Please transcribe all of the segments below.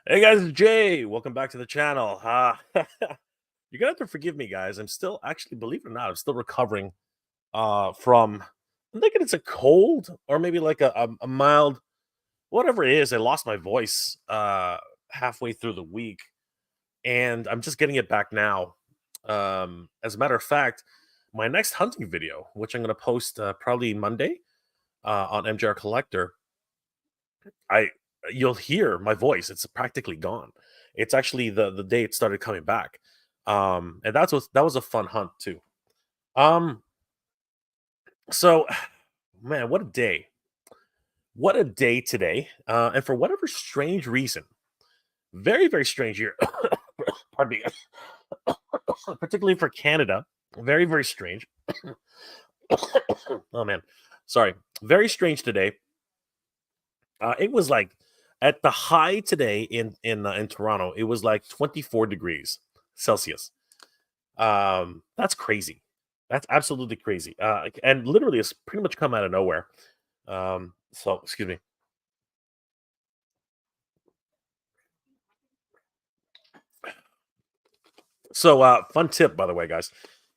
Hey guys, it's Jay. Welcome back to the channel. You're gonna have to forgive me, guys. I'm still actually, believe it or not, I'm still recovering from I'm thinking it's a cold or maybe like a mild whatever it is. I lost my voice halfway through the week, and I'm just getting it back now. As a matter of fact, my next hunting video, which I'm gonna post probably Monday on MJR Collector, I you'll hear my voice. It's practically gone. It's actually the day it started coming back. And that was a fun hunt too. Um, so man, what a day. What a day today. And for whatever strange reason, very, very strange year. Pardon me. Particularly for Canada. Very, very strange. Oh man. Sorry. Very strange today. It was like at the high today in Toronto, it was like 24 degrees Celsius. That's crazy. That's absolutely crazy. And literally, it's pretty much come out of nowhere. So excuse me. So, fun tip, by the way, guys.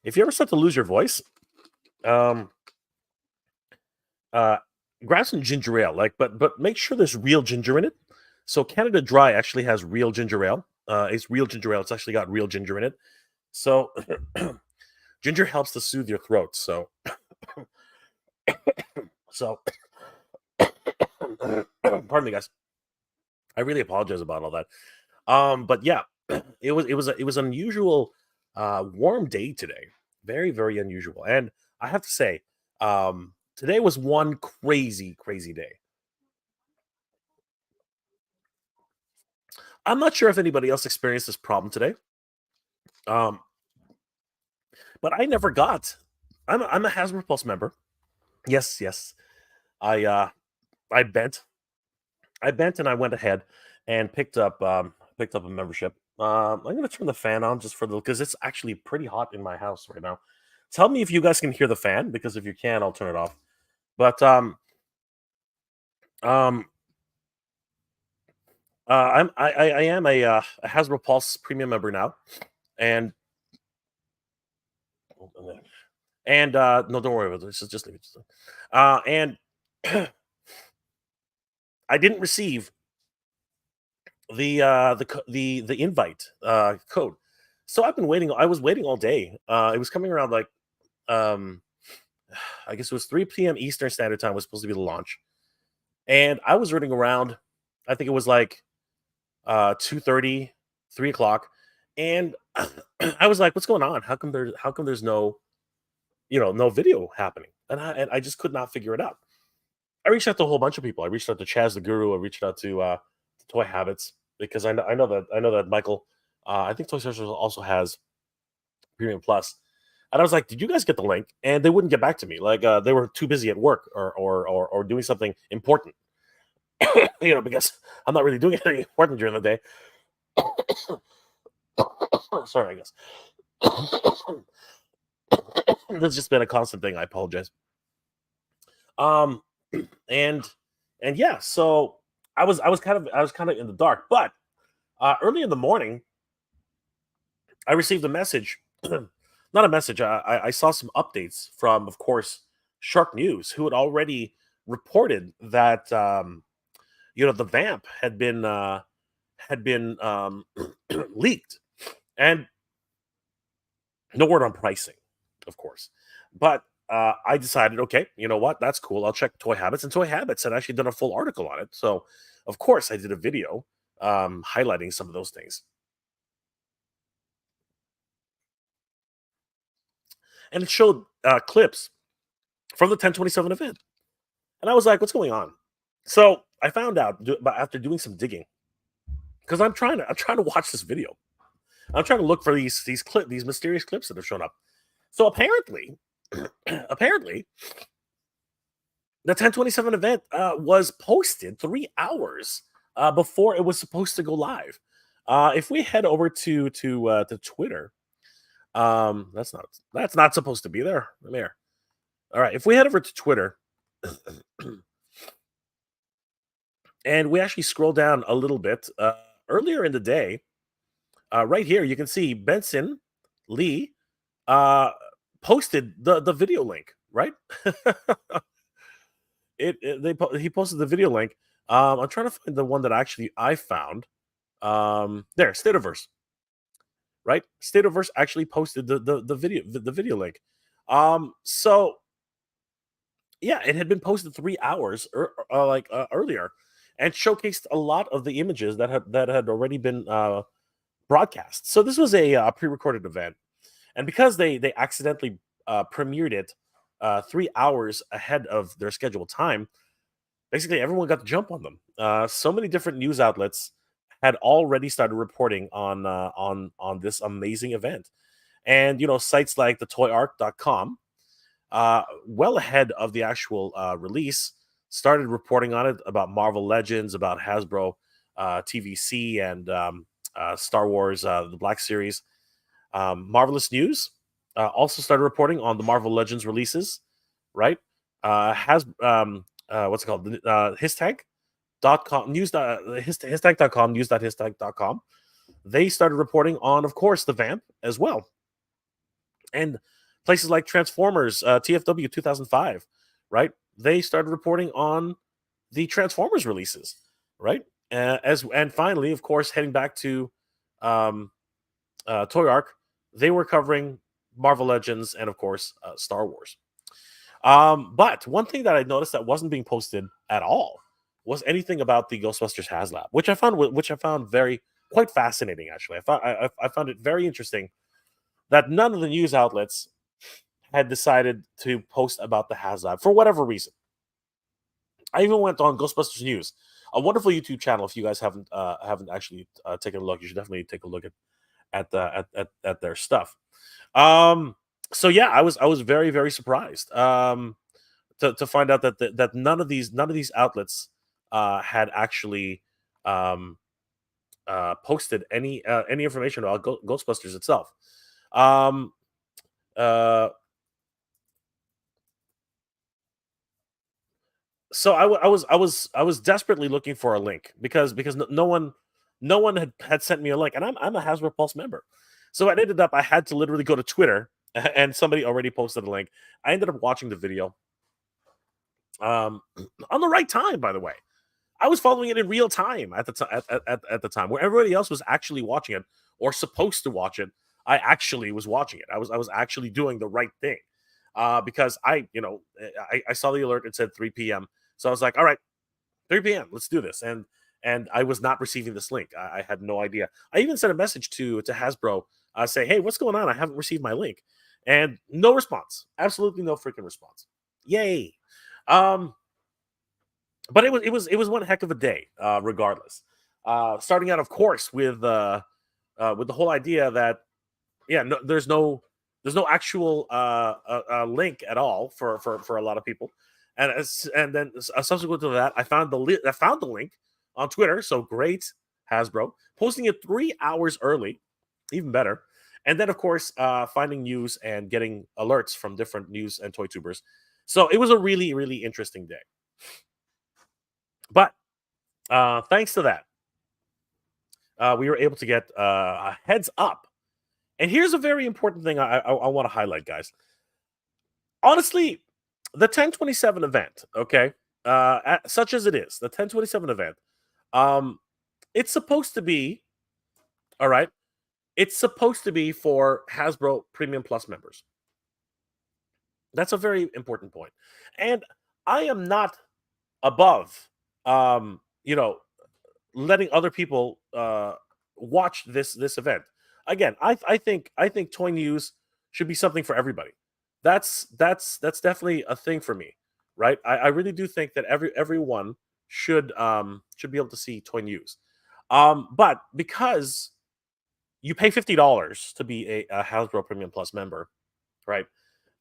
If you ever start to lose your voice, um, uh, grab some ginger ale. But make sure there's real ginger in it. So Canada Dry actually has real ginger ale. It's real ginger ale. It's actually got real ginger in it. So ginger helps to soothe your throat. So pardon me, guys. I really apologize about all that. But yeah, it was an unusual warm day today. Very, very unusual. And I have to say, today was one crazy, crazy day. I'm not sure if anybody else experienced this problem today. Um, but I never got. I'm a Hasbro Pulse member. Yes, yes. I I bent. I bent and I went ahead and picked up a membership. I'm gonna turn the fan on just for the because it's actually pretty hot in my house right now. Tell me if you guys can hear the fan because if you can, I'll turn it off. But um I am a Hasbro Pulse premium member now, and no, don't worry about this. Just leave it. And I didn't receive the invite code. So I've been waiting. I was waiting all day. It was coming around like um I guess it was 3 p.m. Eastern Standard Time was supposed to be the launch, and I was running around. I think it was like 2:30, 3 o'clock, and I was like, "What's going on? How come there's no no video happening?" And I just could not figure it out. I reached out to a whole bunch of people. I reached out to Chaz the Guru. I reached out to Toy Habits because I know that Michael. I think Toy Story also has Premium Plus. And I was like, "Did you guys get the link?" And they wouldn't get back to me. Like they were too busy at work or doing something important. Because I'm not really doing anything important during the day. Sorry, I guess. That's just been a constant thing. I apologize. Um, and yeah, so I was kind of in the dark, but early in the morning, I received a message. Not a message. I saw some updates from, of course, Shark News, who had already reported that the Vamp had been leaked, and no word on pricing, of course. But I decided, okay, you know what? That's cool. I'll check Toy Habits, and Toy Habits had actually done a full article on it. So, of course, I did a video highlighting some of those things, and it showed clips from the 1027 event, and I was like, what's going on? So I found out after doing some digging because I'm trying to watch this video. I'm trying to look for these mysterious clips that have shown up. So apparently, apparently, the 1027 event was posted 3 hours before it was supposed to go live. If we head over to Twitter, that's not supposed to be there. Come here. All right, if we head over to Twitter and we actually scroll down a little bit, earlier in the day, right here, you can see Benson Lee uh, posted the video link, right? He posted the video link. I'm trying to find the one that actually I found. There, Stateoverse, right? Stateoverse actually posted the video link. So yeah, it had been posted 3 hours earlier, and showcased a lot of the images that had already been broadcast. So this was a pre-recorded event, and because they accidentally premiered it 3 hours ahead of their scheduled time, basically everyone got the jump on them. So many different news outlets had already started reporting on this amazing event, and sites like the toyark.com, well ahead of the actual release, started reporting on it, about Marvel Legends, about Hasbro TVC, and Star Wars the Black Series. Marvelous News also started reporting on the Marvel Legends releases, right? Has What's it called? Histag.com, histag.com, news.histag.com. They started reporting on, of course, the Vamp as well. And places like Transformers, TFW 2005, right? They started reporting on the Transformers releases, right? And finally, of course, heading back to um, Toy Arc, they were covering Marvel Legends and, of course, Star Wars. But one thing that I noticed that wasn't being posted at all was anything about the Ghostbusters Haslab, which I found very quite fascinating. Actually, I found it very interesting that none of the news outlets had decided to post about the Haslab for whatever reason. I even went on Ghostbusters News, a wonderful YouTube channel. If you guys haven't actually taken a look, you should definitely take a look at their stuff. So yeah, I was very, very surprised to find out that none of these outlets had actually posted any information about Ghostbusters itself. Um, so I was desperately looking for a link, because no one had sent me a link, and I'm a Hasbro Pulse member. So it ended up, I had to literally go to Twitter, and somebody already posted a link. I ended up watching the video on the right time, by the way. I was following it in real time at the time, at the time where everybody else was actually watching it, or supposed to watch it. I actually was watching it. I was actually doing the right thing, because I saw the alert. It said 3 p.m. So I was like, all right, 3 p.m. Let's do this. And I was not receiving this link. I had no idea. I even sent a message to Hasbro, say, hey, what's going on? I haven't received my link, and no response. Absolutely no freaking response. Yay. Um, but it was one heck of a day, regardless. Starting out, of course, with the whole idea that, yeah, no, there's no actual link at all for a lot of people, and then subsequent to that, I found the link on Twitter. So great, Hasbro, posting it 3 hours early, even better. And then, of course, finding news and getting alerts from different news and toy tubers. So it was a really, really interesting day. But thanks to that, we were able to get a heads up. And here's a very important thing I want to highlight, guys. Honestly, the 1027 event, okay, such as it is, the 1027 event, um, it's supposed to be, all right, it's supposed to be for Hasbro Premium Plus members. That's a very important point. And I am not above, um, you know, letting other people watch this event. Again, I think toy news should be something for everybody. That's definitely a thing for me, right? I really do think that everyone should be able to see toy news. But because you pay $50 to be a Hasbro Premium Plus member, right?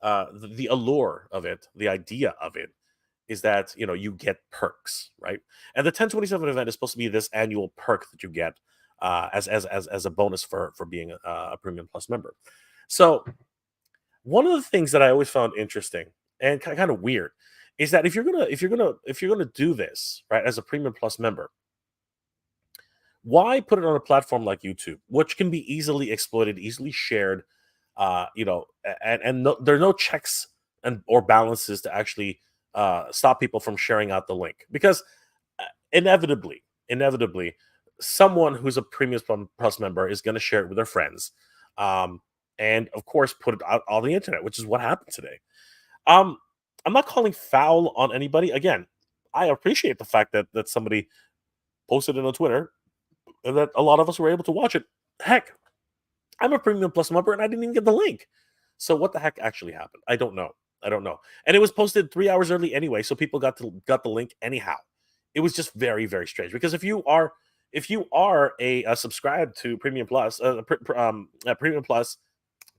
The allure of it, the idea of it, is that you get perks, right? And the 1027 event is supposed to be this annual perk that you get as a bonus for being a Premium Plus member. So one of the things that I always found interesting and kind of weird is that if you're gonna do this, right, as a Premium Plus member, Why put it on a platform like YouTube, which can be easily exploited, easily shared, and there are no checks and or balances to actually stop people from sharing out the link? Because inevitably, someone who's a Premium Plus member is going to share it with their friends, um, and of course, put it out on the internet, which is what happened today. Um, I'm not calling foul on anybody. Again, I appreciate the fact that somebody posted it on Twitter and that a lot of us were able to watch it. Heck, I'm a Premium Plus member and I didn't even get the link. So what the heck actually happened? I don't know. I don't know. And it was posted 3 hours early anyway, so people got the link anyhow. It was just very very strange because if you are a subscribed to Premium Plus, Premium Plus,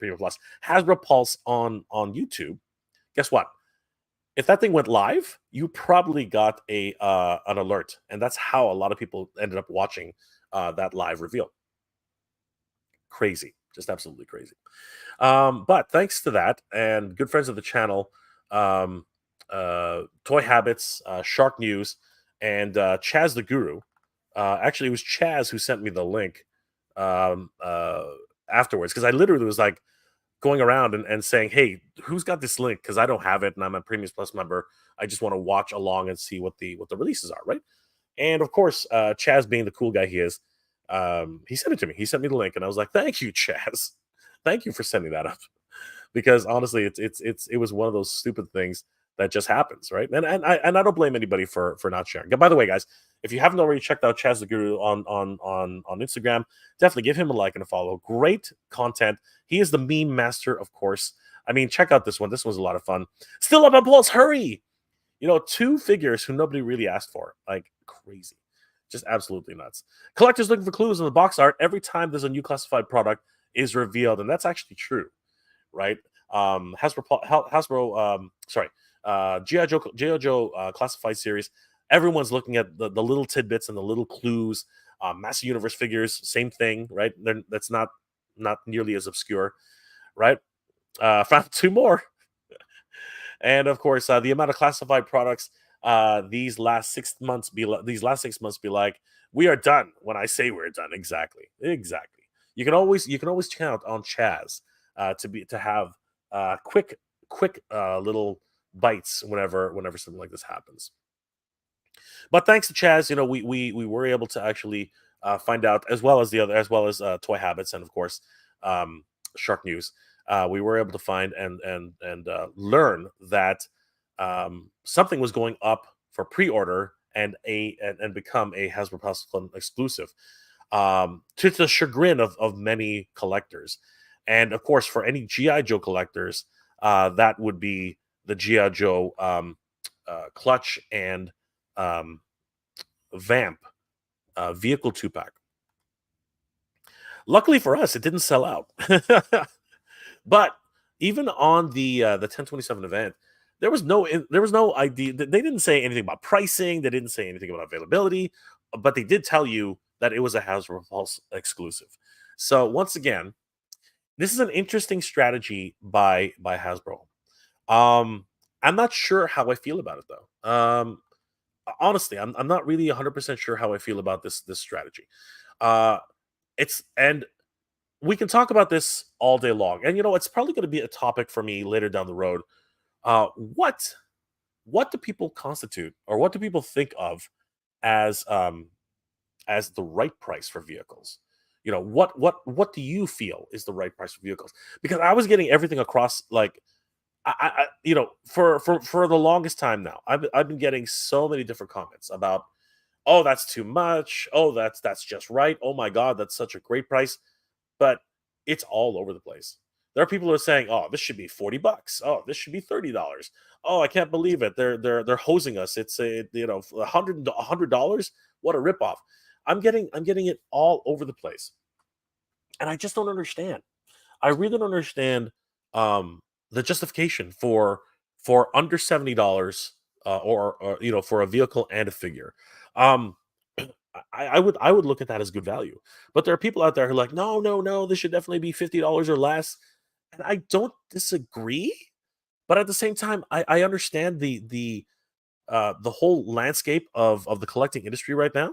Hasbro Pulse on YouTube, guess what? If that thing went live, you probably got a an alert, and that's how a lot of people ended up watching that live reveal. Crazy, just absolutely crazy. But thanks to that, and good friends of the channel, um, Toy Habits, Shark News, and Chaz the Guru. Actually, it was Chaz who sent me the link um, uh, afterwards because I literally was like going around and saying, "Hey, who's got this link? Because I don't have it, and I'm a Premium Plus member. I just want to watch along and see what the releases are, right?" And of course, Chaz, being the cool guy he is, he sent it to me. He sent me the link, and I was like, "Thank you, Chaz. Thank you for sending that up." Because honestly, it was one of those stupid things that just happens, right? And I don't blame anybody for not sharing. By the way, guys, if you haven't already checked out Chaz the Guru on Instagram, definitely give him a like and a follow. Great content. He is the meme master, of course. I mean, check out this one. This was a lot of fun. Still up on Pulse, hurry! Two figures who nobody really asked for. Like crazy. Just absolutely nuts. Collectors looking for clues in the box art every time there's a new classified product is revealed, and that's actually true, right? Hasbro, GI Joe classified series. Everyone's looking at the little tidbits and the little clues. Master Universe figures, same thing, right? That's not nearly as obscure, right? Found two more, and of course, the amount of classified products these last 6 months be like, we are done when I say we're done. Exactly. You can always count on Chaz to have quick little bites whenever something like this happens. But thanks to Chaz, we were able to actually find out, as well as Toy Habits, and of course Shark News. We were able to find and learn that something was going up for pre-order and become a Hasbro Pulse exclusive, to the chagrin of many collectors, and of course for any GI Joe collectors, that would be the GI Joe Clutch and um, Vamp vehicle 2-pack. Luckily for us, it didn't sell out. But even on the 1027 event, there was no idea. They didn't say anything about pricing. They didn't say anything about availability, but they did tell you that it was a Hasbro Pulse exclusive. So once again, this is an interesting strategy by Hasbro. I'm not sure how I feel about it though. Honestly, I'm not really 100% sure how I feel about this strategy. Uh, and we can talk about this all day long, and it's probably going to be a topic for me later down the road. What do people constitute, or what do people think of as the right price for vehicles? What do you feel is the right price for vehicles? Because I was getting everything across, like, for the longest time now, I've been getting so many different comments about, oh, that's too much, oh, that's just right, oh my god, that's such a great price. But it's all over the place. There are people who are saying, "Oh, this should be $40. Oh, this should be $30. Oh, I can't believe it. They're hosing us. It's $100. What a ripoff." I'm getting it all over the place, and I just don't understand. I really don't understand the justification for under $70, or for a vehicle and a figure. Um, I would look at that as good value. But there are people out there who are like, no, no, no, this should definitely be $50 or less. And I don't disagree, but at the same time, I understand the whole landscape of the collecting industry right now.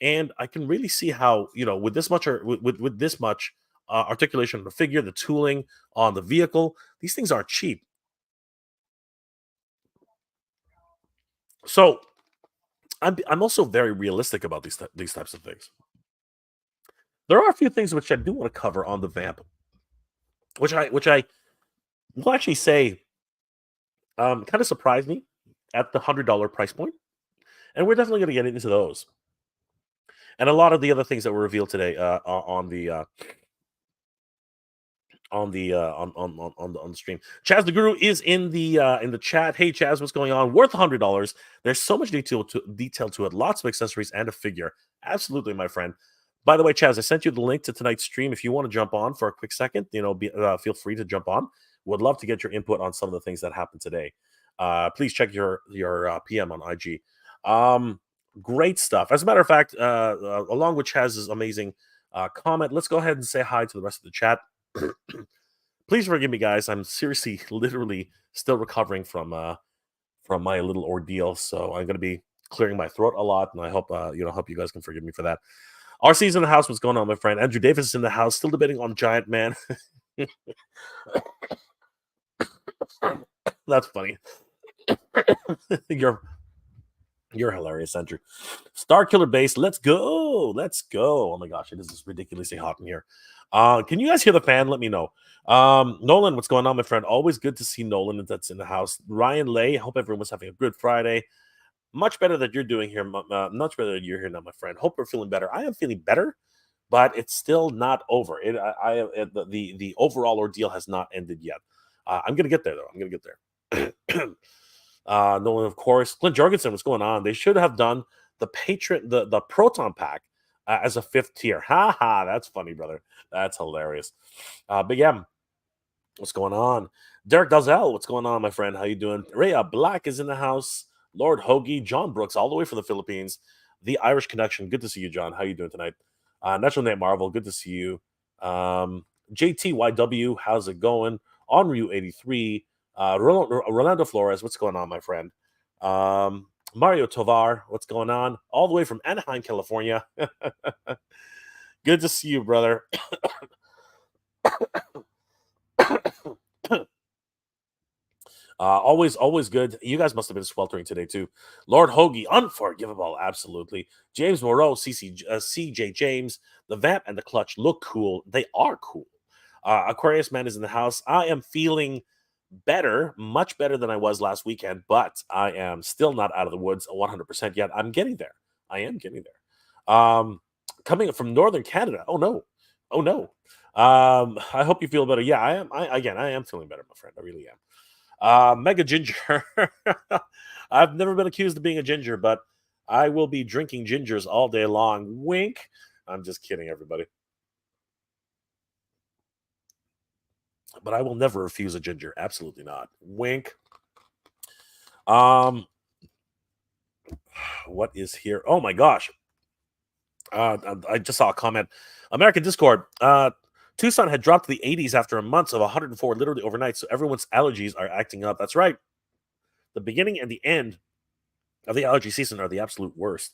and I can really see how, with this much or with this much articulation of the figure, the tooling on the vehicle, these things aren't cheap. So I'm also very realistic about these types of things. There are a few things which I do want to cover on the Vamp, which I will actually say kind of surprised me at the $100 price point, and we're definitely going to get into those and a lot of the other things that were revealed today on the stream. Chaz the Guru is in the chat. Hey Chaz, what's going on? Worth $100. There's so much detail to it. Lots of accessories and a figure. Absolutely, my friend. By the way, Chaz, I sent you the link to tonight's stream. If you want to jump on for a quick second, feel free to jump on. Would love to get your input on some of the things that happened today. Please check your PM on IG. Great stuff. As a matter of fact, along with Chaz's amazing comment, let's go ahead and say hi to the rest of the chat. Please forgive me, guys. I'm seriously, literally still recovering from my little ordeal, so I'm going to be clearing my throat a lot, and I hope hope you guys can forgive me for that. RC's in the house. What's going on, my friend? Andrew Davis is in the house, still debating on Giant Man. That's funny. You're hilarious, Andrew. Star Killer Base, let's go. Let's go. Oh my gosh, it is just ridiculously hot in here. Can you guys hear the fan? Let me know. Nolan, what's going on, my friend? Always good to see Nolan that's in the house. Ryan Lay, hope everyone's having a good Friday. Much better that you're doing here. Much better that you're here now, my friend. Hope you're feeling better. I am feeling better, but it's still not over. The overall ordeal has not ended yet. I'm gonna get there though. I'm gonna get there. Nolan, of course. Clint Jorgensen, what's going on? They should have done the the Proton Pack as a 5th tier. Ha ha, that's funny, brother. That's hilarious. But yeah, what's going on? Derek Dalzell, what's going on, my friend? How you doing? Rhea Black is in the house. Lord Hoagie, John Brooks, all the way from the Philippines. The Irish Connection, good to see you, John. How you doing tonight? Natural Nate Marvel, good to see you. JTYW, how's it going? Onryu83, Rolando Flores, what's going on, my friend? Mario Tovar, what's going on? All the way from Anaheim, California. Good to see you, brother. Always good. You guys must have been sweltering today too. Lord Hoagie, unforgivable, absolutely. James Moreau, CJ James, the Vamp and the Clutch look cool. They are cool. Aquarius Man is in the house. I am feeling better, much better than I was last weekend, but I am still not out of the woods 100% yet. I'm getting there. I am getting there. Coming from Northern Canada. Oh no. I hope you feel better. Yeah, I am. I am feeling better, my friend. I really am. Mega Ginger. I've never been accused of being a ginger, but I will be drinking gingers all day long. Wink. I'm just kidding, everybody. But I will never refuse a ginger. Absolutely not. Wink. What is here? Oh my gosh. I just saw a comment. American Discord. Tucson had dropped to the 80s after a month of 104 literally overnight, so everyone's allergies are acting up. That's right. The beginning and the end of the allergy season are the absolute worst.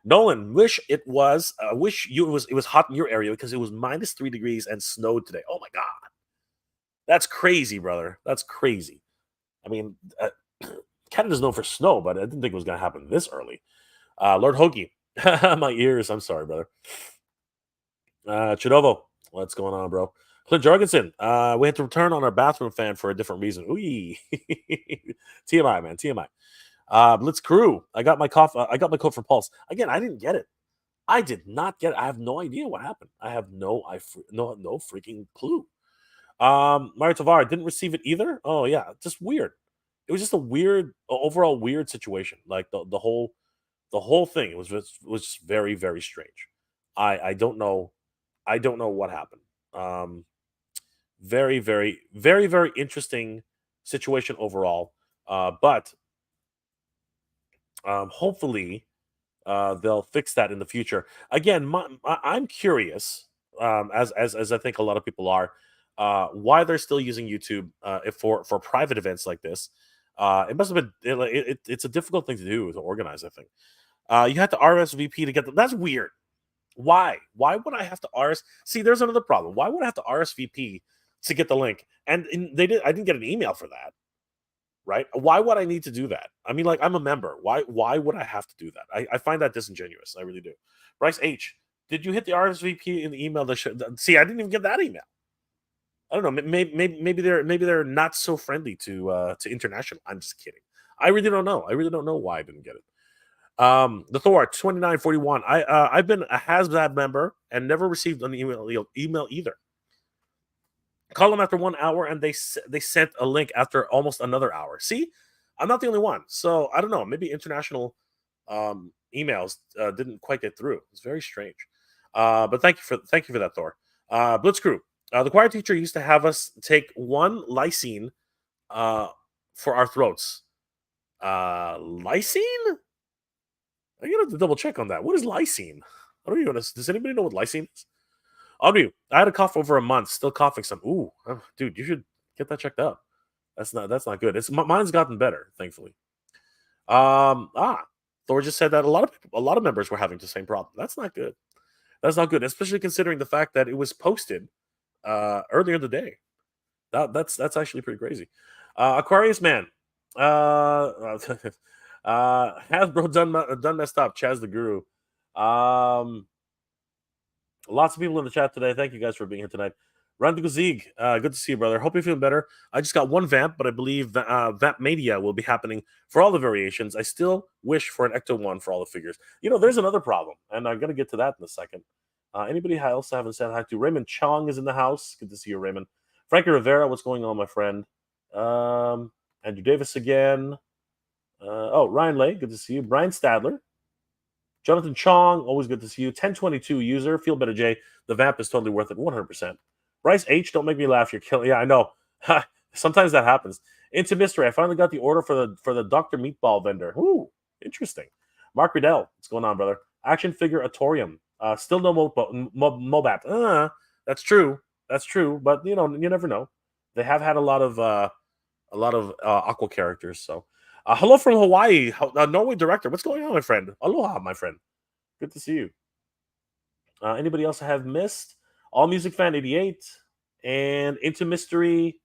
Nolan, wish it was hot in your area because it was -3 degrees and snowed today. Oh my god. That's crazy, brother. That's crazy. I mean, Canada's known for snow, but I didn't think it was going to happen this early. Lord Hoagie. My ears. I'm sorry, brother. Chidovo. What's going on, bro? Clint Jorgensen. We had to return on our bathroom fan for a different reason. Ooh. TMI, man. TMI. Blitz Crew. I got my code from Pulse. Again, I didn't get it. I did not get it. I have no idea what happened. I have no freaking clue. Mario Tavar didn't receive it either. Oh yeah, just weird. It was just a weird, overall weird situation. Like the whole thing was just very, very strange. I don't know. I don't know what happened. Very, very, very, very interesting situation overall. But hopefully they'll fix that in the future. Again, I'm curious, as I think a lot of people are, why they're still using YouTube if for private events like this. It must have been it's a difficult thing to do to organize, I think. You had to RSVP to get them. That's weird. Why? Why would I have to RS? See, there's another problem. Why would I have to RSVP to get the link? And I didn't get an email for that. Right? Why would I need to do that? I mean, like, I'm a member. Why would I have to do that? I find that disingenuous. I really do. Bryce H, did you hit the RSVP in the email that see, I didn't even get that email. I don't know. Maybe they're not so friendly to international. I'm just kidding. I really don't know. I really don't know why I didn't get it. The Thor 2941. I've been a Haslab member and never received an email either. Call them after 1 hour and they sent a link after almost another hour. See, I'm not the only one. So I don't know. Maybe international emails didn't quite get through. It's very strange. But thank you for that, Thor. Blitzkrieg. The choir teacher used to have us take one lysine for our throats. Lysine? I gotta have to double check on that. What is lysine? I don't even know. Does anybody know what lysine is? Audrey, I had a cough over a month, still coughing some. Ooh, dude, you should get that checked out. That's not good. Mine's gotten better, thankfully. Thor just said that a lot of members were having the same problem. That's not good. That's not good, especially considering the fact that it was posted earlier in the day. That's actually pretty crazy. Aquarius Man. Hasbro done messed up. Chaz the Guru. Lots of people in the chat today. Thank you guys for being here tonight. Randy Guzig, good to see you, brother. Hope you're feeling better. I just got one Vamp, but I believe Vamp Mania will be happening for all the variations. I still wish for an Ecto 1 for all the figures. You know, there's another problem, and I'm going to get to that in a second. Anybody else I haven't said hi to? Raymond Chong is in the house. Good to see you, Raymond. Frankie Rivera, what's going on, my friend? Andrew Davis again. Ryan Lay, good to see you. Brian Stadler. Jonathan Chong, always good to see you. 1022 user, feel better, Jay. The Vamp is totally worth it, 100%. Bryce H, don't make me laugh. You're killing. Yeah, I know. Sometimes that happens. Into mystery. I finally got the order for the Dr. Meatball vendor. Ooh, interesting. Mark Riddell, what's going on, brother? Action figure Atorium. Still no Mobat. That's true. That's true. But you never know. They have had a lot of Aqua characters. So, hello from Hawaii, Norway director. What's going on, my friend? Aloha, my friend. Good to see you. Anybody else I have missed? All Music Fan 88 and Into Mystery.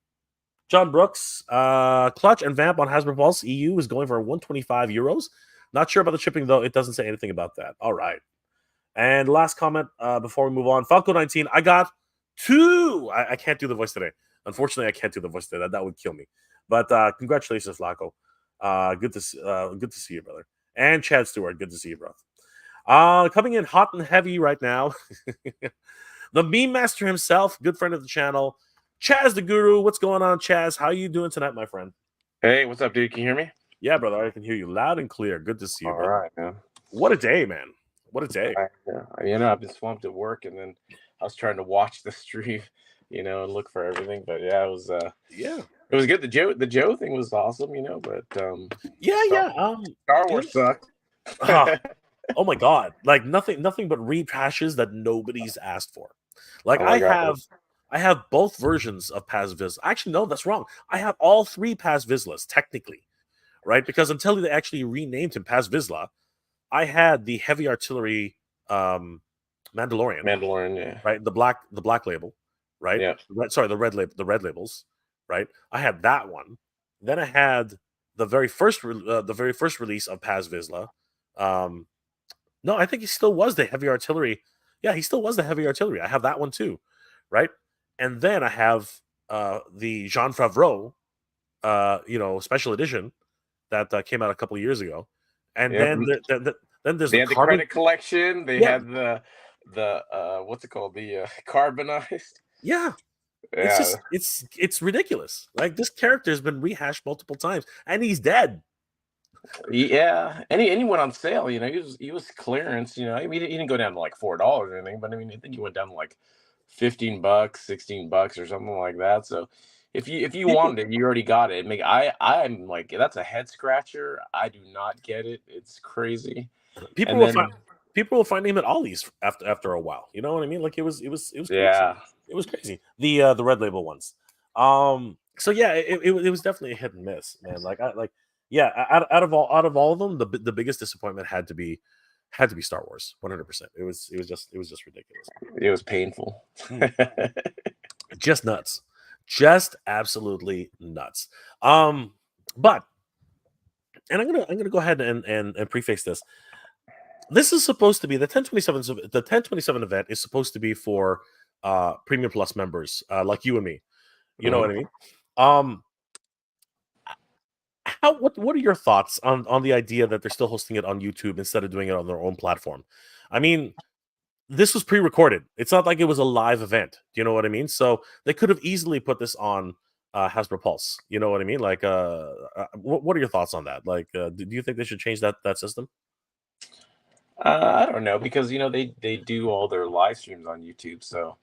John Brooks, Clutch and Vamp on Hasbro Pulse EU is going for 125 euros. Not sure about the shipping though. It doesn't say anything about that. All right. And last comment before we move on. Falco 19. I got 2. I can't do the voice today. Unfortunately, I can't do the voice today. That would kill me. But congratulations, Flacco. Good to see you, brother. And Chad Stewart. Good to see you, bro. Coming in hot and heavy right now. The meme master himself, good friend of the channel, Chaz the Guru. What's going on, Chaz? How are you doing tonight, my friend? Hey, what's up, dude? Can you hear me? Yeah, brother. I can hear you loud and clear. Good to see you, All brother. right, man. What a day, man. What a day. I've been swamped at work, and then I was trying to watch the stream, and look for everything. But yeah, it was it was good. The Joe thing was awesome, but Star Wars sucked. Oh my god, like nothing but rehashes that nobody's asked for. Like I have both versions of Paz Visla. Actually, no, that's wrong. I have all 3 Paz Vislas technically, right? Because until they actually renamed him Paz Visla, I had the heavy artillery Mandalorian, yeah, right? The black label, right? Yeah. The red labels, right? I had that one. Then I had the very first release of Paz Visla. No, I think he still was the heavy artillery. Yeah, he still was the heavy artillery. I have that one too, right? And then I have the Jean Favreau, special edition that came out a couple of years ago. And then there's the credit collection. They had the what's it called? The carbonized. Yeah. It's ridiculous. Like this character has been rehashed multiple times, and he's dead. Yeah, and he went on sale. He was clearance. I mean, he didn't go down to like $4 or anything, but I mean, I think he went down to like $15, $16 or something like that. So if you wanted it, you already got it. I'm like, that's a head scratcher. I do not get it. It's crazy. People will find him at Ollie's after a while. You know what I mean? Like it was crazy. Yeah. It was crazy. The red label ones. So yeah, it was definitely a hit and miss, man. Yeah, out of all of them, the biggest disappointment had to be Star Wars. 100%. It was just ridiculous. It was painful. Just nuts. Just absolutely nuts. But and I'm gonna go ahead and preface this. This is supposed to be the 1027. The 1027 event is supposed to be for Premium Plus members like you and me. You know what I mean? What are your thoughts on the idea that they're still hosting it on YouTube instead of doing it on their own platform? I mean, this was pre-recorded. It's not like it was a live event. Do you know what I mean? So they could have easily put this on Hasbro Pulse. You know what I mean? Like, what are your thoughts on that? Like, do you think they should change that system? I don't know, because they do all their live streams on YouTube, so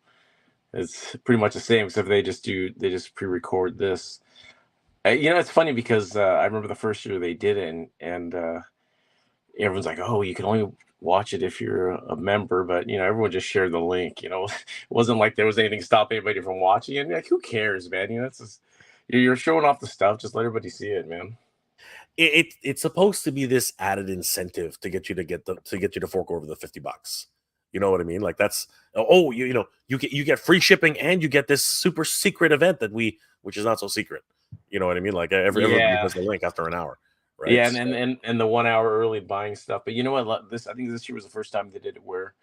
it's pretty much the same. Except they just pre-record this. It's funny because I remember the first year they did it, and everyone's like, "Oh, you can only watch it if you're a member," but everyone just shared the link. It wasn't like there was anything to stop anybody from watching it. Like, who cares, man? It's just you're showing off the stuff. Just let everybody see it, man. It's supposed to be this added incentive to get you to fork over the $50. You know what I mean? Like that's you get free shipping and you get this super secret event which is not so secret. You know what I mean? Like everybody has the link after an hour, right? Yeah, and the 1 hour early buying stuff. But you know what? I think this year was the first time they did it where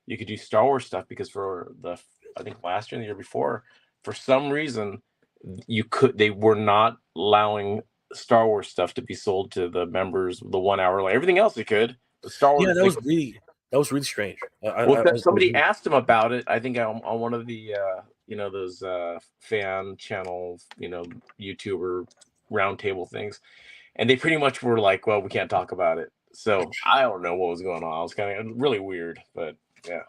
you could do Star Wars stuff, because I think last year and the year before, for some reason, they were not allowing Star Wars stuff to be sold to the members the 1 hour. Like everything else they could. But Star Wars, yeah, that was really strange. Somebody asked him about it, I think, on one of the those fan channel, YouTuber roundtable things, and they pretty much were like, "Well, we can't talk about it." So I don't know what was going on. It was kind of really weird, but yeah,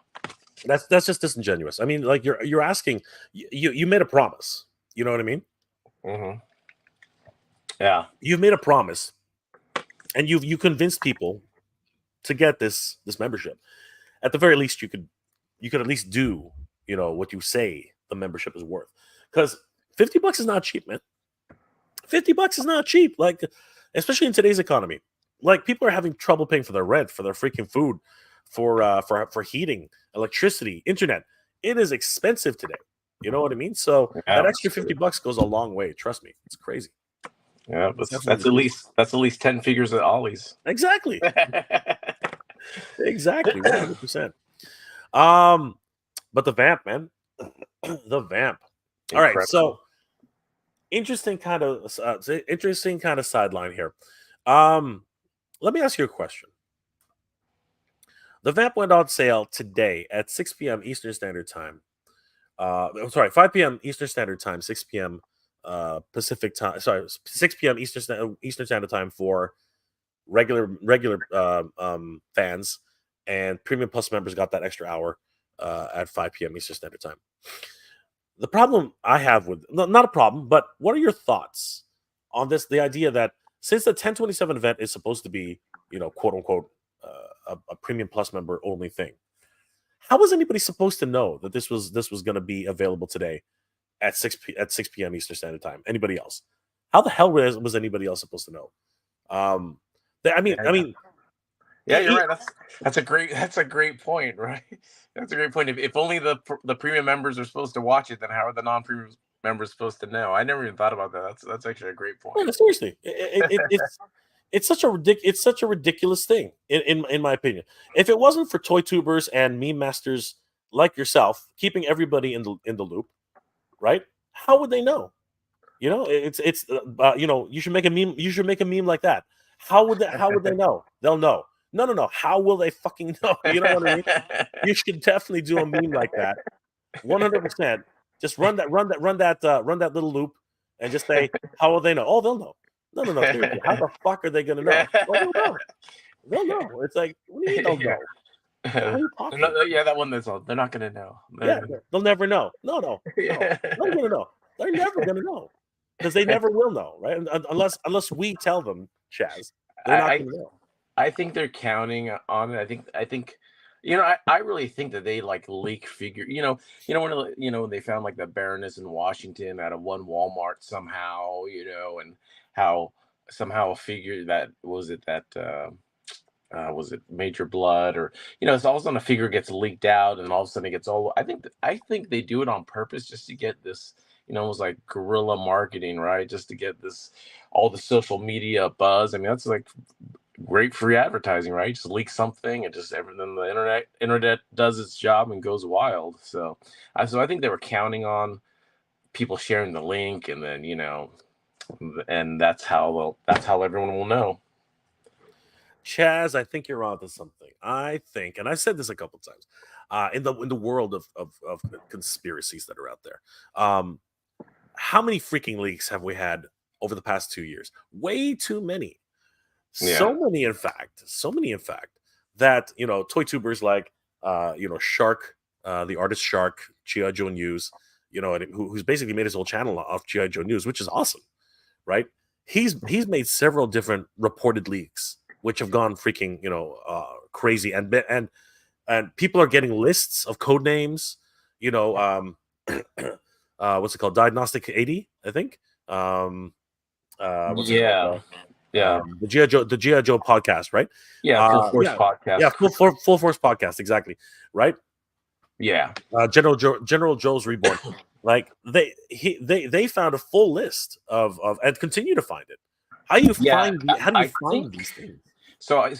that's just disingenuous. I mean, like you're asking, you made a promise. You know what I mean? Mm-hmm. Yeah, you've made a promise, and you convinced people to get this membership. At the very least, you could at least do what you say the membership is worth, because $50 is not cheap, man. $50 is not cheap, like especially in today's economy. Like people are having trouble paying for their rent, for their freaking food, for heating, electricity, internet. It is expensive today. You know what I mean? So that extra $50 goes a long way. Trust me, it's crazy. Yeah, but that's at least 10 figures at Ollie's. Exactly. Exactly, 100%. But the Vamp, man, the Vamp. All right, so interesting kind of sideline here. Let me ask you a question. The Vamp went on sale today at 6 p.m. Eastern Standard Time. 5 p.m. Eastern Standard Time, 6 p.m. Pacific time. Sorry, 6 p.m. Eastern Standard Time for regular fans, and Premium Plus members got that extra hour at 5 p.m. Eastern Standard Time. The problem I have with not a problem, but what are your thoughts on this? The idea that since the 1027 event is supposed to be, quote unquote, a Premium Plus member only thing, how was anybody supposed to know that this was going to be available today at 6 p.m. Eastern Standard Time? Anybody else? How the hell was anybody else supposed to know? I mean, yeah, you're right. That's a great point, right? That's a great point. If only the premium members are supposed to watch it, then how are the non-premium members supposed to know? I never even thought about that. That's actually a great point. Yeah, seriously, it's such a ridiculous thing in my opinion. If it wasn't for toy tubers and meme masters like yourself keeping everybody in the loop, right? How would they know? You should make a meme. You should make a meme like that. How would they know? They'll know. No. How will they fucking know? You know what I mean? You should definitely do a meme like that. 100%. Just run that little loop and just say, how will they know? Oh, they'll know. No. Seriously, how the fuck are they gonna know? Well, they'll know. It's like, what do you mean they'll know? Yeah, that one. They're not gonna know. Yeah, they'll never know. No. They're gonna know. They're never gonna know, because they never will know, right? Unless we tell them, Chaz, they're not gonna know. I think they're counting on it. I think, I really think that they like leak figure. When they found like the Baroness in Washington out of one Walmart somehow, and how somehow a figure that was it Major Blood, or it's all of a sudden a figure gets leaked out, and all of a sudden it gets all. I think they do it on purpose just to get this, almost like guerrilla marketing, right? Just to get this all the social media buzz. I mean, that's like great free advertising, right? Just leak something, and just everything, the internet does its job and goes wild. So I think they were counting on people sharing the link, and then and that's how everyone will know. Chaz, I think you're onto something. I think, and I've said this a couple of times, in the world of conspiracies that are out there. How many freaking leaks have we had over the past 2 years? Way too many. So many, in fact, that toy tubers like Shark, the artist Shark, G.I. Joe News, who's basically made his whole channel off G.I. Joe News, which is awesome, right? He's made several different reported leaks, which have gone freaking crazy, and people are getting lists of code names. What's it called? Diagnostic 80, I think. What's it called? The G.I. Joe podcast, right? Full Force podcast. Yeah, Full Force podcast, exactly, right? Yeah. General Joe's Reborn. Like they found a full list of and continue to find it. How do you find these things? So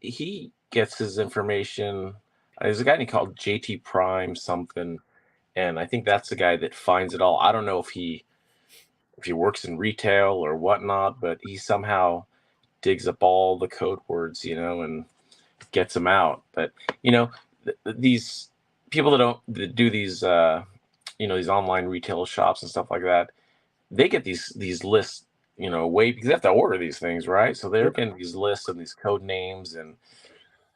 he gets his information. There's a guy called JT Prime something, and I think that's the guy that finds it all. I don't know if he works in retail or whatnot, but he somehow digs up all the code words, and gets them out. But these people that do these these online retail shops and stuff like that, they get these lists, way, because they have to order these things, right? So they're getting these lists and these code names and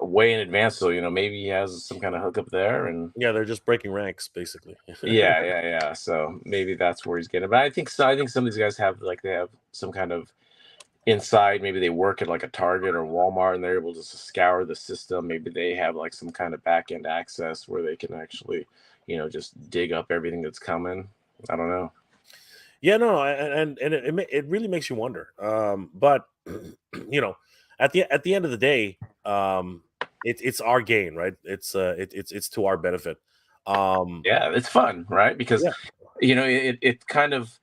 way in advance. So maybe he has some kind of hookup there, and they're just breaking ranks, basically. yeah. So maybe that's where he's getting. But I think some of these guys have some kind of inside. Maybe they work at like a Target or Walmart, and they're able to scour the system. Maybe they have like some kind of back end access where they can actually, just dig up everything that's coming. I don't know. Yeah, no, and it really makes you wonder. But at the end of the day, it's our gain, right? It's to our benefit. It's fun, right? Because it kind of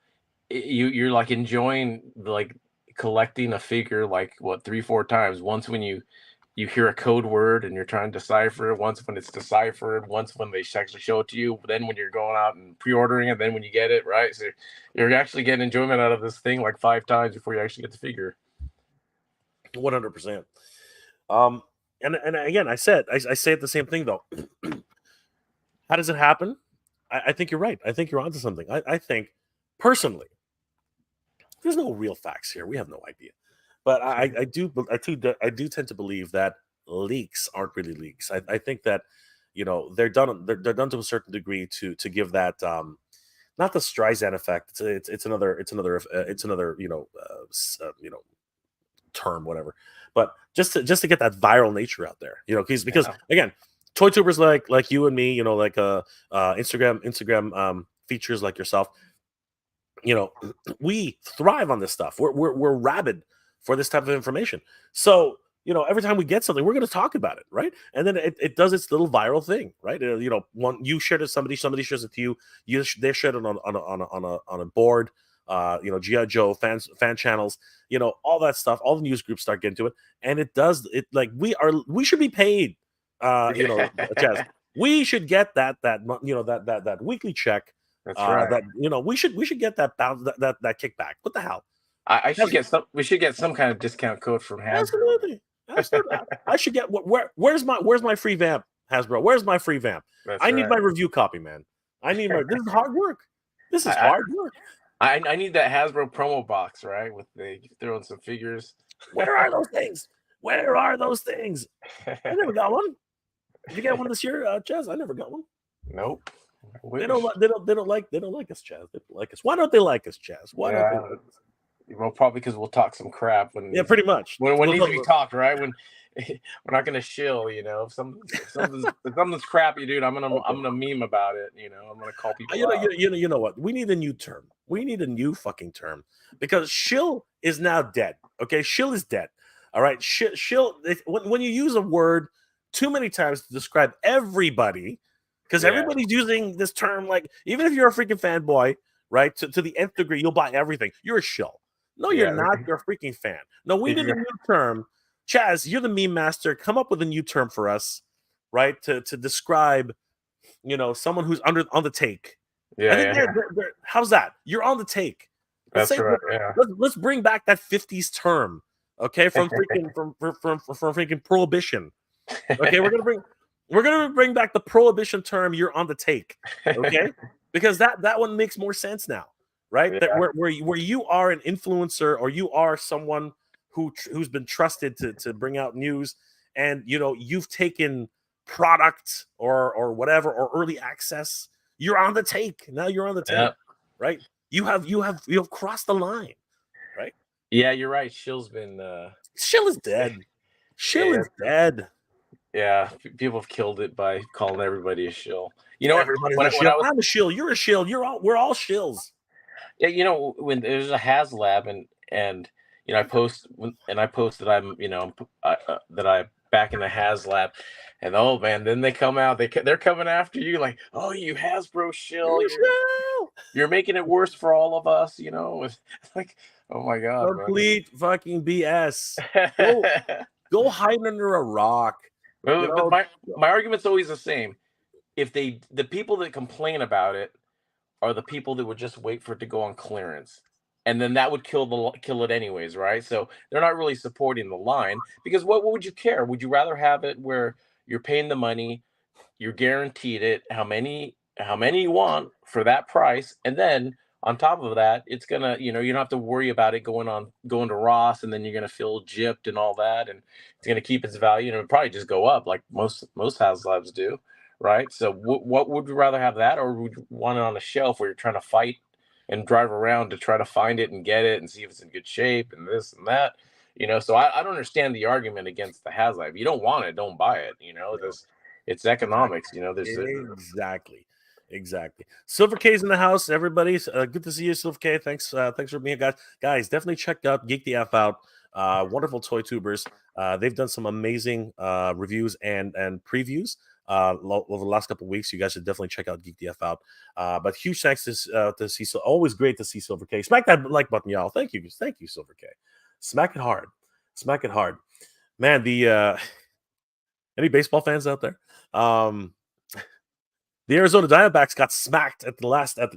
you're like enjoying like collecting a figure like 3-4 times. Once when you hear a code word and you're trying to decipher it, once when it's deciphered, once when they actually show it to you, then when you're going out and pre-ordering it, then when you get it, right? So you're actually getting enjoyment out of this thing like 5 times before you actually get the figure. 100%. And again, I say it the same thing though. How does it happen? I think you're right. I think you're onto something. I think personally, there's no real facts here. We have no idea. But I do tend to believe that leaks aren't really leaks. I think that they're done to a certain degree to give that not the Streisand effect. It's another term, whatever. But just to get that viral nature out there, because again, toy tubers like you and me, like Instagram features like yourself, we thrive on this stuff. We're rabid for this type of information. So every time we get something, we're going to talk about it, right? And then it does its little viral thing, right? One you shared it, somebody shares it to you. They shared it on a board. G.I. Joe fan channels, all that stuff. All the news groups start getting to it, and it does it like we should be paid. Chaz, we should get that weekly check. That's right. That we should get that kickback. What the hell? We should get some kind of discount code from Hasbro. Absolutely. I should get where's my free Vamp, Hasbro? Where's my free Vamp? I need my review copy, man. This is hard work. This is hard work. I need that Hasbro promo box, right? With they throw in some figures. Where are those things? I never got one. Did you get one this year, Chaz? I never got one. Nope. They don't like us, Chaz. They don't like us. Why don't they like us, Chaz? Why don't they like us? Well, probably because we'll talk some crap when pretty much when needs to be talked, right? we're not gonna shill. If something's crappy, dude, I'm gonna meme about it. I'm gonna call people out. You know what? We need a new term. We need a new fucking term because shill is now dead. Okay, shill is dead. All right, shill. When you use a word too many times to describe everybody, because everybody's using this term, like even if you're a freaking fanboy, right, to the nth degree, you'll buy everything. You're a shill. No, you're not. You're a freaking fan. No, we need a new term. Chaz, you're the meme master. Come up with a new term for us, right, to describe, someone who's on the take. How's that? You're on the take. That's right. Yeah. Let's bring back that 50s term, okay, from freaking from freaking prohibition. Okay, we're gonna bring back the prohibition term. You're on the take, okay, because that one makes more sense now, right? Yeah. That where you are an influencer or you are someone who's been trusted to bring out news, and you've taken product or whatever or early access. You're on the take now. You're on the take, right? You have crossed the line, right? Yeah, you're right. Shill's been Shill is dead. Shill is dead. Yeah, people have killed it by calling everybody a shill. You know, everybody's a shill. I'm a shill. You're a shill. We're all shills. Yeah, when there's a Haslab and I post that I'm that I back in the Haslab, and oh man, then they come out, they're coming after you like, oh, you Hasbro shill, you're making it worse for all of us, It's like, oh my god, complete fucking BS. Go hide under a rock. But my argument's always the same. If the people that complain about it are the people that would just wait for it to go on clearance, and then that would kill it anyways, right? So they're not really supporting the line, because what would you care? Would you rather have it where you're paying the money, you're guaranteed it, how many you want for that price, and then on top of that, it's gonna, you don't have to worry about it going to Ross, and then you're gonna feel gypped and all that, and it's gonna keep its value, and it'll probably just go up like most Haslabs do, right? So what would you rather have, that, or would you want it on a shelf where you're trying to fight and drive around to try to find it and get it and see if it's in good shape and this and that? So I don't understand the argument against the Haslab. If you don't want it, don't buy it. It's economics. Exactly. Silver K's in the house, everybody. Good to see you, Silver K. Thanks for being here, guys. Definitely check out Geek the F Out. Wonderful toy tubers. They've done some amazing reviews and previews over the last couple of weeks. You guys should definitely check out Geek the F Out. But huge thanks to see. Always great to see Silver K. Smack that like button, y'all. Thank you, Silver K. Smack it hard, man. The any baseball fans out there? The Arizona Diamondbacks got smacked at the last in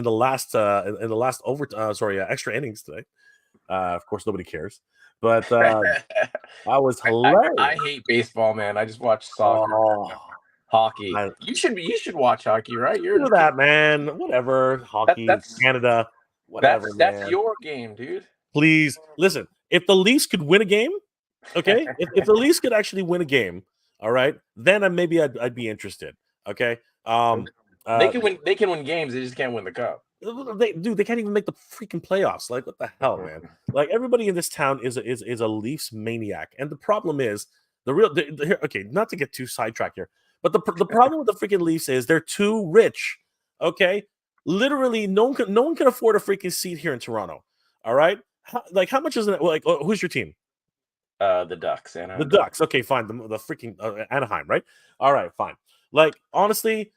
the last extra innings today. Of course, nobody cares, but that was hilarious. I hate baseball, man. I just watch soccer, hockey. You should watch hockey, right? You're that, man. Whatever, hockey, Canada, whatever. That's your game, dude. Please listen. If the Leafs could win a game, okay, if the Leafs could actually win a game, all right, then maybe I'd be interested. Okay. They can win games. They just can't win the cup. They can't even make the freaking playoffs. Like, what the hell, man? Like, everybody in this town is a Leafs maniac, and the problem is okay, not to get too sidetracked here, but the problem with the freaking Leafs is they're too rich. Okay, literally, no one can afford a freaking seat here in Toronto. All right, how much is it? Like, who's your team? The Ducks. Anaheim. The Ducks. Okay, fine. The freaking Anaheim, right? All right, fine. Like, honestly,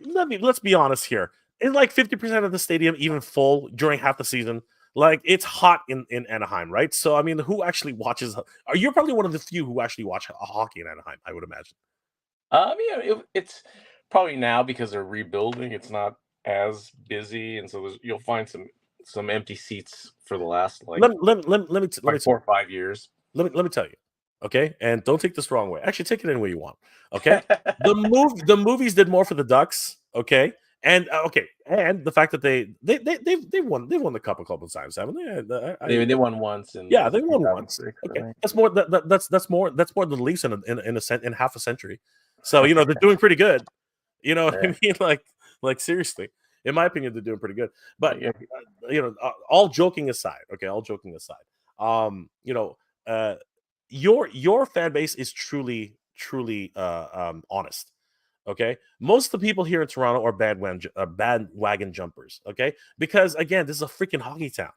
let's be honest here. Is like 50% of the stadium even full during half the season? Like, it's hot in Anaheim, right? So, I mean, who actually watches? You're probably one of the few who actually watch hockey in Anaheim, I would imagine. Yeah, it's probably now because they're rebuilding. It's not as busy, and so you'll find some empty seats for the last let me 4 or 5 years. Let me tell you. Okay, and don't take this the wrong way. Actually, take it any way you want. Okay, the movies did more for the Ducks. Okay, and and the fact that they won the cup a couple of times, haven't they? They won once, and they won once. Okay, that's more that's more than the Leafs in half a century. So they're doing pretty good. What I mean? Like seriously, in my opinion, they're doing pretty good. But all joking aside, your fan base is truly honest. Okay, most of the people here in Toronto are bandwagon jumpers. Okay, because again, this is a freaking hockey town,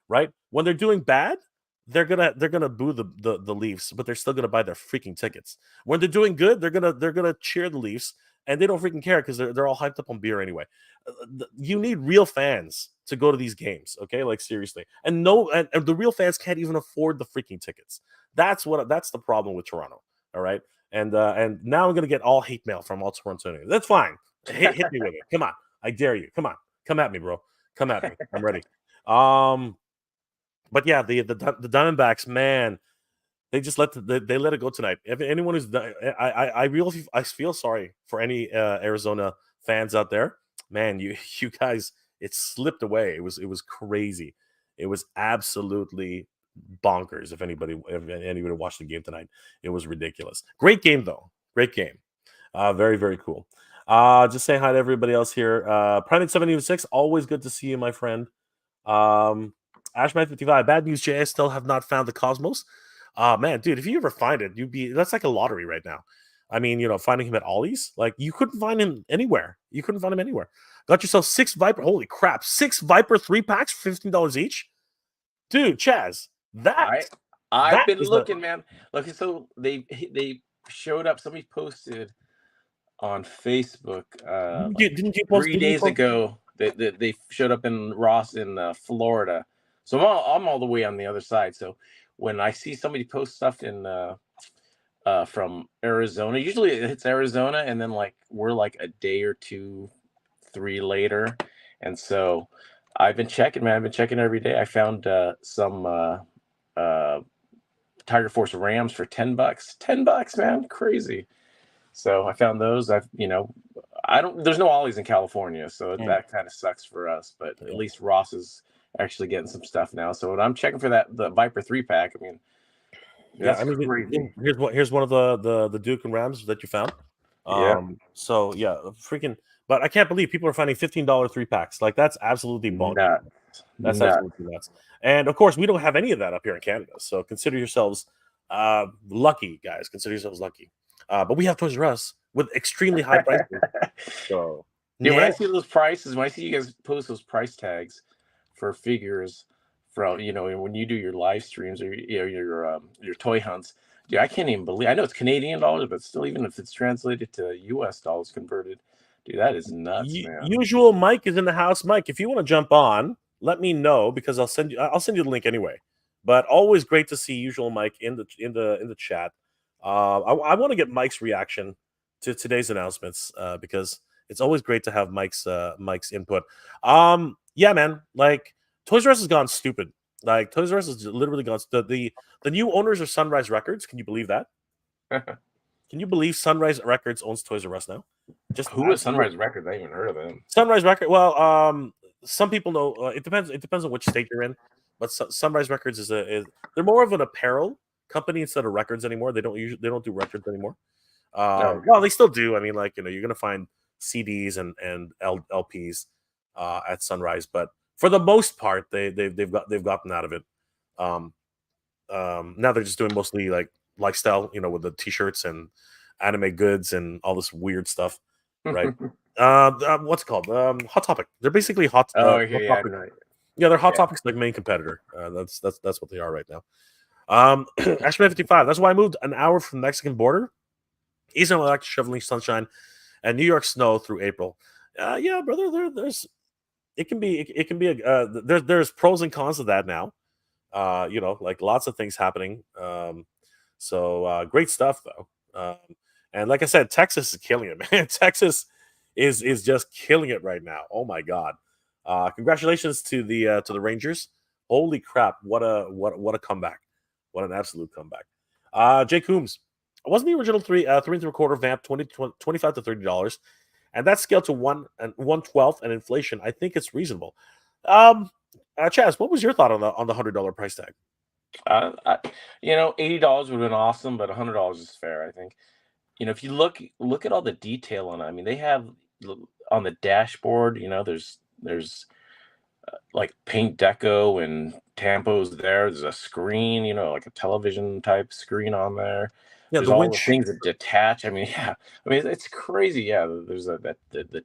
right? When they're doing bad, they're gonna boo the Leafs, but they're still gonna buy their freaking tickets. When they're doing good, they're gonna cheer the Leafs, and they don't freaking care because they're all hyped up on beer anyway. You need real fans to go to these games, okay? Like seriously, and no, and the real fans can't even afford the freaking tickets. That's the problem with Toronto. All right. And now I'm gonna get all hate mail from all Torontonians. That's fine. Hit me with it. Come on, I dare you. Come on, come at me, bro. Come at me. I'm ready. But yeah, the Diamondbacks, man, they just they let it go tonight. If anyone who's I feel sorry for any Arizona fans out there. Man, you guys, it slipped away. It was crazy. It was absolutely bonkers. If anybody watched the game tonight, it was ridiculous. Great game though. Great game. Very, very cool. Just saying hi to everybody else here. Primate 76, always good to see you, my friend. Ashman 55, bad news, Jay. I still have not found the Cosmos. Man, dude, if you ever find it, that's like a lottery right now. I mean, finding him at Ollie's, like you couldn't find him anywhere. You couldn't find him anywhere. Got yourself 6 Viper. Holy crap, 6 Viper 3-packs, $15 each. Dude, Chaz, I've been looking, man. Look, so they showed up. Somebody posted on Facebook didn't you post 3 days ago that they showed up in Ross in Florida. So I'm all the way on the other side. So when I see somebody post stuff in from Arizona, usually it hits Arizona, and then like we're like a day or 2, 3 later, and so I've been checking, man. I've been checking every day. I found some Tiger Force Rams for $10. $10, man, crazy. So I found those. There's no Ollies in California, so that kind of sucks for us. But at least Ross is actually getting some stuff now. So when I'm checking for the Viper 3-pack, I mean, that's crazy. Here's one of the Duke and Rams that you found. So yeah, freaking. But I can't believe people are finding $15 3-packs. Like that's absolutely bonkers. That's absolutely nuts. And of course, we don't have any of that up here in Canada. So consider yourselves lucky, guys. Consider yourselves lucky. But we have Toys R Us with extremely high prices. So when I see those prices, when I see you guys post those price tags for figures from when you do your live streams or your toy hunts, dude, I can't even believe. I know it's Canadian dollars, but still, even if it's translated to US dollars converted, dude, that is nuts, man. Usual Mike is in the house. Mike, if you want to jump on, let me know because I'll send you the link anyway. But always great to see Usual Mike in the chat. I want to get Mike's reaction to today's announcements because it's always great to have Mike's input. Yeah, man, like Toys R Us has gone stupid. Like Toys R Us has literally gone. The new owners are Sunrise Records. Can you believe that? Can you believe Sunrise Records owns Toys R Us now? Just who is Sunrise Records? I haven't heard of them. Sunrise Records. Well, some people know. It depends. It depends on which state you're in. But Sunrise Records is they're more of an apparel company instead of records anymore. They don't do records anymore. Well, they still do. I mean, like you're gonna find CDs and LPs at Sunrise, but for the most part, they've gotten out of it. Now they're just doing mostly like lifestyle, with the t-shirts and anime goods and all this weird stuff, right? What's it called? Hot Topic. They're basically hot. Hot Topic. Yeah, they're Hot Topic's like main competitor. That's what they are right now. Ashman 55. That's why I moved an hour from the Mexican border. Eastern like shoveling sunshine and New York snow through April. Yeah, brother. It can be there's pros and cons of that now. Like lots of things happening. So great stuff though. And like I said, Texas is killing it, man. Texas is just killing it right now. Oh my God. Congratulations to the Rangers. Holy crap! What a comeback! What an absolute comeback. Jay Coombs. Wasn't the original 3 3/4 Vamp $25 to $30, and that's scaled to 1/12 and inflation? I think it's reasonable. Chaz, what was your thought on the $100 price tag? $80 would have been awesome, but $100 is fair. I think. If you look at all the detail on it, I mean, they have on the dashboard. There's like paint deco and tampos there. There's a screen, like a television type screen on there. Yeah, There's the all winch. the things that detach. I mean, yeah. I mean, it's crazy. Yeah, there's the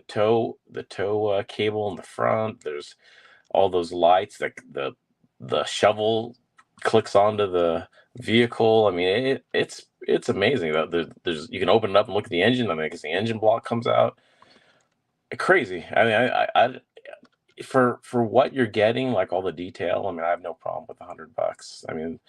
tow cable in the front. There's all those lights. Like the shovel clicks onto the vehicle. I mean, it's amazing. There's you can open it up and look at the engine. I mean, I guess the engine block comes out. Crazy. I mean, I for what you're getting, like all the detail. I mean, I have no problem with $100. I mean,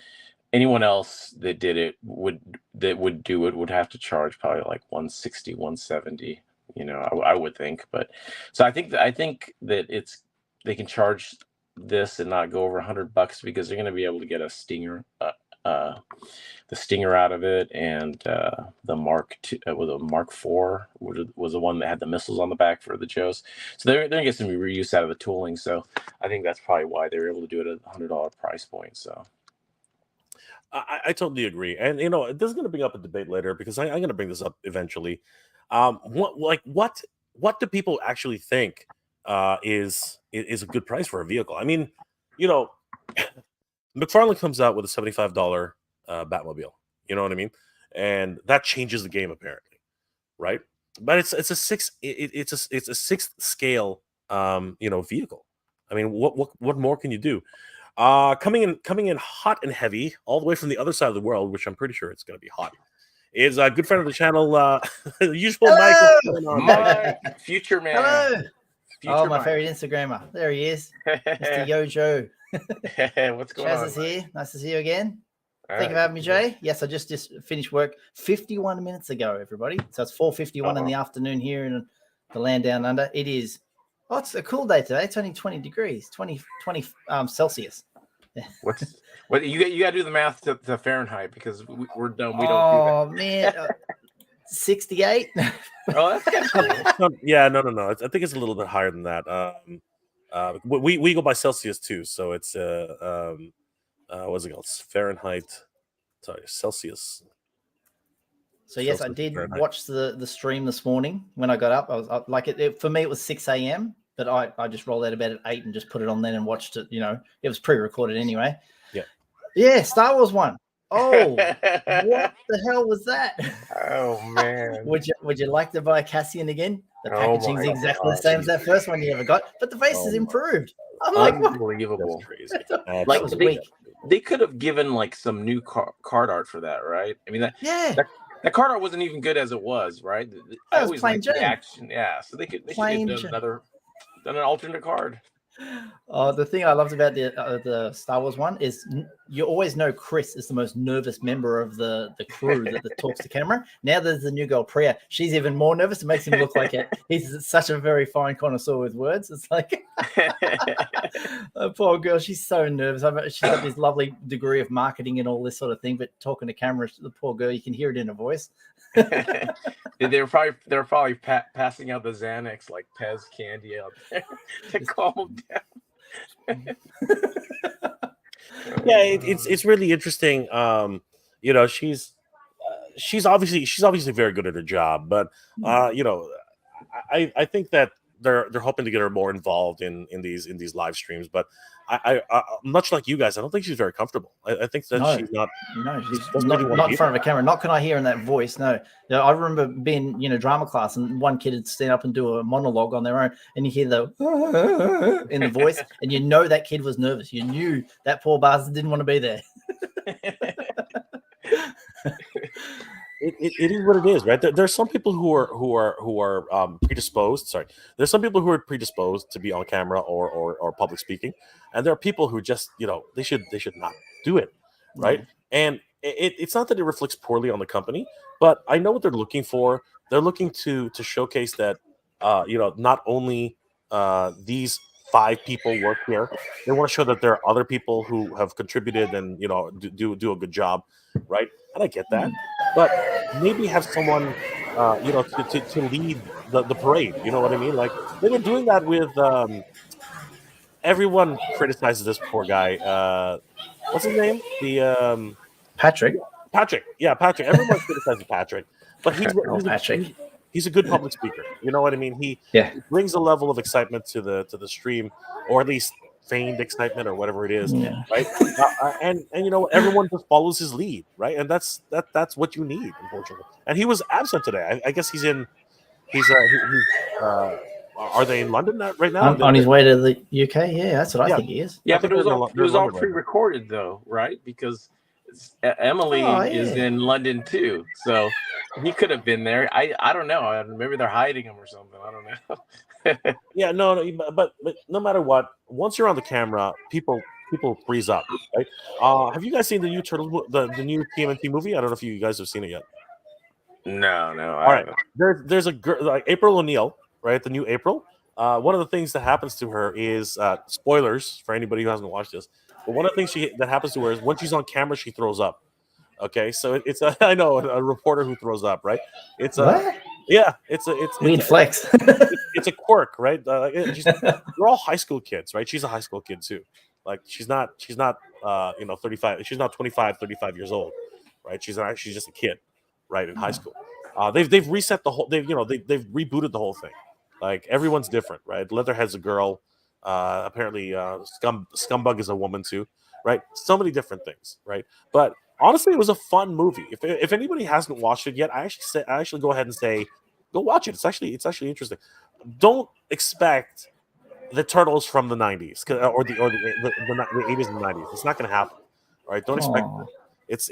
anyone else that did it would do it would have to charge probably like 160, 170. I would think. But so I think that they can charge this and not go over $100 because they're going to be able to get a Stinger, the Stinger out of it, and the Mark II, was a Mark IV was the one that had the missiles on the back for the Joes. So they're going to get some reuse out of the tooling. So I think that's probably why they were able to do it at a $100 price point. So. I totally agree, and this is going to bring up a debate later because I'm going to bring this up eventually. What do people actually think is a good price for a vehicle? I mean, McFarlane comes out with a $75 Batmobile. You know what I mean? And that changes the game apparently, right? But it's a sixth scale vehicle. I mean, what more can you do? Coming in hot and heavy, all the way from the other side of the world, which I'm pretty sure it's going to be hot, is a good friend of the channel, usual Mike, future man. Hello. Future my Mike. favorite Instagrammer. There he is, Mr. Yojo. What's going Chaz on? is here. Nice to see you again. All Thank you for having me, Jay. Yes, I just finished work 51 minutes ago, everybody. So it's 4:51 in the afternoon here in the land down under. It is. Oh, it's a cool day today. It's only 20 degrees, 20 Celsius. What you got to do the math to Fahrenheit because we're done. We don't. Oh man, 68. Oh, that's cool. Yeah, no. I think it's a little bit higher than that. We go by Celsius too, so it's what's it called? It's Fahrenheit. Sorry, Celsius. So yes, I did watch the stream this morning when I got up. I was like, for me it was 6 a.m. But I just rolled out of bed at 8 and just put it on then and watched it. It was pre-recorded anyway. Yeah, Star Wars one. Oh, what the hell was that? Oh man! Would you like to buy a Cassian again? The packaging's exactly the same as that first one you ever got, but the face is improved. I'm like, unbelievable. That's crazy. Like they could have given like some new card art for that, right? I mean, that card art wasn't even good as it was, right? I always liked the action, yeah. So they should have done an alternate card. The thing I loved about the Star Wars one is you always know Chris is the most nervous member of the crew that talks to camera. Now there's the new girl Priya. She's even more nervous. It makes him look like he's such a very fine connoisseur with words. It's like, oh, poor girl, she's so nervous. She's got this lovely degree of marketing and all this sort of thing, but talking to camera, the poor girl, you can hear it in her voice. They're probably passing out the Xanax like Pez candy out there to calm them down. Yeah, it's really interesting. She's obviously very good at her job, but I think that they're hoping to get her more involved in these live streams. But I much like you guys, I don't think she's very comfortable. I think that she's not. No, she's not in front of a camera. Not can I hear in that voice. No, I remember being drama class, and one kid would stand up and do a monologue on their own, and you hear the in the voice, and that kid was nervous. You knew that poor bastard didn't want to be there. It is what it is, right? There's some people who are predisposed. Sorry, there's some people who are predisposed to be on camera or public speaking, and there are people who just they should not do it, right? Mm-hmm. And it's not that it reflects poorly on the company, but I know what they're looking for. They're looking to showcase that not only these 5 people work here. They want to show that there are other people who have contributed and do a good job, right? And I get that, but maybe have someone to lead the parade. You know what I mean? Like they were doing that with everyone criticizes this poor guy. What's his name? The Patrick. Yeah, Patrick. Everyone criticizes Patrick, but he's a good public speaker. You know what I mean? He brings a level of excitement to the stream, or at least feigned excitement or whatever it is, Yeah. right? And you know, everyone just follows his lead, right? And that's what you need, unfortunately. And he was absent today. I guess he's in. Are they in London right now? On his way to the UK. Yeah, that's what I think he is. Yeah, I but think it was they're in all London right now. pre-recorded though, right? Because Emily is in London too, so he could have been there. I don't know. Maybe they're hiding him or something. I don't know. Yeah, no, but no matter what, once you're on the camera, people freeze up, right? Have you guys seen the new Turtles, the new TMNT movie? I don't know if you guys have seen it yet. No. All right, there's a girl like April O'Neil, right? The new April. One of the things that happens to her is spoilers for anybody who hasn't watched this. But one of the things that happens to her is when she's on camera, she throws up. Okay, so it's I know a reporter who throws up, right? It's it's weird flex. It's a quirk, right? We're all high school kids, right? She's a high school kid too. Like she's not 35. She's not 25, 35 years old, right? She's just a kid, right? In high school. They've reset the whole. They've rebooted the whole thing. Like everyone's different, right? Leatherhead's a girl. Apparently, Scumbug is a woman too, right? So many different things, right? But honestly, it was a fun movie. If anybody hasn't watched it yet, I actually go ahead and say, go watch it. It's actually interesting. Don't expect the Turtles from the 90s or the 80s and 90s. It's not going to happen. All right, don't expect it.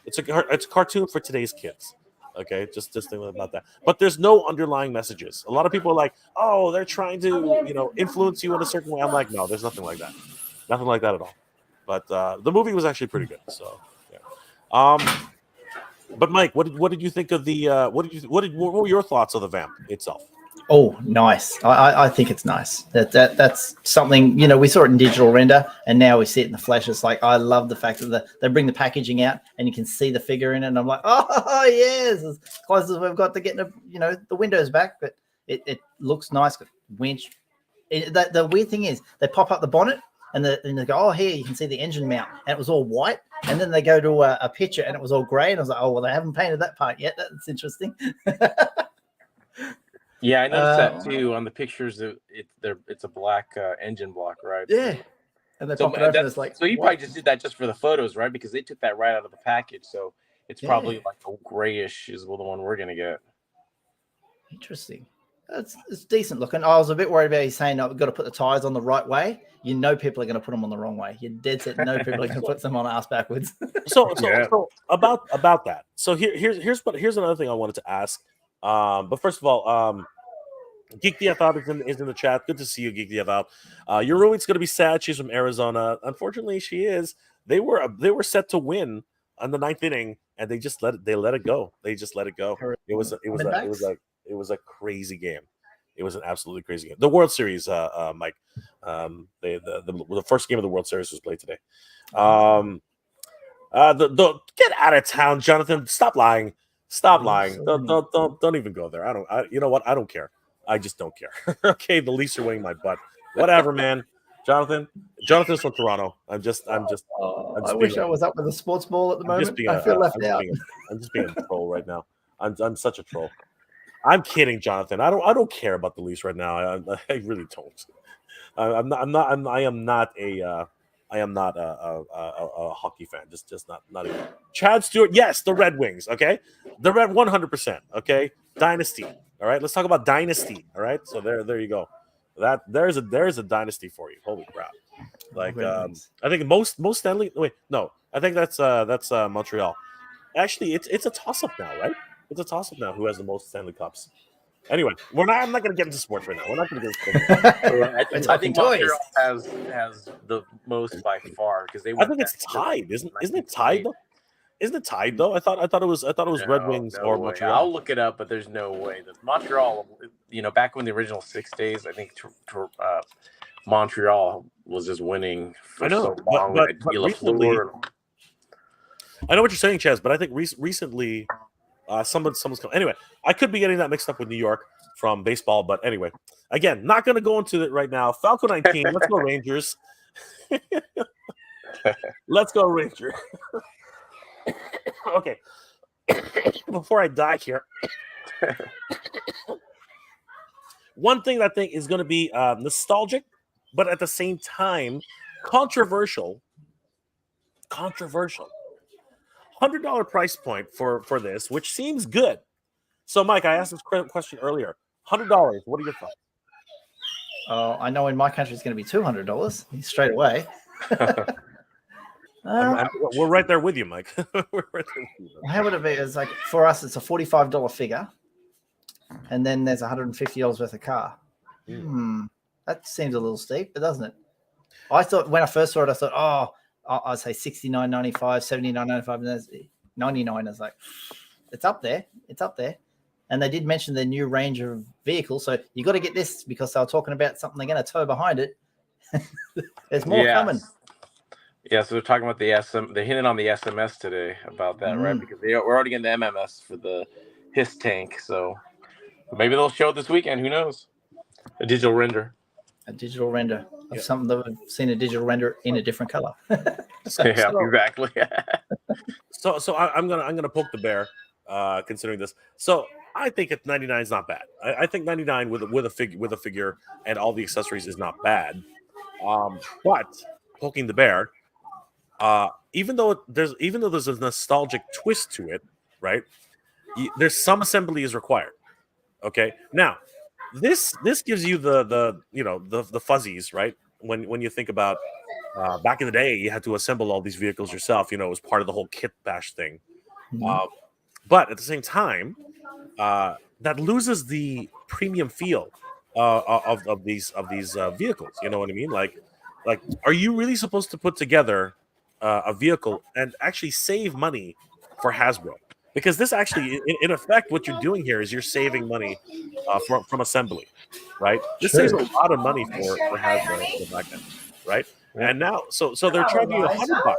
It's a cartoon for today's kids. Okay, just think about that. But there's no underlying messages. A lot of people are like, oh, they're trying to influence you in a certain way. I'm like, no, there's nothing like that. Nothing like that at all. But the movie was actually pretty good. So yeah. But Mike, what did you think of the what were your thoughts of the Vamp itself? Oh, nice. I think it's nice. That's something, we saw it in digital render and now we see it in the flesh. It's like, I love the fact that they bring the packaging out and you can see the figure in it. And I'm like, oh, yes, as close as we've got to getting the windows back. But it looks nice. Winch. The weird thing is they pop up the bonnet and they go, oh, here, you can see the engine mount. And it was all white. And then they go to a picture and it was all gray. And I was like, oh, well, they haven't painted that part yet. That's interesting. Yeah, I noticed that too on the pictures. It's a black engine block, right? Yeah, and they pop it open. It's like, so you probably just did that just for the photos, right? Because they took that right out of the package, so it's probably like a grayish is the one we're gonna get. Interesting. It's decent looking. I was a bit worried about you saying, "I've got to put the tires on the right way." People are going to put them on the wrong way. You're dead set. No, people are going to put them on ass backwards. So about that. So here's another thing I wanted to ask. But first of all, Geek DF out is in the chat. Good to see you, Geek DF out. Your roommate's going to be sad. She's from Arizona. Unfortunately, she is. They were set to win on the 9th inning, and they just let it go. They just let it go. It was a crazy game. It was an absolutely crazy game. The World Series, Mike. The first game of the World Series was played today. Get out of town, Jonathan. Stop lying. Stop lying. Don't even go there. You know what? I don't care. I just don't care. Okay, the Leafs are winning my butt. Whatever, man. Jonathan's from Toronto. I'm just I wish I was up with a sports ball at the moment. I feel left out. I'm just being a troll right now. I'm such a troll. I'm kidding, Jonathan. I don't care about the Leafs right now. I really don't. I am not a hockey fan. Just not even. Chad Stewart, yes, the Red Wings. Okay, the Red 100%. Okay, dynasty. All right, let's talk about dynasty. All right, so there you go. There's a dynasty for you. Holy crap! Like I think most Stanley. Wait, no, I think that's Montreal. Actually, it's a toss up now, right? It's a toss up now. Who has the most Stanley Cups? Anyway, I'm not going to get into sports right now. We're not going to get into sports. I think Montreal has the most by far because they. I think it's tied, isn't it tied though? Isn't it tied though? I thought it was Red Wings or Montreal. I'll look it up, but there's no way that Montreal. Back when the original 6 days, I think Montreal was just winning for so long. But recently, I know what you're saying, Chaz, but I think recently. Someone's coming. Anyway, I could be getting that mixed up with New York from baseball, but anyway, again, not going to go into it right now. Falco 19, let's go Rangers. Let's go Rangers. Okay, before I die here, One thing that I think is going to be nostalgic, but at the same time controversial. $100 price point for this, which seems good. So, Mike, I asked this question earlier. $100. What are your thoughts? I know in my country it's going to be $200 straight away. We're right there with you, Mike. We're right there with you. How would it be? It's like for us, it's a $45 figure, and then there's $150 worth of car. That seems a little steep, doesn't it? I thought when I first saw it, I thought, I'd say $69.95, $79.95, and there's $99. I was like, it's up there. And they did mention their new range of vehicles, so you got to get this because they were talking about something they're going to tow behind it. There's more coming. Yeah, so they're talking about the SM. They hinted on the SMS today about that, right? Because we're already getting the MMS for the HISS tank, so maybe they'll show it this weekend. Who knows? A digital render. Of something that we've seen a digital render in a different color. Exactly. So I'm gonna poke the bear, considering this. So I think at 99 is not bad. I think 99 with a figure and all the accessories is not bad. But poking the bear, even though there's a nostalgic twist to it, right? There's some assembly is required. Okay, now this gives you the fuzzies, right? When you think about back in the day, you had to assemble all these vehicles yourself. It was part of the whole kit bash thing. But at the same time, that loses the premium feel of these vehicles. You know what I mean? Like, are you really supposed to put together a vehicle and actually save money for Hasbro? Because this actually, in effect, what you're doing here is you're saving money from assembly, right? This saves a lot of money for Hasbro in the back end, right? And now, so they're charging you $100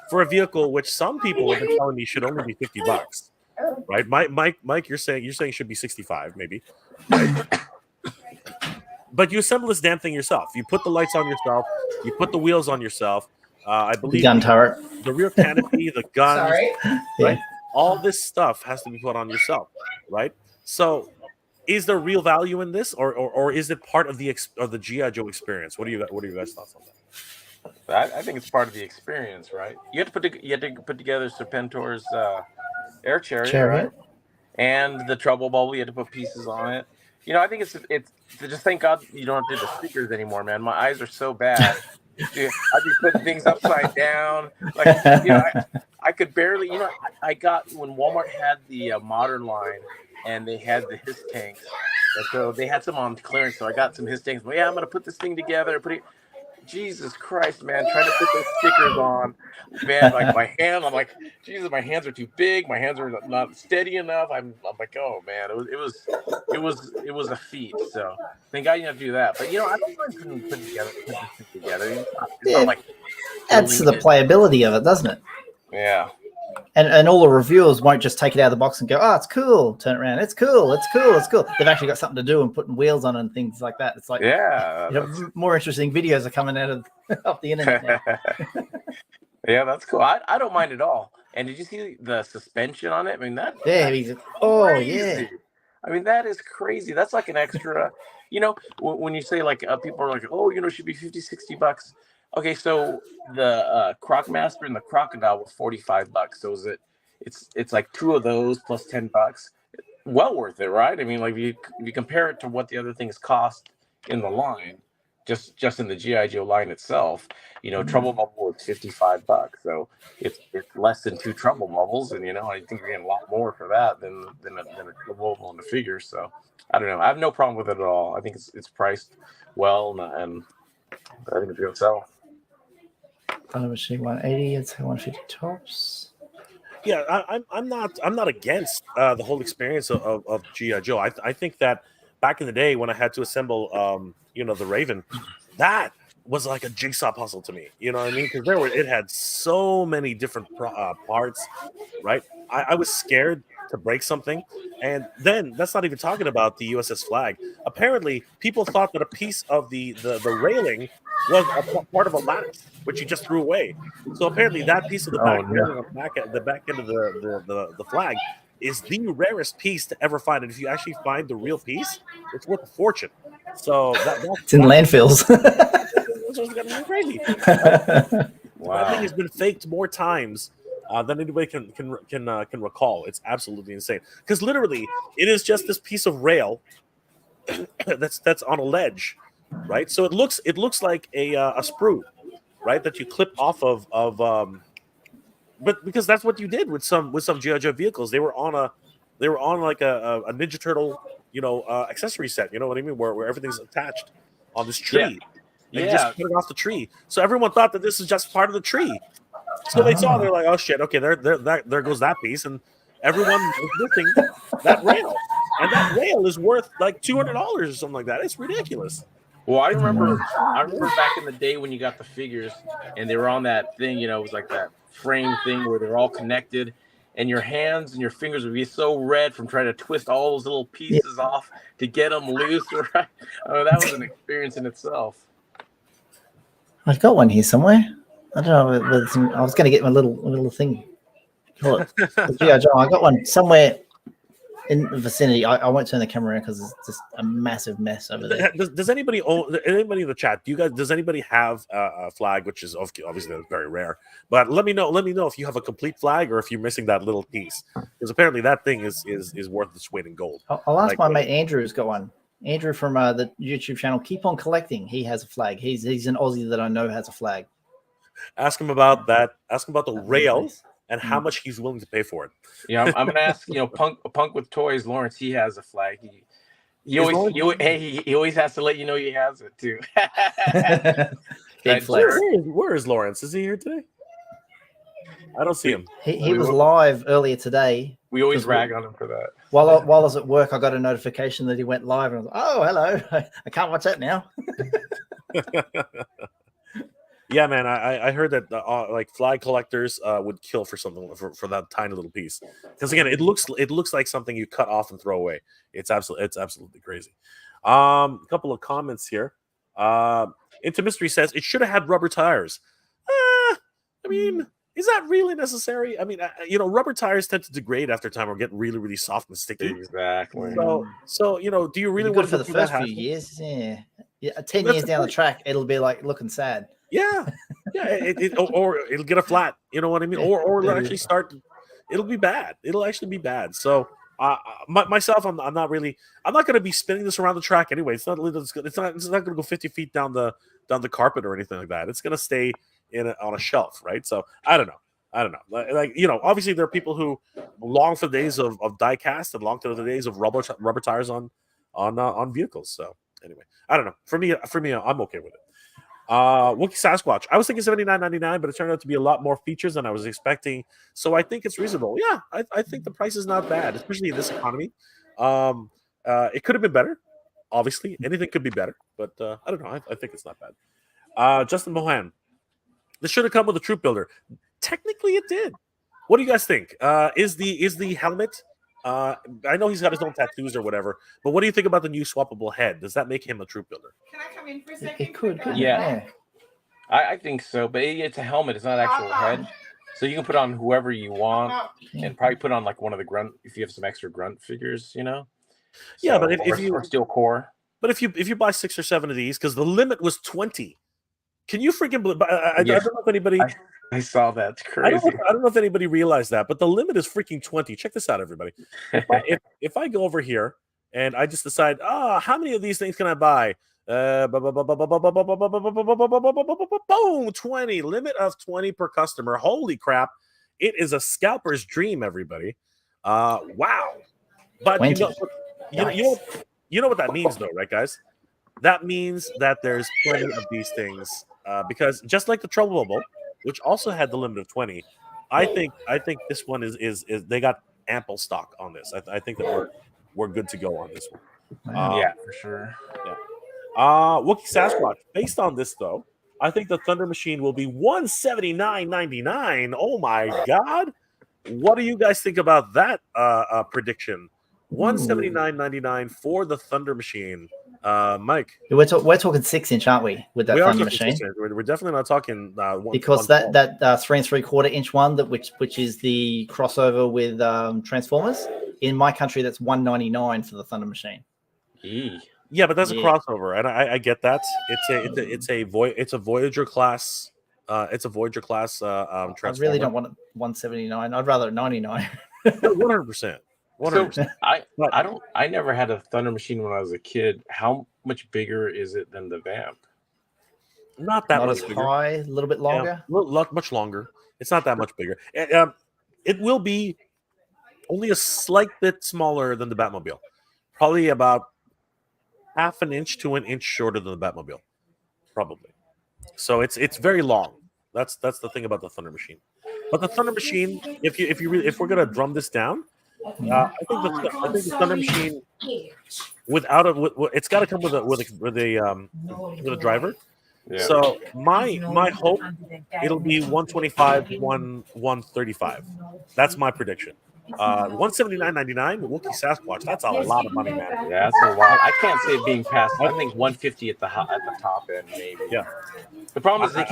for a vehicle, which some people have been telling me should only be $50, right? Mike, you're saying it should be 65, maybe. Right? But you assemble this damn thing yourself. You put the lights on yourself. You put the wheels on yourself. I believe the gun turret, the rear canopy, the guns, right? Yeah. All this stuff has to be put on yourself, right? So, is there real value in this, or is it part of the GI Joe experience? What are your guys' thoughts on that? I think it's part of the experience, right? You have to put together Serpentor's air chariot, right? And the trouble bubble. You had to put pieces on it. I think it's just thank God you don't have to do the stickers anymore, man. My eyes are so bad. Dude, I'd be putting things upside down. Like, I could barely, I got when Walmart had the modern line and they had the HISS tanks. And so they had some on clearance. So I got some HISS tanks. Well, I'm going to put this thing together. Jesus Christ, man, trying to put those stickers on, man, like my hand, I'm like, Jesus, my hands are too big, my hands are not steady enough. I'm like, oh man, it was a feat. So thank God you have to do that. But I think put this together. It's not like adds to the playability of it, doesn't it? Yeah. And all the reviewers won't just take it out of the box and go, oh, it's cool. Turn it around. It's cool. They've actually got something to do and putting wheels on and things like that. It's like, more interesting videos are coming out of the internet now. Yeah, that's cool. I don't mind at all. And did you see the suspension on it? I mean, that's crazy. Yeah. I mean, that is crazy. That's like an extra, when you say like people are like, oh, it should be $50-$60. Okay, so the Crocmaster and the Crocodile was $45. So it's like two of those plus $10. Well worth it, right? I mean, like if you compare it to what the other things cost in the line, just in the GI Joe line itself, Trouble Bubble was $55. So it's less than two Trouble Bubbles, and I think you're getting a lot more for that than a Trouble Bubble in the figure. So I don't know. I have no problem with it at all. I think it's priced well, and I think it's going to sell. Machine 180, it's 150 tops. Yeah, I'm not against the whole experience of GI Joe. I think that back in the day when I had to assemble the Raven, that was like a jigsaw puzzle to me. You know what I mean? Because it had so many different parts, right? I was scared to break something, and then that's not even talking about the USS Flag. Apparently, people thought that a piece of the railing was a part of a lattice, which you just threw away. So apparently, that piece of the back end of the flag is the rarest piece to ever find. And if you actually find the real piece, it's worth a fortune. So it's in landfills. That's what's got me crazy. Wow. That thing has been faked more times than anybody can recall. It's absolutely insane. Because literally, it is just this piece of rail that's on a ledge, right? So it looks like a sprue, right? That you clip off of but because that's what you did with some G.I. Joe vehicles. They were on like a Ninja Turtle, accessory set. You know what I mean? Where everything's attached on this tree. And you just cut it off the tree. So everyone thought that this is just part of the tree. So they saw, they're like, oh shit, okay, there goes that piece, and everyone was missing that rail, and that rail is worth like $200 or something like that. It's ridiculous. Well, I remember back in the day when you got the figures, and they were on that thing, it was like that frame thing where they're all connected, and your hands and your fingers would be so red from trying to twist all those little pieces off to get them loose. Right? That was an experience in itself. I've got one here somewhere. I don't know. I was going to get my little thing. Call it G.I. Joe. I got one somewhere in the vicinity. I won't turn the camera around because it's just a massive mess over there. Does anybody in the chat? Does anybody have a flag, which is obviously very rare? But let me know if you have a complete flag or if you're missing that little piece, because apparently that thing is worth its weight in gold. I'll ask my mate Andrew who's got one. Andrew from the YouTube channel Keep On Collecting. He has a flag. He's an Aussie that I know has a flag. Ask him about that. Ask him about the rail and how much he's willing to pay for it. Yeah, I'm gonna ask. Punk with Toys, Lawrence. He has a flag. He always has to let you know he has it too. Big flex. Where is Lawrence? Is he here today? I don't see him. He was live earlier today. We always rag on him for that. While I was at work, I got a notification that he went live, and I was like, "Oh, hello! I can't watch that now." Yeah, man, I heard that like flag collectors would kill for something for that tiny little piece, because again, it looks like something you cut off and throw away. It's absolutely crazy. A couple of comments here. Into Mystery says it should have had rubber tires. I mean, is that really necessary? I mean, rubber tires tend to degrade after time or get really, really soft and sticky. Exactly. So do you really want for the first few years? Yeah, 10 years down the track, it'll be like looking sad. Yeah, or it'll get a flat. You know what I mean? Or it'll actually start. It'll be bad. It'll actually be bad. So myself, I'm not going to be spinning this around the track anyway. It's not going to go 50 feet down the carpet or anything like that. It's going to stay on a shelf, right? So I don't know. Like obviously there are people who long for the days of die cast and long to the days of rubber tires on vehicles. So anyway, I don't know. For me, I'm okay with it. Wookiee Sasquatch. I was thinking $79.99, but it turned out to be a lot more features than I was expecting. So I think it's reasonable. Yeah, I think the price is not bad, especially in this economy. It could have been better. Obviously, anything could be better, but I don't know. I think it's not bad. Justin Mohan. This should have come with a troop builder. Technically, it did. What do you guys think? Is the helmet? I know he's got his own tattoos or whatever, but what do you think about the new swappable head? Does that make him a troop builder? Can I come in for a second? It could. Yeah. I think so, but it's a helmet. It's not an actual head, so you can put on whoever you want, and probably put on like one of the grunt if you have some extra grunt figures, Yeah, so, but if you or steel core. But if you buy 6 or 7 of these, because the limit was 20. Can you freaking believe? I don't know if anybody. I saw that. It's crazy. I don't know if anybody realized that, but the limit is freaking 20. Check this out, everybody. If I go over here and I just decide, how many of these things can I buy? Boom, 20. Limit of 20 per customer. Holy crap! It is a scalper's dream, everybody. Wow. But you know what that means, though, right, guys? That means that there's plenty of these things because just like the Trouble Bubble, which also had the limit of 20, I think this one is they got ample stock on this. I think that we're good to go on this one. Yeah, for sure. Yeah. Wookiee Sasquatch. Based on this, though, I think the Thunder Machine will be $179.99. Oh my God! What do you guys think about that prediction? $179.99 for the Thunder Machine. Mike, We're talking 6-inch, aren't we? With that we are Thunder talking Machine, 6-inch. We're definitely not talking because that 3 3/4-inch one which is the crossover with Transformers. In my country, that's $199 for the Thunder Machine. Yeah, but that's a crossover, and I get that. It's a Voyager class. It's a Voyager class. I Transformer. really don't want it $179. I'd rather $99. 100%. 100%. So I never had a Thunder Machine when I was a kid. How much bigger is it than the Vamp? Not that Not much as bigger. high, a little bit longer. Yeah, much longer. It's not that much bigger. It will be only a slight bit smaller than the Batmobile. Probably about half an inch to an inch shorter than the Batmobile. Probably. So it's very long. That's the thing about the Thunder Machine. But the Thunder Machine, if we're gonna drum this down, I think the Thunder Machine it's got to come with a driver. Yeah. So my hope it'll be 125, 135. That's my prediction. 179.99 Wookiee Sasquatch. That's a lot of money, man. Yeah, that's a lot. I can't see it being past. I think 150 at the top end, maybe. Yeah. The problem is they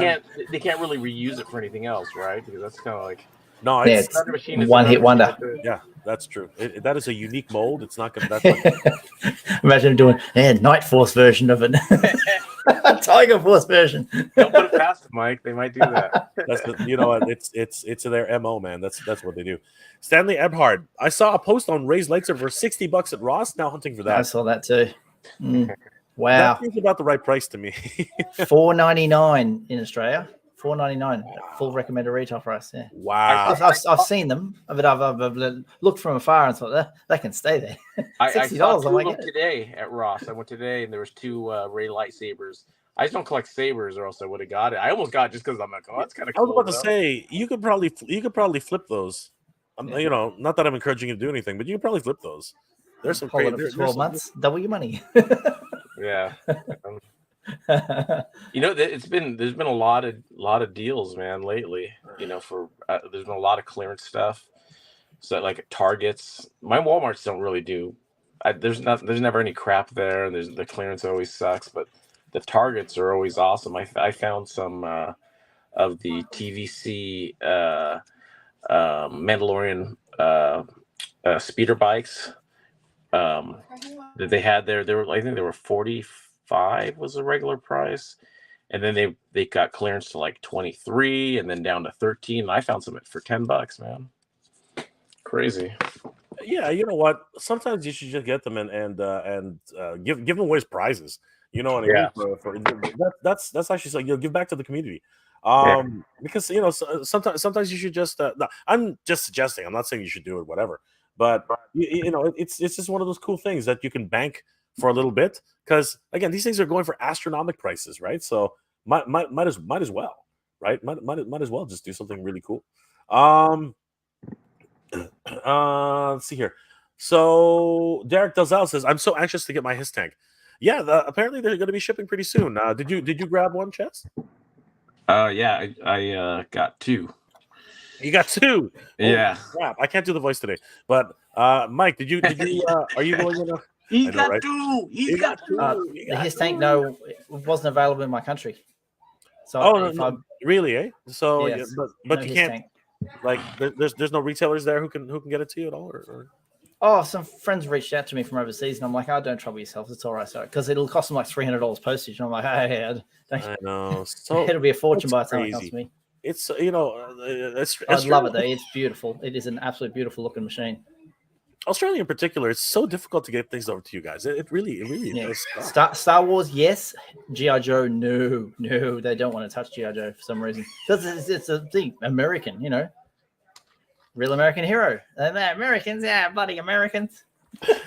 can't really reuse it for anything else, right? Because that's kind of like it's Thunder Machine is one hit wonder. Yeah, that's true. That is a unique mold. It's not gonna. That's Imagine doing Night Force version of it. Tiger Force version. Don't put it past them, Mike. They might do that. It's their MO, man. That's what they do. Stanley Ebhard. I saw a post on Ray's lightsaber for $60 at Ross. Now hunting for that. I saw that too. Wow. That seems about the right price to me. $4.99 in Australia. $4.99 full recommended retail price. Yeah. Wow. I've seen them, but I've looked from afar and thought they can stay there. $60. I saw two of them today at Ross. I went today and there was 2 Ray lightsabers. I just don't collect sabers, or else I would have got it. I almost got it just because I'm like, oh, that's kind of cool. I was about to say you could probably flip those. Not that I'm encouraging you to do anything, but you could probably flip those. There's some crazy. 12 months, double your money. Yeah. There's been a lot of deals, man, lately. For there's been a lot of clearance stuff. So like Targets, my Walmarts don't really do. There's never any crap there, and the clearance always sucks. But the Targets are always awesome. I found some of the TVC Mandalorian speeder bikes that they had there. I think they were 45 was the regular price, and then they got clearance to like 23, and then down to 13. And I found some for $10, man. Crazy. Yeah, you know what? Sometimes you should just get them and give them away as prizes. You know what I mean? That's actually like give back to the community. Because sometimes you should just. No, I'm just suggesting. I'm not saying you should do it, whatever. But it's just one of those cool things that you can bank for a little bit, because again, these things are going for astronomical prices, right? So might as well, right? Might as well just do something really cool. Let's see here. So Derek Dalzell says, "I'm so anxious to get my His tank." Yeah, apparently they're going to be shipping pretty soon. Did you grab one, Chess? Yeah, I got 2. You got 2. Yeah. Oh, crap. I can't do the voice today. But Mike, did you are you going to? He's got 2. He's got 2. His tank, no, it wasn't available in my country. So really, eh? So yes, but you can't. Tank. Like there's no retailers there who can get it to you at all, or? Oh, some friends reached out to me from overseas, and I'm like, "Oh, don't trouble yourself. It's all right, sorry, because it'll cost them like $300 postage." And I'm like, "Hey, I know. So it'll be a fortune by the time it comes to me." It's I love it though. It's beautiful. It is an absolutely beautiful looking machine. Australia in particular, it's so difficult to get things over to you guys. It really is. Star Wars, yes. G.I. Joe, no, they don't want to touch G.I. Joe for some reason, because it's a thing, American, real American hero. And Americans, bloody Americans. Didn't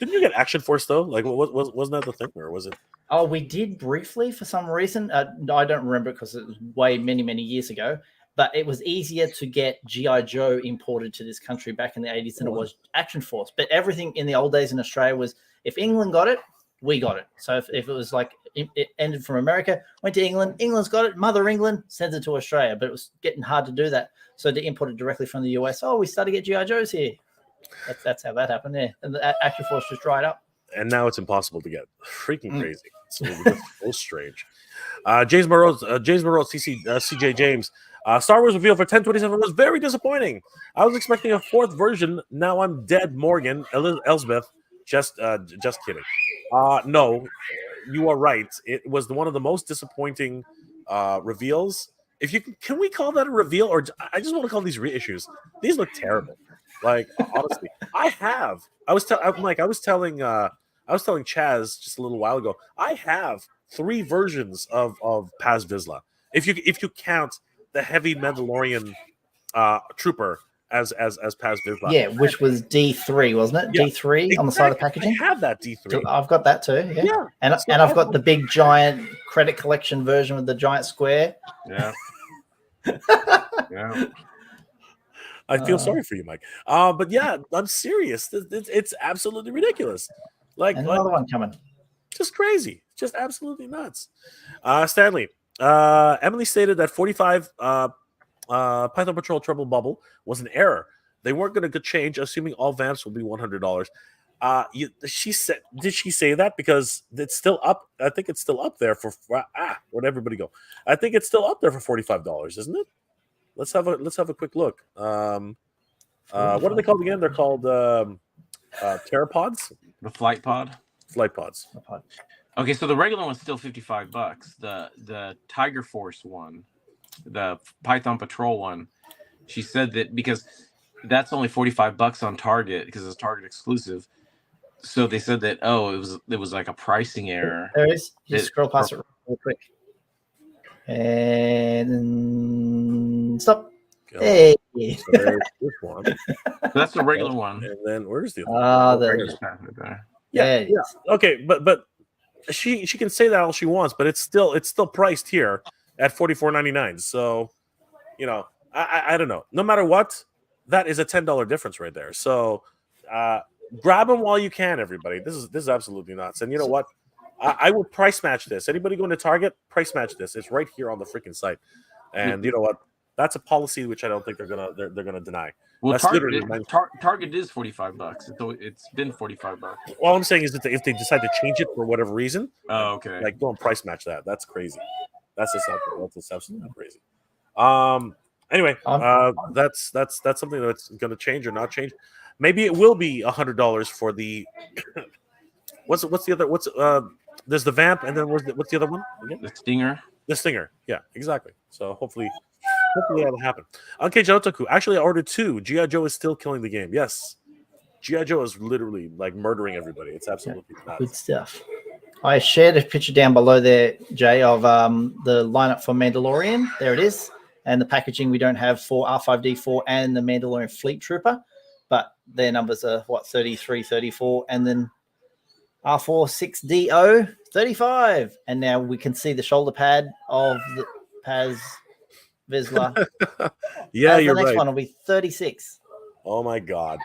you get Action Force though? Like, wasn't that the thing, or was it? Oh, we did briefly for some reason. I don't remember because it was way many years ago. But it was easier to get G.I. Joe imported to this country back in the 80s than it was Action Force. But everything in the old days in Australia was, if England got it, we got it. So if it was like it ended from America, went to England, England's got it, Mother England sends it to Australia. But it was getting hard to do that. So to import it directly from the US, we started to get G.I. Joes here. That's how that happened, yeah. And the Action Force just dried up. and now it's impossible to get. Freaking crazy. It's so strange. James Moreau, CJ James. Star Wars reveal for 10/27 was very disappointing. I was expecting a fourth version. Now I'm dead, Morgan. Elsbeth. Just kidding. No, you are right. It was one of the most disappointing reveals. If you can we call that a reveal, or I just want to call these reissues. These look terrible. Like honestly, I was telling Chaz just a little while ago. I have 3 versions of Paz Visla. If you count the heavy Mandalorian trooper as Paz Visla. Yeah, which was D3, wasn't it? Yeah, D3 exactly. on the side of the packaging. I have that D3. So I've got that too. Yeah. And So I've got the big giant credit collection version with the giant square. Yeah. Yeah. I feel sorry for you, Mike. But yeah, I'm serious. It's absolutely ridiculous. Like another one coming. Just crazy. Just absolutely nuts. Stanley. Emily stated that 45 Python Patrol Trouble Bubble was an error. They weren't going to change, assuming all vamps will be $100. She said, did she say that? Because it's still up. I think it's still up there for where'd everybody go? I think it's still up there for $45, isn't it? Let's have a quick look. What are they called again? They're called pteropods. The flight pod. Flight pods. Okay, so the regular one's still $55. The Tiger Force one, the Python Patrol one, she said that because that's only $45 on Target because it's Target exclusive. So they said that it was like a pricing error. There is. Just scroll past it real quick. And stop. Hey. So there's this one. So that's the regular one. And then where's the other one? There. Yeah. Okay, but she can say that all she wants, but it's still priced here at $44.99. So, I don't know. No matter what, that is a $10 difference right there. So, grab them while you can, everybody. This is absolutely nuts. And you know what? I will price match this. Anybody going to Target, price match this. It's right here on the freaking site. And you know what? That's a policy which I don't think they're gonna deny. Well, Target is $45. So it's been $45. All I'm saying is that if they decide to change it for whatever reason, okay, like go and price match that. That's crazy. That's just absolutely crazy. Anyway, that's something that's gonna change or not change. Maybe it will be $100 for the what's the other there's the Vamp, and then what's the other one again? The Stinger. The Stinger, yeah, exactly. So hopefully that'll happen. Okay, Jotoku. Actually, I ordered 2. G.I. Joe is still killing the game. Yes, G.I. Joe is literally like murdering everybody. It's absolutely nuts. Good stuff. I shared a picture down below there, Jay, of the lineup for Mandalorian. There it is, and the packaging we don't have for R5D4 and the Mandalorian Fleet Trooper, but their numbers are 33, 34, and then R46DO 35, and now we can see the shoulder pad of the Paz Visla. Yeah, you're right. The next one will be 36. Oh my god,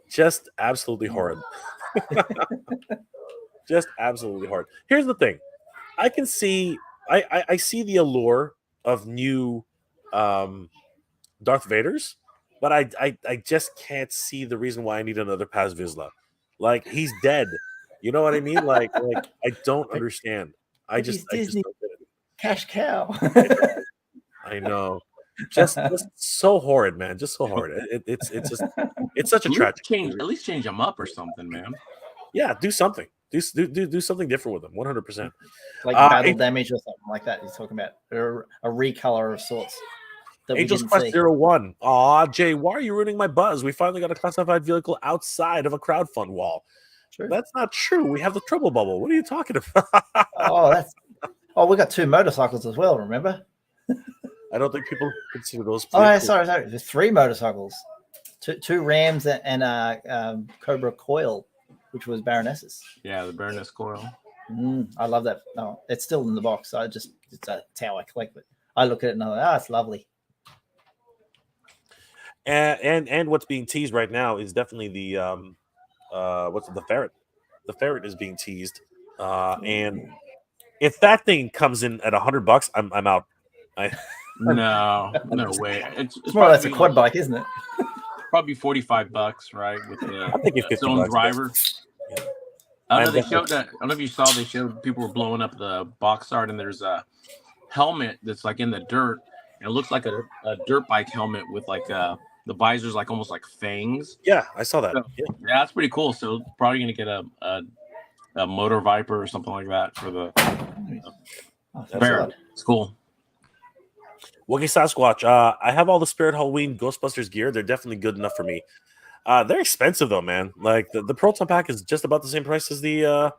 just absolutely horrid. Just absolutely horrid. Here's the thing: I can see, I see the allure of new Darth Vaders, but I just can't see the reason why I need another Paz Visla. Like, he's dead. You know what I mean? Like I don't understand. I just don't get it. Cash cow. I know. Just so horrid, man. Just so horrid. It's such a tragedy. At least change them up or something, man. Yeah, do something. Do something different with them. 100%. Like battle damage or something like that. He's talking about a recolor of sorts. Angels Quest 01. Aw, Jay, why are you ruining my buzz? We finally got a classified vehicle outside of a crowdfund wall. True. That's not true. We have the trouble bubble. What are you talking about? We got 2 motorcycles as well, remember? I don't think people consider those. Sorry. There's 3 motorcycles. Two Rams and a Cobra Coil, which was Baroness's. Yeah, the Baroness Coil. I love that. No, it's still in the box. It's how I collect it. I look at it and I'm like, it's lovely. And what's being teased right now is definitely the the ferret. The ferret is being teased, and if that thing comes in at $100, I'm out. No way. It's more or less a quad bike, isn't it? Probably $45, right? With I think it's its own driver. I don't know. They showed that. I don't know if you saw. They showed people were blowing up the box art, and there's a helmet that's like in the dirt, and it looks like a dirt bike helmet with like the visor's like almost like fangs. Yeah, I saw that. So, yeah, that's pretty cool. So probably gonna get a Motor Viper or something like that for the bear. It's cool. Wookie Sasquatch. I have all the Spirit Halloween Ghostbusters gear. They're definitely good enough for me. They're expensive though, man. Like the Proton Pack is just about the same price as the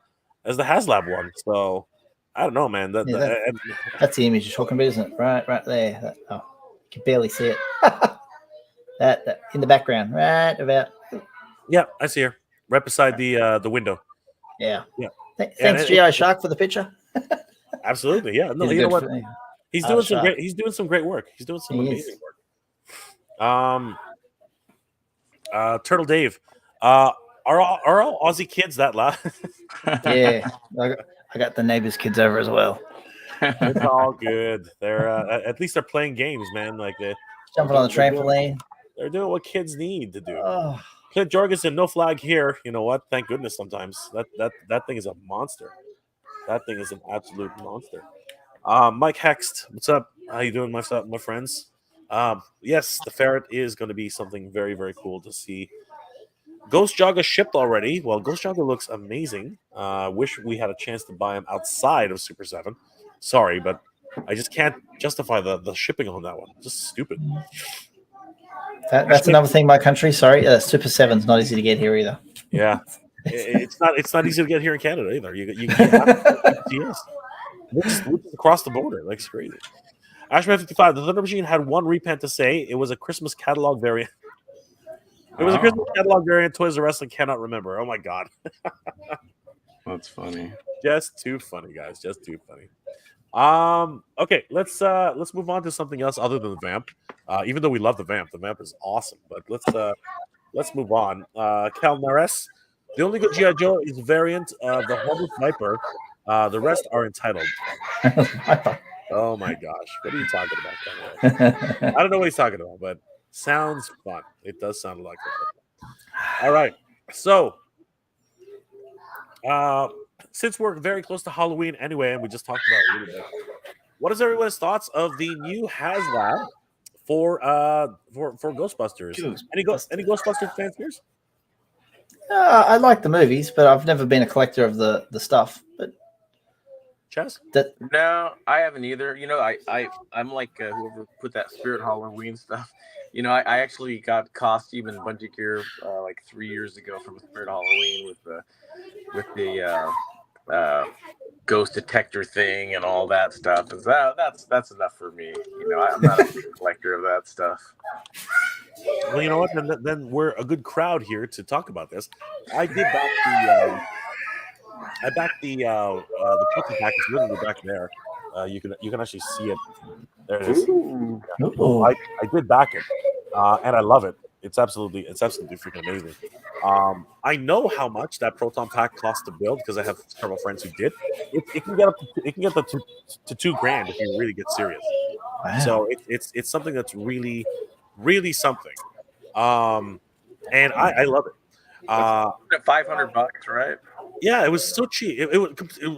Haslab one. So I don't know, man. That's the image you're talking about, isn't it? Right there. You can barely see it. that in the background, right about. Yeah, I see her right beside the window. Yeah. Thanks, G.I. Shark, for the picture. Absolutely, yeah. No, you know what? He's doing some great. He's doing some great work. He's doing some amazing work. Turtle Dave, are all Aussie kids that loud? Yeah, I got the neighbors' kids over as well. It's all good. They're at least they're playing games, man. Like they jumping on the trampoline. They're doing what kids need to do. Oh. Clint Jorgensen, no flag here. You know what? Thank goodness. Sometimes that thing is a monster. That thing is an absolute monster. Mike Hext, what's up? How you doing, my friends? Yes, the ferret is going to be something very, very cool to see. Ghost Jogga shipped already. Well, Ghost Jogga looks amazing. Wish we had a chance to buy him outside of Super 7. Sorry, but I just can't justify the shipping on that one. Just stupid. That's another thing in my country. Sorry, Super 7's not easy to get here either. Yeah, it's not easy to get here in Canada either. You yes, which is across the border. Like it's crazy. Ashman 55. The Thunder Machine had one repent to say. It was a Christmas catalog variant. It was a Christmas catalog variant. Toys R Us and cannot remember. Oh my god. That's funny. Just too funny, guys. Just too funny. Okay, let's move on to something else other than the Vamp. Even though we love the Vamp is awesome. But let's move on. Cal Nares, the only good G.I. Joe is variant of the Hornet Viper. The rest are entitled. Oh my gosh, what are you talking about? I don't know what he's talking about, but sounds fun. It does sound like fun. All right, so since we're very close to Halloween anyway, and we just talked about it a little bit, what is everyone's thoughts of the new Haslab for Ghostbusters? Any Ghostbusters fans here? I like the movies, but I've never been a collector of the stuff. But Chess? No, I haven't either. You know, I'm like whoever put that Spirit Halloween stuff. You know, I actually got costume and bungee gear like 3 years ago from Spirit Halloween with the ghost detector thing and all that stuff. That's enough for me. You know, I'm not a big collector of that stuff. Well, you know what? Then we're a good crowd here to talk about this. I did back the Proton Pack is literally back there. You can actually see it. There it is. I did back it, and I love it. It's absolutely freaking amazing. I know how much that Proton Pack costs to build because I have several friends who did. It can get to $2,000 if you really get serious. Wow. So it's something that's really, really something. And I love it. $500, right? Yeah, it was so cheap.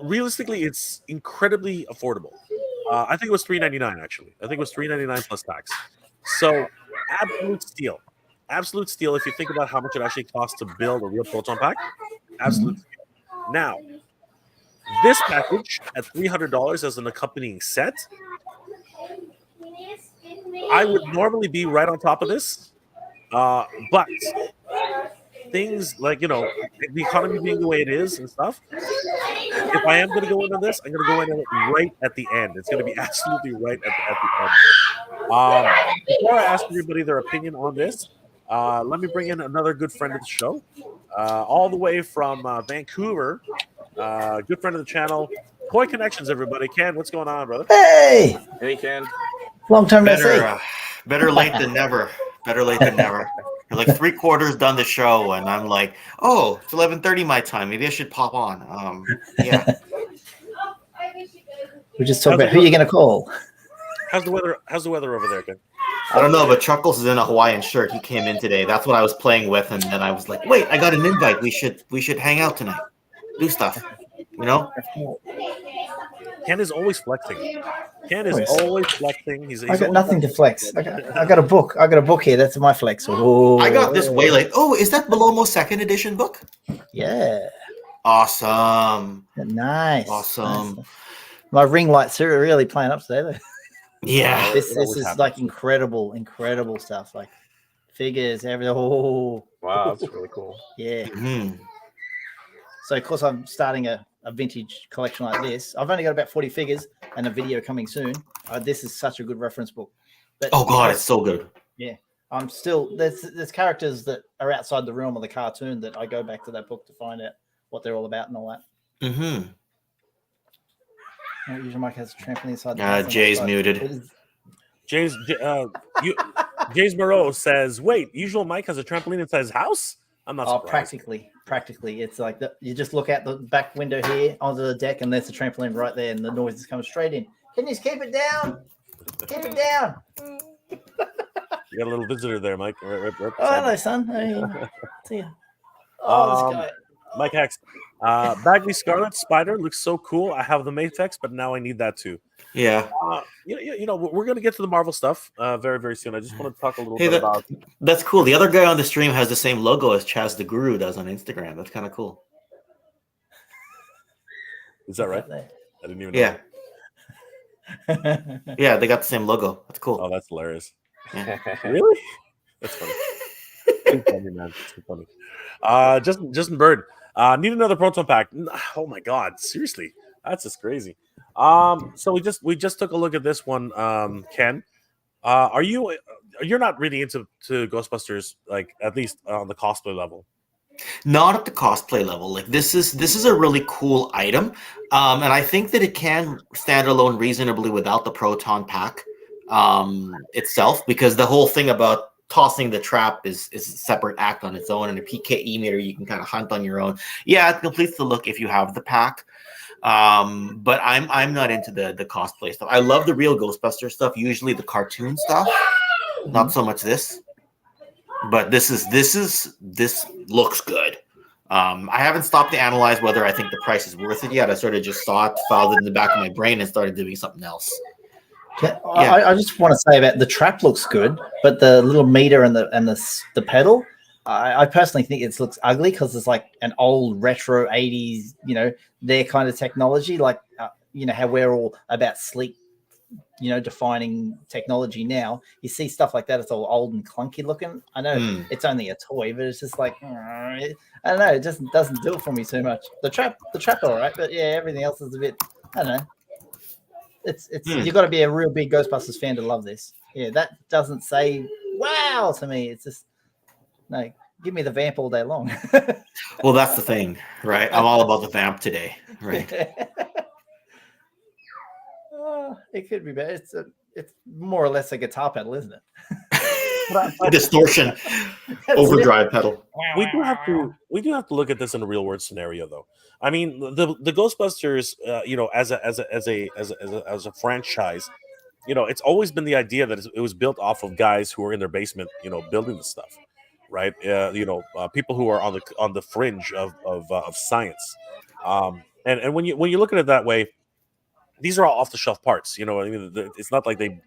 Realistically, it's incredibly affordable. I think it was $3.99 actually. I think it was $3.99 plus tax. So absolute steal. Absolute steal if you think about how much it actually costs to build a real Proton Pack. Absolute steal. Now, this package at $300 as an accompanying set, I would normally be right on top of this. But things like, you know, the economy being the way it is and stuff, if I am going to go into this, I'm going to go into it right at the end. It's going to be absolutely right at the end. Before I ask everybody their opinion on this, let me bring in another good friend of the show, all the way from Vancouver, good friend of the channel, Koi Connections, everybody. Ken, what's going on, brother? Hey, Ken. Long time no see. Better late than never. Better late than never. We're like 3/4 done the show, and I'm like, oh, it's 11:30 my time. Maybe I should pop on. Yeah. We just talked about who you're going to call. How's the weather over there, Ken? I don't know, but Chuckles is in a Hawaiian shirt. He came in today. That's what I was playing with, and then I was like, wait, I got an invite. We should hang out tonight. do stuff. You know? Ken is always flexing. Ken is Always. always flexing. He's I got always nothing to flex. I got a book. I got a book here. That's my flex. Oh, I got this way late. Oh, is that Belomo's second edition book? Yeah. Awesome. Nice. Awesome. Nice. My ring lights are really playing up today, though. Yeah. This is like incredible stuff. Like figures, everything. Oh, Wow, that's really cool. yeah. Mhm. So of course I'm starting a vintage collection like this. I've only got about 40 figures and a video coming soon. This is such a good reference book. But Oh god, it's so good. yeah, I'm still there's characters that are outside the realm of the cartoon that I go back to that book to find out what they're all about and all that. Mm-hmm. Usually Mike has a trampoline inside the house. Jay's muted. James Moreau says, "Wait, usual Mike has a trampoline inside his house." I'm not surprised. Practically, it's like you just look out the back window here onto the deck, and there's the trampoline right there, and the noise is coming straight in. Can you just keep it down? Keep it down. You got a little visitor there, Mike. Oh, hello, son. Hey, see ya. Oh, this guy. Mike Hex. Bagley Scarlet Spider looks so cool. I have the Mayfex, but now I need that too. Yeah. You know, we're going to get to the Marvel stuff very, very soon. I just want to talk a little bit about. That's cool. The other guy on the stream has the same logo as Chaz the Guru does on Instagram. That's kind of cool. Is that right? I didn't even know. Yeah. Yeah, they got the same logo. That's cool. Oh, that's hilarious. Yeah. Really? That's funny. Too funny, man. Too funny. Justin Bird. Need another proton pack. Oh my god, seriously. That's just crazy. So we just took a look at this one, Ken. You're not really into Ghostbusters, like at least on the cosplay level? Not at the cosplay level. Like this is a really cool item, and I think that it can stand alone reasonably without the proton pack itself, because the whole thing about tossing the trap is a separate act on its own, and a PKE meter you can kind of hunt on your own. Yeah, it completes the look if you have the pack. But I'm not into the cosplay stuff. I love the real Ghostbuster stuff, usually the cartoon stuff, not so much this. But this looks good. I haven't stopped to analyze whether I think the price is worth it yet. I sort of just saw it, filed it in the back of my brain, and started doing something else. Yeah. I just want to say about the trap looks good, but the little meter and the pedal, I personally think it looks ugly because it's like an old retro 80s, their kind of technology, like how we're all about sleek, defining technology now. You see stuff like that, it's all old and clunky looking. I know it's only a toy, but it's just like I don't know, it just doesn't do it for me too much. The trap all right, but yeah, everything else is a bit, I don't know. It's you got to be a real big Ghostbusters fan to love this. Yeah, that doesn't say wow to me. It's just no. Give me the Vamp all day long. Well, that's the thing, right? I'm all about the Vamp today, right? It could be better. It's more or less a guitar pedal, isn't it? Distortion, overdrive pedal. We do have to look at this in a real world scenario, though. I mean, the Ghostbusters, as a franchise, it's always been the idea that it was built off of guys who were in their basement, building the stuff, right? People who are on the fringe of science, and when you look at it that way, these are all off the shelf parts. It's not like they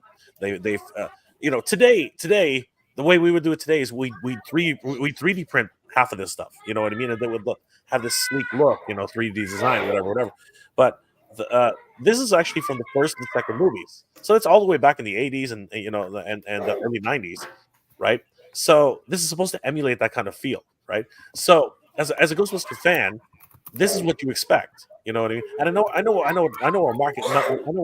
today. The way we would do it today is we 3D print half of this stuff. You know what I mean? And they would have this sleek look, 3D design, whatever. But this is actually from the first and second movies, so it's all the way back in the 80s and the early 90s, right? So this is supposed to emulate that kind of feel, right? So as a Ghostbusters fan, this is what you expect. You know what I mean? And I know where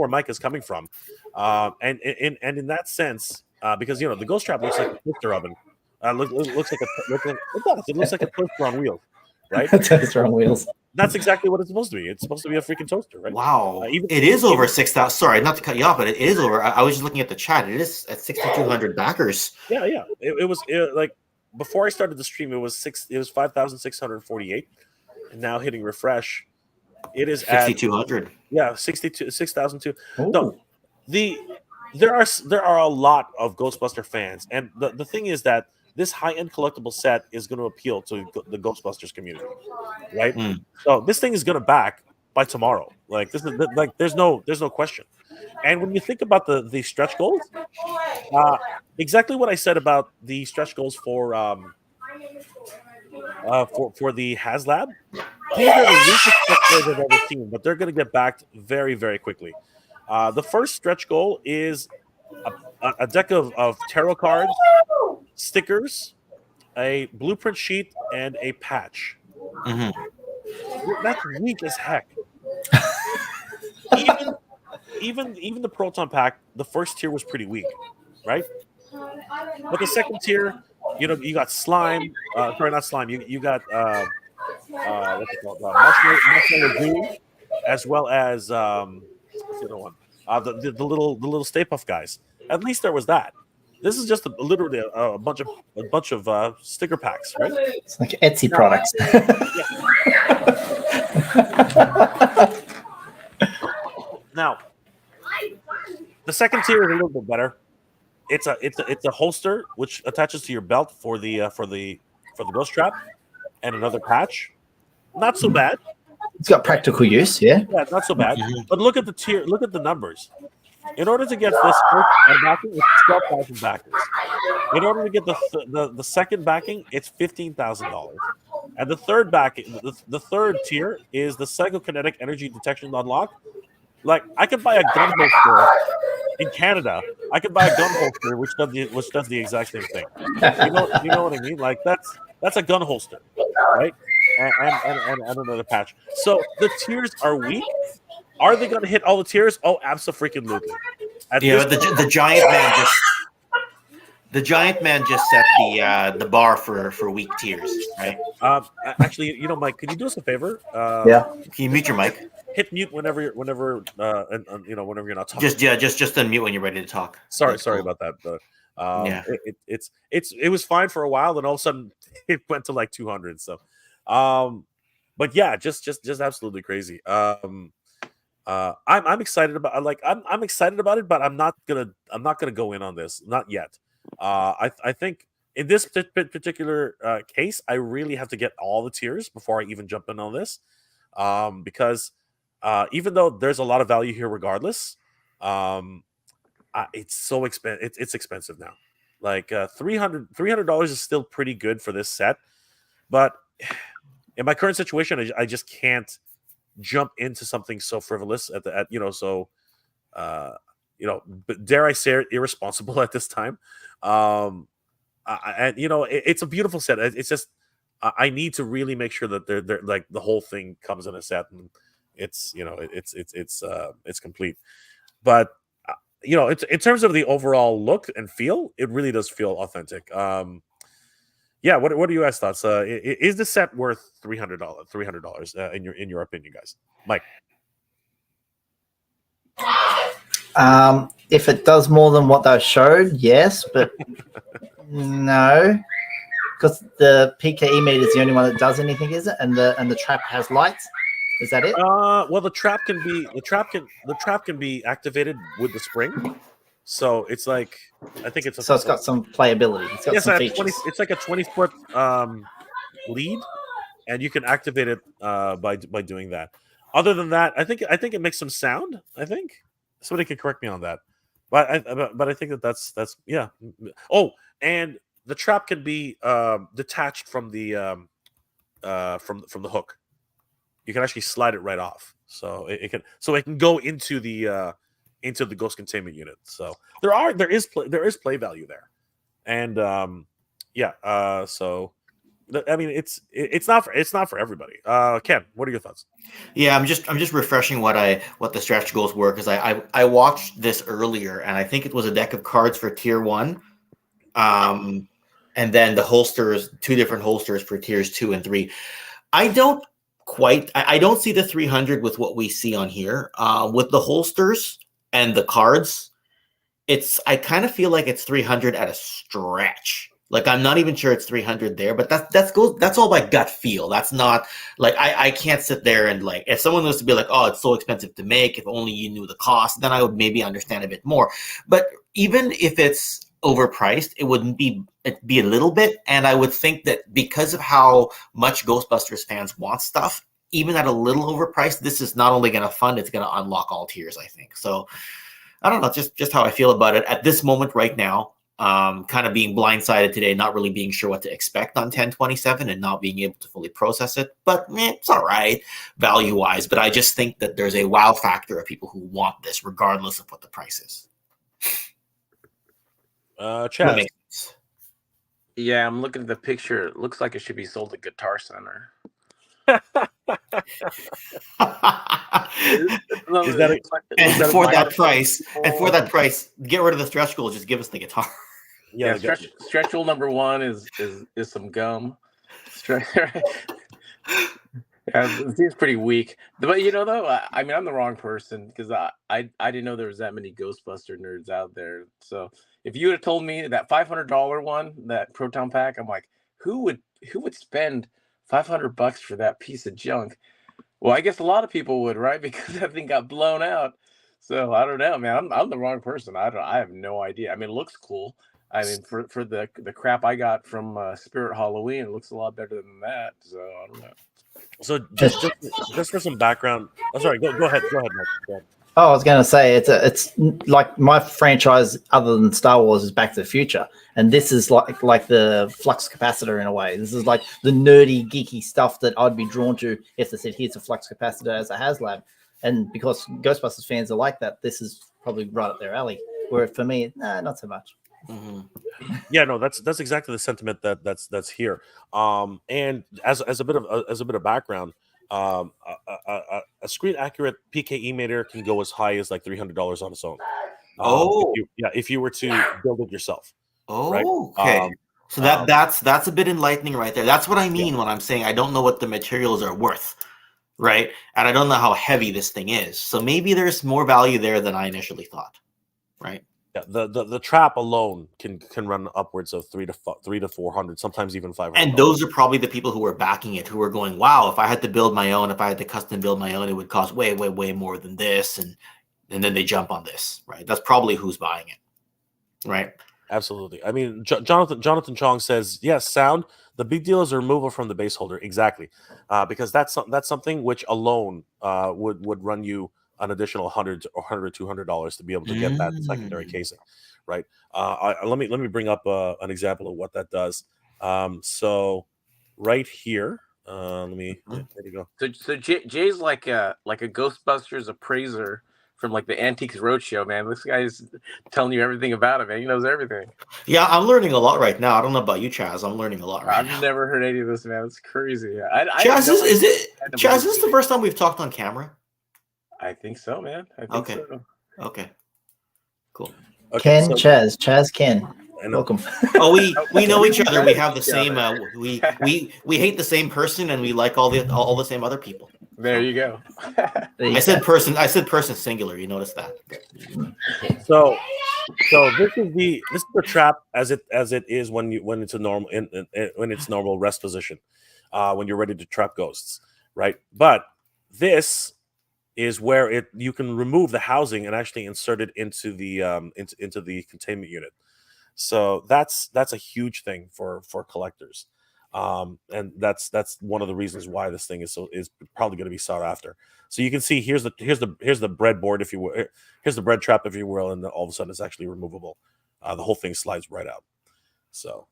Mike is coming from, and in that sense. Because the ghost trap looks like a toaster oven. Looks like it looks like a toaster on wheels, right? Toaster on wheels. That's exactly what it's supposed to be. It's supposed to be a freaking toaster, right? Wow, it is over 6,000. Sorry, not to cut you off, but it is over. I was just looking at the chat. It is at 6,200 backers. Yeah. It was like before I started the stream. It was 5,648, and now hitting refresh, it is 6,200. Yeah, 6,200. No, there are a lot of Ghostbuster fans, and the thing is that this high-end collectible set is going to appeal to the Ghostbusters community, right? Mm. So this thing is going to back by tomorrow. Like this is like there's no question. And when you think about the stretch goals, exactly what I said about the stretch goals for the Haslab. These are the weakest stretch goals I've ever seen, but they're going to get backed very, very quickly. The first stretch goal is a deck of tarot cards, stickers, a blueprint sheet, and a patch. Mhm. That's weak as heck. Even the Proton Pack, the first tier was pretty weak, right? But the second tier, you got slime. Sorry, not slime. You got what's it called? Marshmallow Goo, as well as what's the other one? The little Stay Puft guys. At least there was that. This is just literally a bunch of sticker packs, right? It's like Etsy products. Now, the second tier is a little bit better. It's a holster which attaches to your belt for the ghost trap, and another patch. Not so bad. It's got practical use, yeah. Yeah, not so bad. But look at the tier. Look at the numbers. In order to get this first backing, it's 12,000 backers. In order to get the second backing, it's $15,000. And the third backing, the third tier is the psychokinetic energy detection unlock. Like I could buy a gun holster in Canada. I could buy a gun holster which does the exact same thing. You know what I mean? Like that's a gun holster, right? And another patch. So the tiers are weak. Are they going to hit all the tiers? Oh, absolutely. Yeah, the giant man just set the bar for weak tiers, right? Actually, Mike, could you do us a favor? Yeah. Can you mute your mic? Hit mute whenever you're not talking. Just unmute when you're ready to talk. Sorry cool. about that. But Yeah. it was fine for a while, then all of a sudden it went to like 200. So, but yeah, just absolutely crazy. I'm excited about I'm excited about it, but I'm not gonna go in on this, not yet. I think in this particular case, I really have to get all the tiers before I even jump in on this, because even though there's a lot of value here, regardless, it's so expensive. It's expensive now. Like $300 is still pretty good for this set, but in my current situation, I just can't jump into something so frivolous but dare I say it, irresponsible at this time. It's a beautiful set. It's just I need to really make sure that they're like the whole thing comes in a set and it's complete. But it's in terms of the overall look and feel, it really does feel authentic. Yeah, what are you guys' thoughts? Is the set worth $300 in your opinion, guys? Mike. If it does more than what they showed, yes, but no, because the PKE meter is the only one that does anything, is it? And the trap has lights. Is that it? Well, the trap can be activated with the spring. So it's like it's got some playability. It's got some features. It's like a 20-foot lead, and you can activate it by doing that. Other than that, I think it makes some sound. I think somebody can correct me on that, but I think that's yeah. Oh, and the trap can be detached from the from the hook. You can actually slide it right off, so it can go into the ghost containment unit. So there is play value there, and so I mean it's not for everybody. Ken, what are your thoughts? Yeah, I'm just refreshing what the stretch goals were, because I watched this earlier, and I think it was a deck of cards for tier 1, and then the holsters, 2 different holsters for tiers 2 and 3. I don't see the 300 with what we see on here. With the holsters and the cards, I kind of feel like it's 300 at a stretch. Like I'm not even sure it's 300 there, but that's all by gut feel. That's not like I can't sit there and like, if someone was to be like, oh, it's so expensive to make, if only you knew the cost, then I would maybe understand a bit more. But even if it's overpriced. It'd be a little bit, and I would think that because of how much Ghostbusters fans want stuff, even at a little overpriced, this is not only going to fund, it's going to unlock all tiers, I think. So I don't know, just how I feel about it at this moment right now. Kind of being blindsided today, not really being sure what to expect on 1027 and not being able to fully process it. But it's all right value-wise. But I just think that there's a wow factor of people who want this, regardless of what the price is. Chaz. Yeah, I'm looking at the picture. It looks like it should be sold at Guitar Center. Is that and for that price, get rid of the stretch goal. Just give us the guitar. Yeah, stretch goal number one is some gum. It seems pretty weak, but though, I mean, I'm the wrong person because I didn't know there was that many Ghostbuster nerds out there. So if you would have told me that $500 one, that Proton Pack, I'm like, who would spend $500 for that piece of junk? Well, I guess a lot of people would, right? Because that thing got blown out. So I don't know, man. I'm the wrong person. I have no idea. I mean, it looks cool. I mean, for the crap I got from Spirit Halloween, it looks a lot better than that. So I don't know. So just for some background. Oh, sorry. Go ahead. Go ahead, Mike. Go ahead. Oh, I was going to say it's like my franchise other than Star Wars is Back to the Future, and this is like the flux capacitor in a way. This is like the nerdy, geeky stuff that I'd be drawn to if they said here's a flux capacitor as a Haslab, and because Ghostbusters fans are like that, this is probably right up their alley. Where for me, not so much. Mm-hmm. Yeah, no, that's exactly the sentiment that's here. And as a bit of background. A screen accurate PKE meter can go as high as like $300 on its own. If you were to build it yourself. Right? Okay. So that's a bit enlightening right there. That's what I mean when I'm saying I don't know what the materials are worth, right? And I don't know how heavy this thing is. So maybe there's more value there than I initially thought, right? Yeah, the trap alone can run upwards of $300 to $400, sometimes even $500. And those are probably the people who are backing it, who are going, "Wow, if I had to build my own, if I had to custom build my own, it would cost way, way, way more than this." And then they jump on this, right? That's probably who's buying it, right? Absolutely. I mean, Jonathan Chong says, "Yes, sound. The big deal is the removal from the base holder, exactly, because that's something which alone would run you an additional $100 or $200 to be able to get that secondary casing, right? Let me bring up an example of what that does. So right here, there you go. So Jay's like a Ghostbusters appraiser from like the Antiques Roadshow, man. This guy's telling you everything about it, man. He knows everything. Yeah, I'm learning a lot right now. I don't know about you, Chaz. I'm learning a lot right now. I've never heard any of this, man. It's crazy. Chaz, is this the first time we've talked on camera? I think so, man. I think so. Okay. Cool. Ken, Chaz, Ken. Welcome. Oh, we know each other. We have the same. We hate the same person, and we like all the same other people. There you go. I said person singular. You notice that? So this is the trap as it is when it's a normal when it's normal rest position, when you're ready to trap ghosts, right? But this is where you can remove the housing and actually insert it into the into the containment unit. So that's a huge thing for collectors, and that's one of the reasons why this thing is probably going to be sought after. So you can see here's the breadboard, if you will, here's the bread trap, if you will, and then all of a sudden it's actually removable. The whole thing slides right out. So.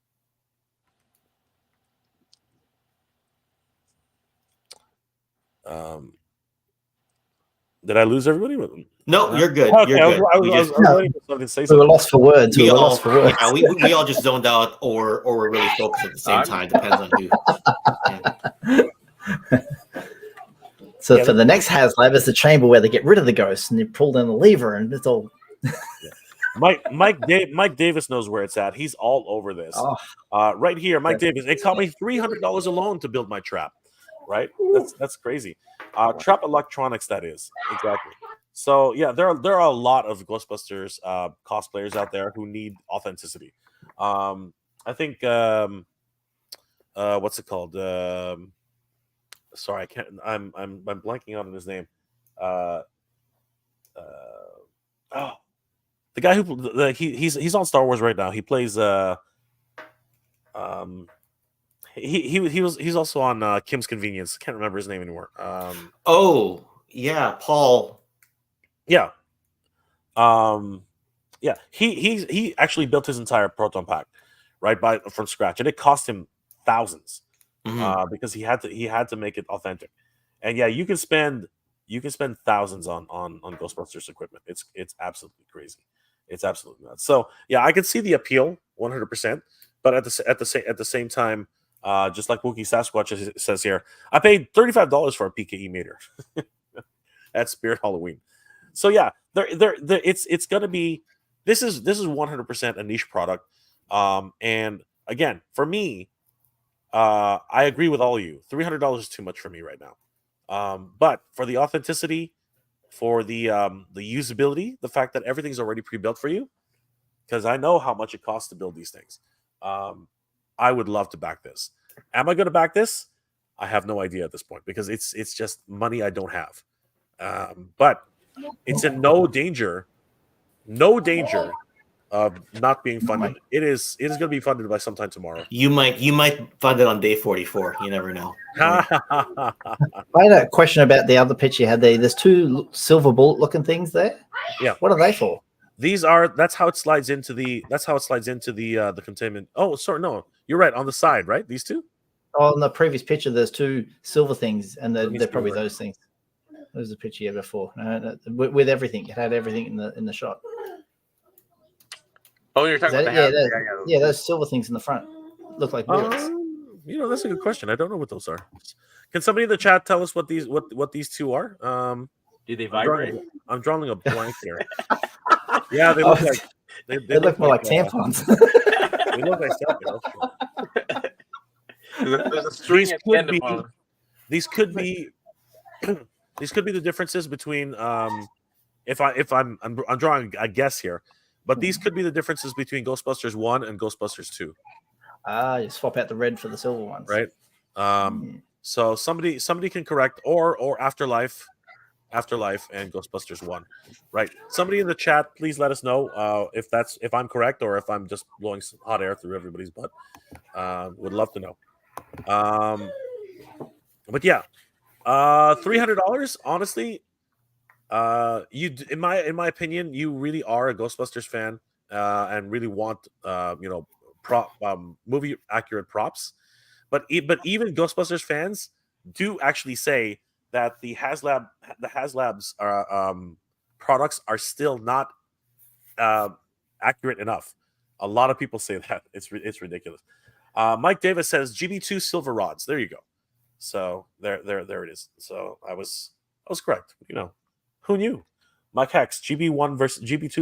Did I lose everybody? No, you're good. Okay, You're good. We were lost for words. We all just zoned out, or we're really focused at the same time. Depends on who. So for the next Haslab, it's the chamber where they get rid of the ghosts and you pull down the lever, and it's all. Mike Davis knows where it's at. He's all over this. Right here, Mike Davis. It cost me $300 alone to build my trap. Right? That's crazy. Trap electronics, that is. Exactly. So yeah, there are a lot of Ghostbusters cosplayers out there who need authenticity. I think what's it called? Sorry, I can't. I'm blanking out on his name. the guy who he's on Star Wars right now. He plays he's also on Kim's Convenience. Can't remember his name anymore. Oh yeah, Paul. Yeah. Yeah, he actually built his entire proton pack, right, from scratch, and it cost him thousands, because he had to make it authentic. And yeah, you can spend thousands on Ghostbusters equipment. It's absolutely crazy. It's absolutely nuts. So yeah, I can see the appeal 100%, but at the same time, just like Wookiee Sasquatch says here, I paid $35 for a PKE meter at Spirit Halloween. So yeah, it's gonna be this is 100% a niche product. And again, for me, I agree with all of you. $300 is too much for me right now. But for the authenticity, for the usability, the fact that everything's already pre-built for you, because I know how much it costs to build these things. I would love to back this. Am I going to back this? I have no idea at this point, because it's just money I don't have. But it's in no danger of not being funded. It is going to be funded by sometime tomorrow. You might fund it on day 44. You never know. I had a question about the other picture you had there. There's two silver bullet looking things there. Yeah. What are they for? That's how it slides into the the containment. Oh, sorry, no, you're right, on the side, right? These two? Oh, in the previous picture, there's two silver things, and they're probably those things. There's a picture you had before. With everything. It had everything in the shot. Oh, you're talking about those silver things in the front look like bullets. That's a good question. I don't know what those are. Can somebody in the chat tell us what these two are? Do they vibrate? I'm drawing a blank here. Yeah, they look like they look more like tampons. They look like tampons. There's a string at the end of them. These could be the differences between if I'm drawing a guess here, but these could be the differences between Ghostbusters 1 and Ghostbusters 2. You swap out the red for the silver ones, right? So somebody can correct, or Afterlife and Ghostbusters 1, right? Somebody in the chat, please let us know if I'm correct or if I'm just blowing some hot air through everybody's butt. Would love to know. But yeah, $300, honestly, in my opinion, you really are a Ghostbusters fan, and really want movie accurate props. But even Ghostbusters fans do actually say that the Haslab's products are still not accurate enough. A lot of people say that. It's ridiculous. Mike Davis says GB2 silver rods. There you go. So there it is. So I was correct. Who knew? Mike Hex, GB2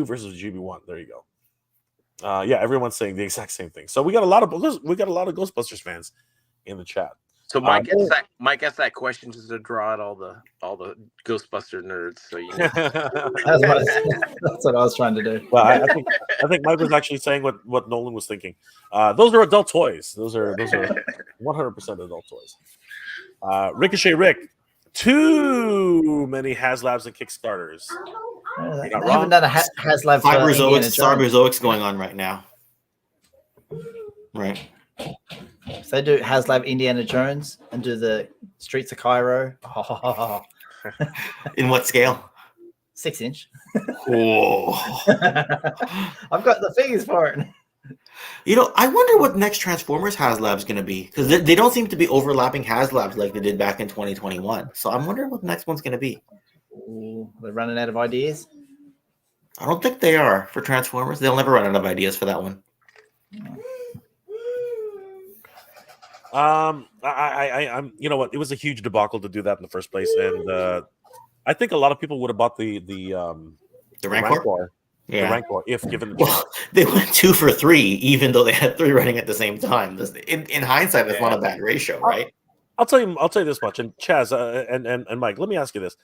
versus GB1. There you go. Yeah, everyone's saying the exact same thing. So we got a lot of Ghostbusters fans in the chat. So Mike asked that question just to draw out all the Ghostbuster nerds. So that's what I was trying to do. Well, I think Mike was actually saying what Nolan was thinking. Those are adult toys. Those are 100% adult toys. Ricochet Rick, too many Haslabs and Kickstarters. I haven't done a Haslab. Cyberzoics going on right now. Right. So they do Haslab Indiana Jones and do the Streets of Cairo. In what scale? 6-inch. Whoa. I've got the figures for it. I wonder what next Transformers Haslab's going to be, because they don't seem to be overlapping Haslabs like they did back in 2021. So I'm wondering what the next one's going to be. Ooh, they're running out of ideas. I don't think they are for Transformers. They'll never run out of ideas for that one. I'm it was a huge debacle to do that in the first place, and I think a lot of people would have bought the Rancor. Yeah. The Rancor, if given the chance. They went 2 for 3, even though they had 3 running at the same time. In hindsight, that's not a bad ratio, right? I'll tell you this much, and Chaz and Mike, let me ask you this: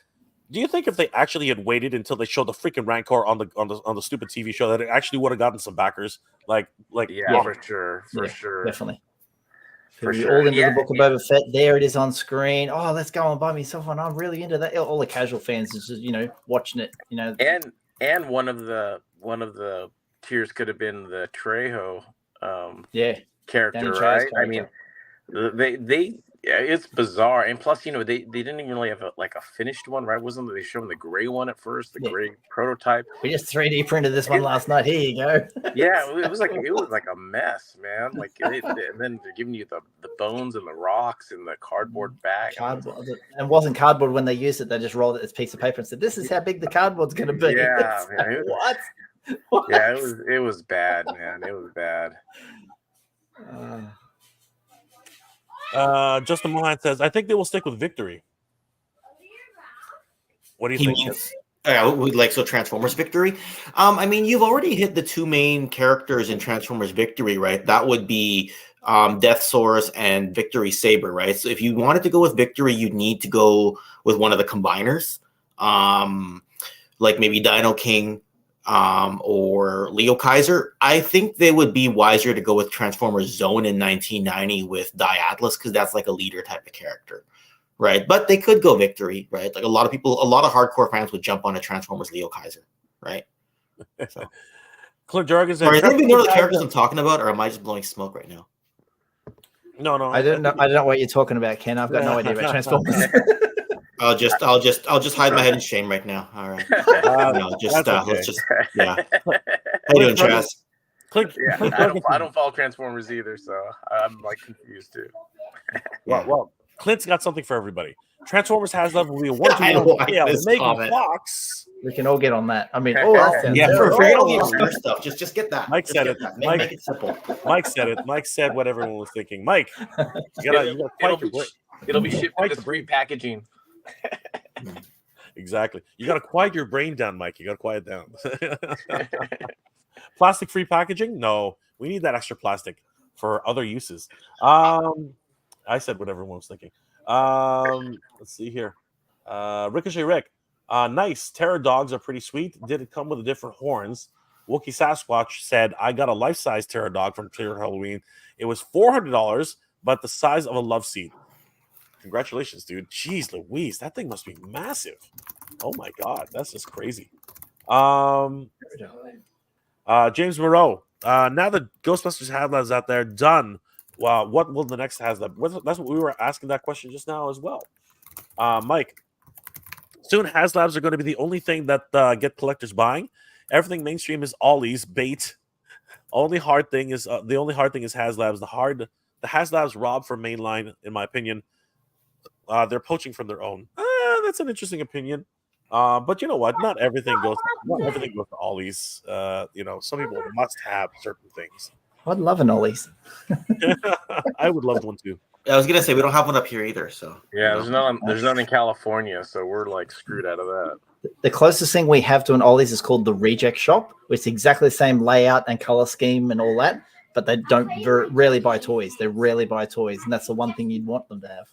do you think if they actually had waited until they showed the freaking Rancor on the stupid TV show, that it actually would have gotten some backers? For sure, definitely. For sure. All into the Book of Boba Fett. There it is on screen. Oh, let's go and buy me something. I'm really into that. All the casual fans is just watching it. And one of the one of the tiers could have been the Trejo Yeah. character, Danny Trejo's right? I character. mean, they it's bizarre, and plus, they didn't even really have a finished one, right? Wasn't they showing the gray one at first, the gray prototype? We just 3D printed this one last night. Here you go. Yeah, it was like a mess, man. Like, and then they're giving you the bones and the rocks and the cardboard bag. Cardboard. And it wasn't cardboard when they used it. They just rolled it as a piece of paper and said, "This is how big the cardboard's going to be." Yeah, Like, what? Yeah, it was bad, man. It was bad. Justin Mohan says, I think they will stick with Victory. What do you think? So Transformers Victory. I mean, you've already hit the two main characters in Transformers Victory, right? That would be Death Source and Victory Saber, right? So if you wanted to go with Victory, you'd need to go with one of the combiners, like maybe Dino King or Leo Kaiser. I think they would be wiser to go with Transformers Zone in 1990 with Atlas, because that's like a leader type of character. Right, but they could go Victory, right? Like a lot of hardcore fans would jump on a Transformers Leo Kaiser, right? So. Clint Jargon Are they know the characters I'm talking about, or am I just blowing smoke right now? No. I don't know what you're talking about, Ken. I've got no idea about Transformers. I'll just hide my head in shame right now. All right. Let's just yeah. How you doing, Chaz? I don't follow Transformers either, so I'm like confused too. Well, Clint's got something for everybody. Transformers Haslab will be a 1-to-1 scale. Megan Fox. We can all get on that. I mean, forget all the obscure stuff. Just get that. Mike said it. Make it simple. Mike said it. Mike said what everyone was thinking. Mike, you gotta quiet your brain. It'll be shipped with free packaging. Exactly. You gotta quiet your brain down, Mike. You gotta quiet down. Plastic-free packaging? No, we need that extra plastic for other uses. I said what everyone was thinking. Let's see here. Ricochet Rick. Nice. Terror dogs are pretty sweet. Did it come with different horns? Wookie Sasquatch said, I got a life-size Terror dog from Terror Halloween. It was $400, but the size of a love seat. Congratulations, dude. Jeez Louise, that thing must be massive. Oh my God, that's just crazy. James Moreau. Now that Ghostbusters Haslab's out there, done. What will the next Haslab? That's what we were asking that question just now as well. Mike, soon Haslabs are going to be the only thing that get collectors buying. Everything mainstream is ollies, bait. The only hard thing is Haslabs. The Haslabs rob from mainline, in my opinion. They're poaching from their own. That's an interesting opinion. But you know what? Not everything goes to ollies. Some people must have certain things. I'd love an Ollie's. I would love one too. I was gonna say we don't have one up here either. So yeah, there's none in California, so we're like screwed out of that. The closest thing we have to an Ollie's is called the Reject Shop, which is exactly the same layout and color scheme and all that, but they don't rarely buy toys. They rarely buy toys, and that's the one thing you'd want them to have.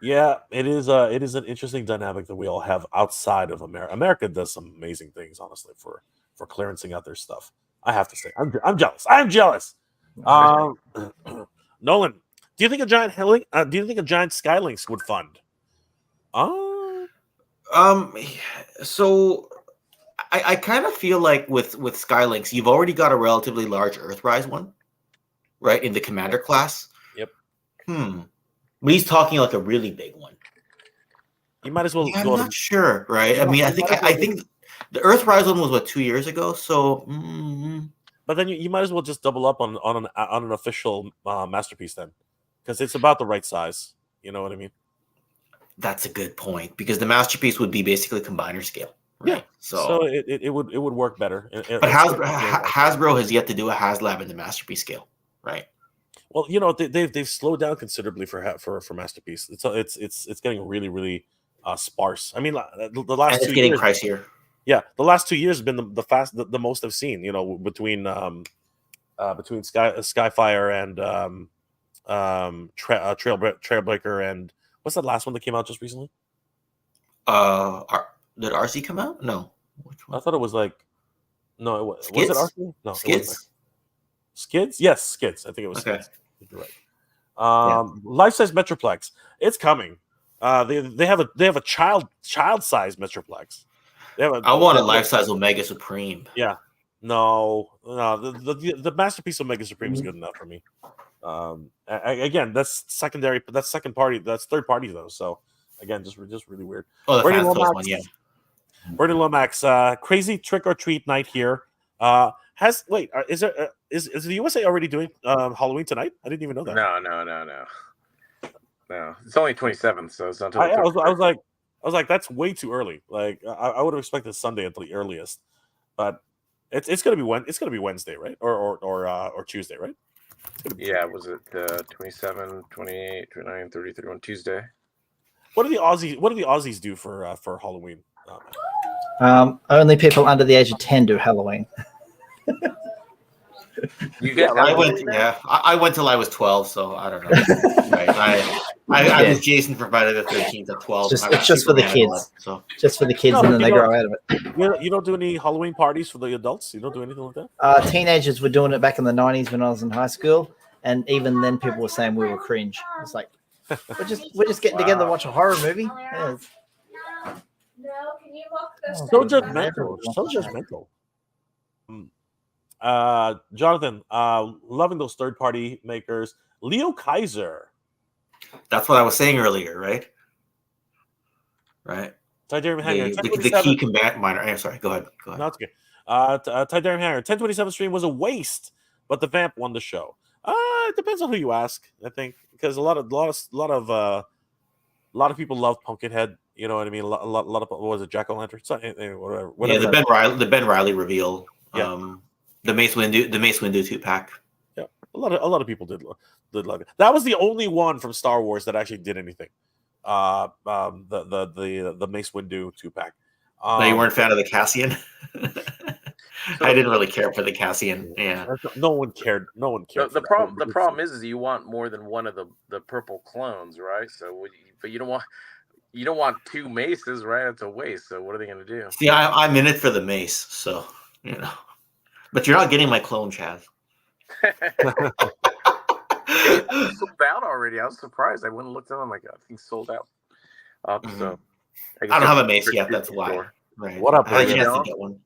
Yeah, it is an interesting dynamic that we all have outside of America. America does some amazing things, honestly, for clearancing out their stuff. I have to say, I'm jealous. I'm jealous. Nolan, do you think a giant Skylinks would fund? So I kind of feel like with Skylinks, you've already got a relatively large Earthrise one, right, in the Commander class. Yep. But he's talking like a really big one. You might as well. Yeah, I'm not sure, right? I mean, I think the Earthrise one was 2 years ago. So, but then you might as well just double up on an official masterpiece then, because it's about the right size. You know what I mean? That's a good point, because the masterpiece would be basically combiner scale. Right? Yeah. So it would work better. But Hasbro has yet to do a Haslab in the masterpiece scale, right? Well, they've slowed down considerably for masterpiece. It's getting really, really sparse. I mean, the last 2 years, getting pricier. Yeah, the last 2 years have been the most I've seen. Between Skyfire and Trailbreaker, and what's that last one that came out just recently? Did RC come out? No. Which one? I thought it was no. It was. Skids? Was it RC? No. Skids. Skids? Yes, Skids. I think it was okay. Skids. You're right. Life-size Metroplex. It's coming. They have a child-size Metroplex. I want a life-size Omega Supreme. Yeah. No. The Masterpiece Omega Supreme is good enough for me. Again, that's secondary, but that's second party. That's third party though. So again, just really weird. Oh, the Bernie Fast Toys Lomax, one, yeah. Bernie Lomax, crazy trick or treat night here. Is the USA already doing Halloween tonight? I didn't even know that. No. It's only 27th, so it's not until I was like, that's way too early. Like I would have expected Sunday at the earliest, but it's gonna be Wednesday, right? Or Tuesday, right? Yeah, was it 27, 28, 29, 30, 31 Tuesday? What do the Aussies do for Halloween? Only people under the age of 10 do Halloween. You guys I went till I was 12, so I don't know. Right. I was Jason for Friday the 13th at 12. It's just for the kids. Just for the kids, and then they grow out of it. You don't do any Halloween parties for the adults? You don't do anything like that? Teenagers were doing it back in the 90s when I was in high school, and even then people were saying we were cringe. It's like, we're just getting together to watch a horror movie. Yeah, No, can you lock this? So judgmental. Jonathan, loving those third-party makers. Leo Kaiser. That's what I was saying earlier, right? Right. Tydarium Hanger. The key combat minor. I'm sorry. Go ahead. No, it's okay. Tydarium Hanger. 1027 stream was a waste, but the Vamp won the show. It depends on who you ask. I think because a lot of people love Pumpkinhead. You know what I mean? A lot of what was it? Jack O'Lantern. Whatever. Yeah, the Ben Riley reveal. Yeah. The Mace Windu 2-pack. Yeah, a lot of people did love it. That was the only one from Star Wars that actually did anything. The Mace Windu 2-pack. Oh. No, you weren't a fan of the Cassian. I didn't really care for the Cassian. Yeah, no one cared. The problem is you want more than one of the purple clones, right? So, but you don't want two Maces, right? It's a waste. So, what are they going to do? See, I'm in it for the Mace, so you know. But you're not getting my clone, Chaz. It's sold out already. I was surprised. I went and looked at them. I'm like, I think sold out. So I don't have a Mace yet. That's why. Right. What up? I had a chance to get one.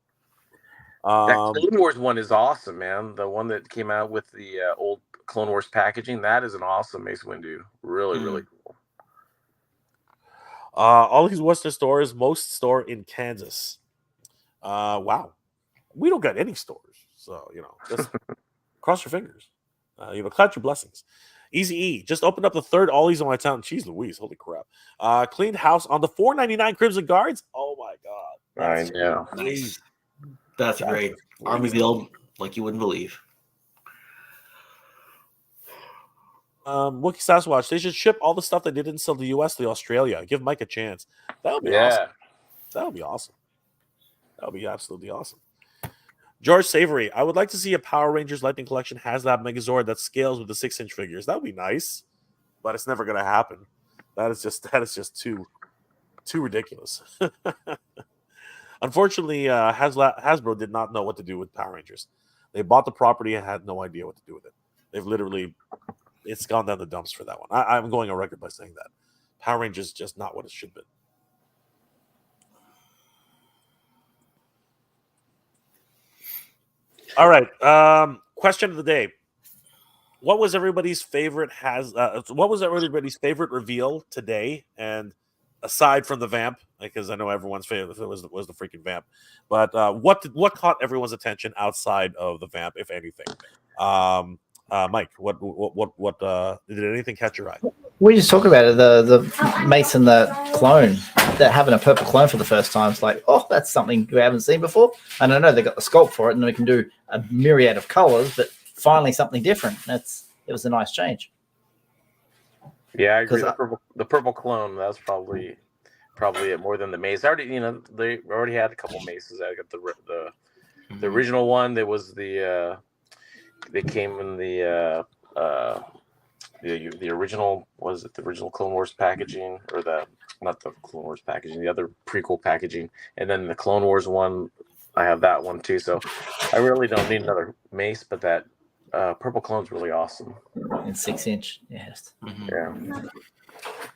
That Clone Wars one is awesome, man. The one that came out with the old Clone Wars packaging. That is an awesome Mace Windu. Really, really cool. All these Western stores, most store in Kansas. Wow. We don't got any stores. So, just cross your fingers. Count your blessings. Easy E just opened up the third Ollie's on my town. Jeez Louise, holy crap. Cleaned house on the $4.99 Crimson Guards. Oh my God. I know. Nice. That's great. Army build like you wouldn't believe. Wookie Sasquatch, they should ship all the stuff they didn't sell to the US to Australia. Give Mike a chance. That would be awesome. That would be awesome. That would be absolutely awesome. George Savory, I would like to see a Power Rangers Lightning Collection Haslab Megazord that scales with the 6-inch figures. That would be nice, but it's never going to happen. That is just too ridiculous. Unfortunately, Hasbro did not know what to do with Power Rangers. They bought the property and had no idea what to do with it. It's gone down the dumps for that one. I'm going on record by saying that. Power Rangers is just not what it should have been. All right. Question of the day. What was everybody's favorite reveal today? And aside from the Vamp, because I know everyone's favorite was the freaking Vamp, but what caught everyone's attention outside of the Vamp, if anything? Mike, what did anything catch your eye? We just talked about it. The Mace and the clone. They're having a purple clone for the first time. It's like, oh, that's something we haven't seen before. And I know they got the sculpt for it, and we can do a myriad of colors, but finally something different. It was a nice change. Yeah, I agree. The purple clone, that's probably it more than the Mace. They already had a couple Maces. I got the original one. There was they came in the original, was it the original Clone Wars packaging, or not the Clone Wars packaging, the other prequel packaging, and then the Clone Wars one, I have that one too. So I really don't need another Mace, but that purple clone's really awesome. In 6-inch, yes. Yeah.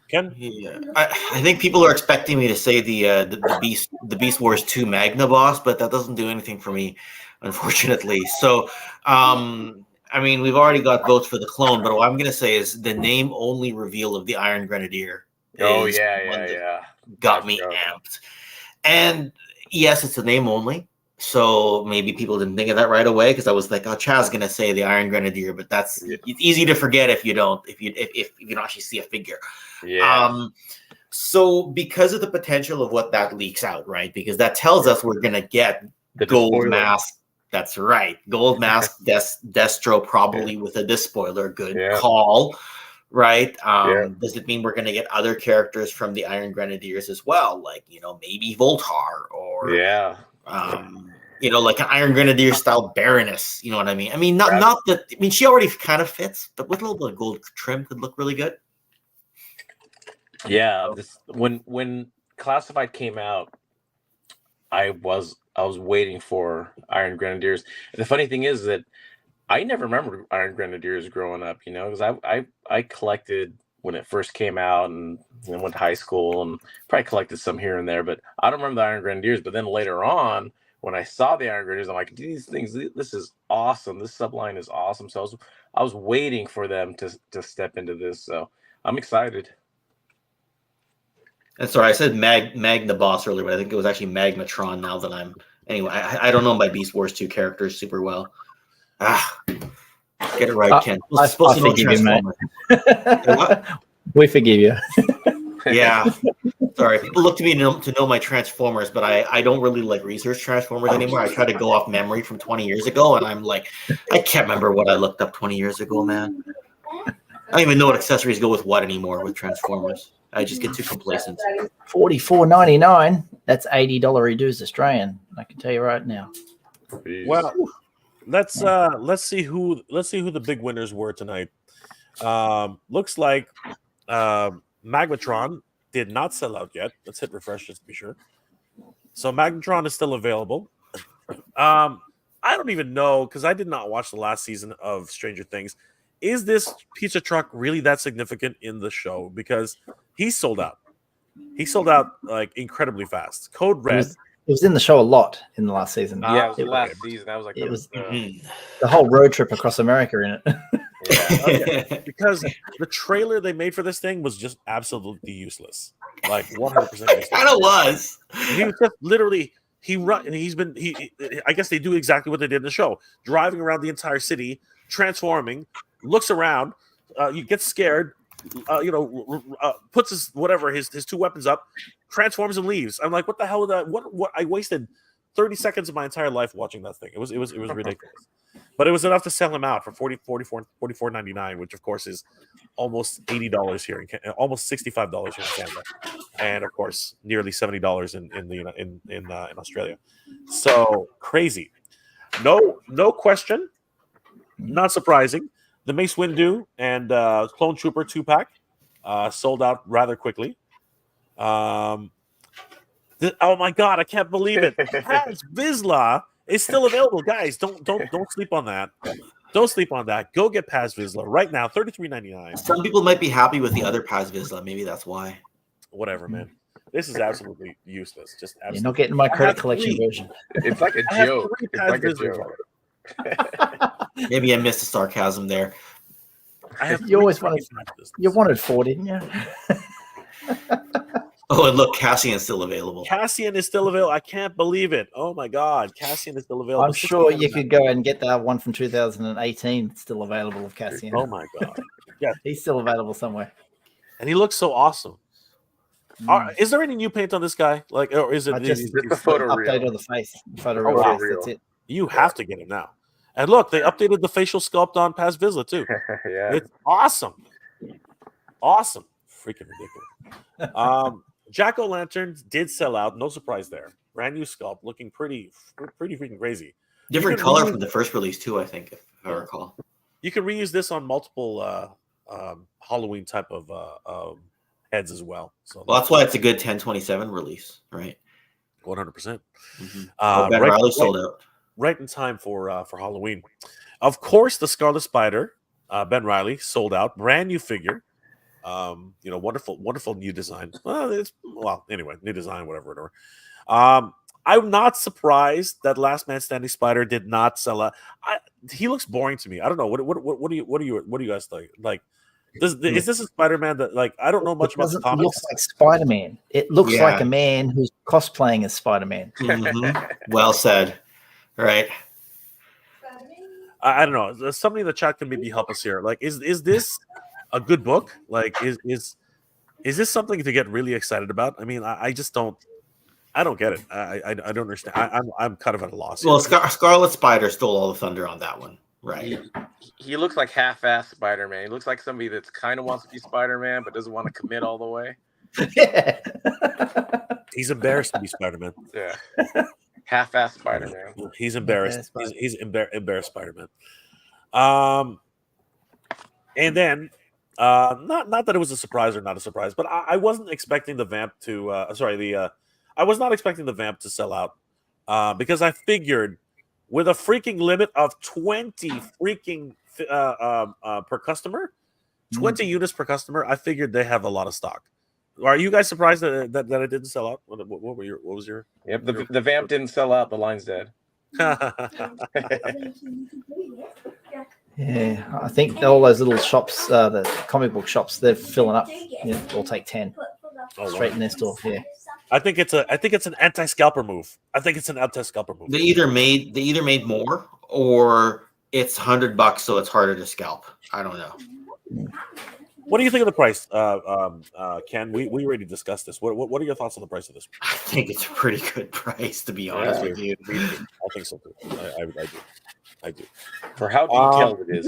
Ken? Yeah, I think people are expecting me to say the Beast Wars 2 Magna boss, but that doesn't do anything for me, unfortunately. So, I mean, we've already got votes for the clone, but what I'm gonna say is the name only reveal of the Iron Grenadier. Oh is yeah, one yeah, that yeah. got That's me dope. amped. And yes, it's a name only. So maybe people didn't think of that right away because I was like, "Oh, Chad's gonna say the Iron Grenadier," but it's easy to forget if you don't actually see a figure. Yeah. So because of the potential of what that leaks out, right? Because that tells us we're gonna get The gold despoiler. mask. That's right, gold mask. Destro probably with a despoiler. Good call, right? Does it mean we're gonna get other characters from the Iron Grenadiers as well? Like maybe Voltar or like an Iron Grenadier style Baroness. You know what I mean? I mean, not that. I mean, she already kind of fits, but with a little bit of gold trim could look really good. Yeah, when Classified came out, I was waiting for Iron Grenadiers. And the funny thing is that I never remembered Iron Grenadiers growing up, because I collected when it first came out and went to high school and probably collected some here and there, but I don't remember the Iron Grenadiers. But then later on, when I saw the Iron Grenadiers, I'm like, these things, this is awesome. This subline is awesome. So I was waiting for them to step into this. So I'm excited. And sorry, I said Magna boss earlier, but I think it was actually Magmatron. Now that anyway, I don't know my Beast Wars 2 characters super well. Get it right, Ken. I forgive you, mate. We forgive you. Yeah, sorry. People look to me to know my Transformers, but I don't really like research Transformers anymore. I try to go off memory from 20 years ago, and I'm like, I can't remember what I looked up 20 years ago, man. I don't even know what accessories go with what anymore with Transformers. I just get too complacent. $44.99. That's $80 reduced Australian. I can tell you right now. Well, let's see who the big winners were tonight. Looks like Magmatron did not sell out yet. Let's hit refresh just to be sure. So Magmatron is still available. I don't even know because I did not watch the last season of Stranger Things. Is this pizza truck really that significant in the show? Because he sold out. He sold out like incredibly fast. Code Red. It was in the show a lot in the last season. Yeah, it was the last season. That was like the whole road trip across America in it. Yeah, because the trailer they made for this thing was just absolutely useless. Like 100% useless. It kind of was. He was just literally I guess they do exactly what they did in the show. Driving around the entire city, transforming, looks around, you get scared, puts his two weapons up, transforms and leaves. I'm like, what the hell is that? What I wasted 30 seconds of my entire life watching that thing. It was ridiculous. But it was enough to sell him out for $44.99, which of course is almost $80 here, almost $65 here in Canada, and of course nearly $70 in Australia. So crazy. No question. Not surprising. The Mace Windu and Clone Trooper 2-pack sold out rather quickly. Oh my god, I can't believe it. Visla is still available, guys. Don't sleep on that. Don't sleep on that. Go get Paz Visla right now, $33.99. Some people might be happy with the other Paz Visla. Maybe that's why. Whatever, man. This is absolutely useless. Just absolutely. You're not getting my credit collection version. It's like a joke. It's like a joke. Maybe I missed the sarcasm there. You wanted 4, didn't you? Oh, and look, Cassian is still available. Cassian is still available. I can't believe it. Oh my god, Cassian is still available. I'm sure you could go and get that one from 2018 still available of Cassian. Oh my god. Yeah, he's still available somewhere. And he looks so awesome. Is there any new paint on this guy? Like, or is it just the photo update of the face? Photo face. That's it. You have to get him now. And look, they updated the facial sculpt on Paz Visla too. Yeah, it's awesome. Awesome. Freaking ridiculous. Jack-o'-lanterns did sell out. No surprise there. Brand new sculpt, looking pretty freaking crazy. Different color from the first release too, I think, if I recall. You can reuse this on multiple Halloween type of heads as well. So that's why it's a good 10/27 release, right? 100%. Ben Riley sold out. Right in time for Halloween. Of course, the Scarlet Spider, Ben Riley, sold out. Brand new figure. Wonderful new design. Anyway, new design, whatever. I'm not surprised that Last Man Standing Spider did not sell out. He looks boring to me. I don't know. What do you guys think? Like, is this a Spider-Man that, like, I don't know much It about the doesn't look comics? like Spider-Man. It looks Yeah. like a man who's cosplaying as Spider-Man. Mhm. Well said. Right. I don't know. Somebody in the chat can maybe help us here. Like, is this a good book? Like, is this something to get really excited about? I mean, I just don't. I don't get it. I don't understand. I'm kind of at a loss. Well, here. Scarlet Spider stole all the thunder on that one, right? He looks like half-assed Spider-Man. He looks like somebody that's kind of wants to be Spider-Man but doesn't want to commit all the way. Yeah. He's embarrassed to be Spider-Man. Yeah, half-assed Spider-Man. He's embarrassed. Embarrassed He's embarrassed Spider-Man. And then, not that it was a surprise or not a surprise, but I wasn't expecting the Vamp to. I was not expecting the Vamp to sell out, because I figured with a freaking limit of 20 freaking per customer, 20 units per customer, I figured they have a lot of stock. Are you guys surprised that it didn't sell out? What was your? Yep, the Vamp didn't sell out. The line's dead. Yeah, I think all those little shops, the comic book shops, they're filling up. Yeah, they'll take 10 straight in their store. Yeah. I think it's an anti-scalper move. They either made more, or it's $100, so it's harder to scalp. I don't know. What do you think of the price, Ken? We already discussed this. What are your thoughts on the price of this? I think it's a pretty good price, to be honest with you. I think so too. I do. For how detailed it is,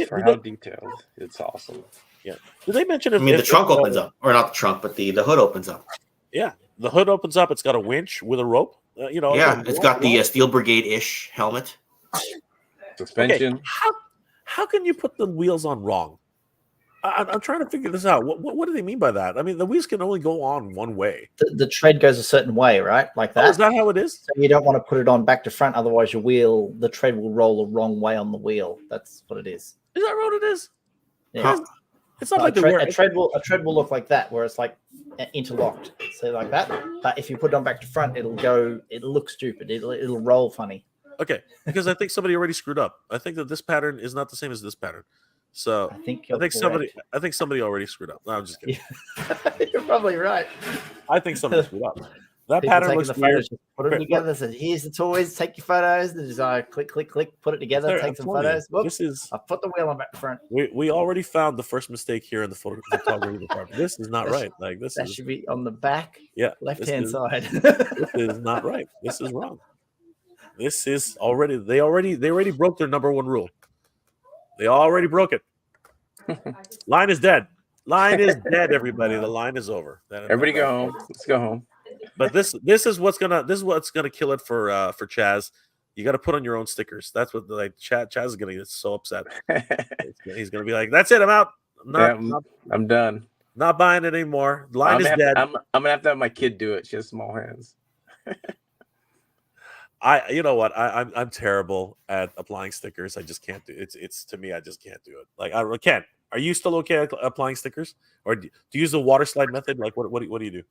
it's awesome. Yeah. Did they mention? The trunk opens up, or not the trunk, but the hood opens up. Yeah, the hood opens up. It's got a winch with a rope. Yeah, it's got the Steel Brigade-ish helmet. Suspension. Okay. How can you put the wheels on wrong? I'm trying to figure this out. What do they mean by that? I mean, the wheels can only go on one way. The tread goes a certain way, right? Like that. Oh, is that how it is? So you don't want to put it on back to front, otherwise the tread will roll the wrong way on the wheel. That's what it is. Is that what it is? Yeah. It's not like a tread will look like that, where it's like interlocked, so like that. But if you put it on back to front, it'll look stupid. It'll roll funny. Okay, because I think somebody already screwed up. I think that this pattern is not the same as this pattern. So I think somebody already screwed up. No, I'm just kidding. You're probably right. I think somebody screwed up. That People pattern taking looks the weird. photos, just put it together. Said, "Here's the toys. Take your photos." And just click, click, click. Put it together. There, take I'm some telling you, photos. Whoops, this is I put the wheel on back front. we already found the first mistake here in the photography department. This is not right. Like this That is should be on the back, left-hand side. This is not right. This is wrong. This is already they already broke their number one rule. They already broke it. Line is dead. Line is dead, everybody. The line is over. Everybody go home. Let's go home. But this is what's gonna kill it for Chaz. You got to put on your own stickers. That's what Chaz is gonna get so upset. He's gonna be like, "That's it. I'm out. I'm done. Not buying it anymore. Line is dead." I'm gonna have to have my kid do it. She has small hands. You know what? I'm terrible at applying stickers. I just can't do it. It's to me, I just can't do it. Like, I can't. Are you still okay at applying stickers, or do you use the water slide method? Like, what do you do?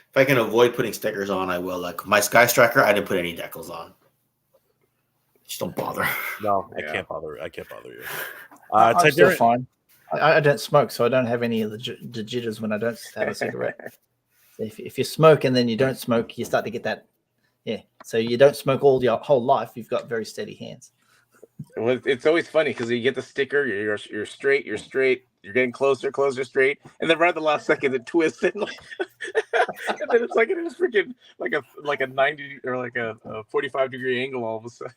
If I can avoid putting stickers on, I will. Like my Sky Striker, I didn't put any decals on. Just don't bother. No, I can't bother you. I'm still fine. I don't smoke, so I don't have any of the jitters when I don't have a cigarette. If you smoke and then you don't smoke, you start to get that. Yeah, so you don't smoke all your whole life. You've got very steady hands. Well, it's always funny because you get the sticker, you're straight, you're getting closer, straight, and then right at the last second it twists and and then it's like it is freaking like a 90 or like a 45-degree angle all of a sudden.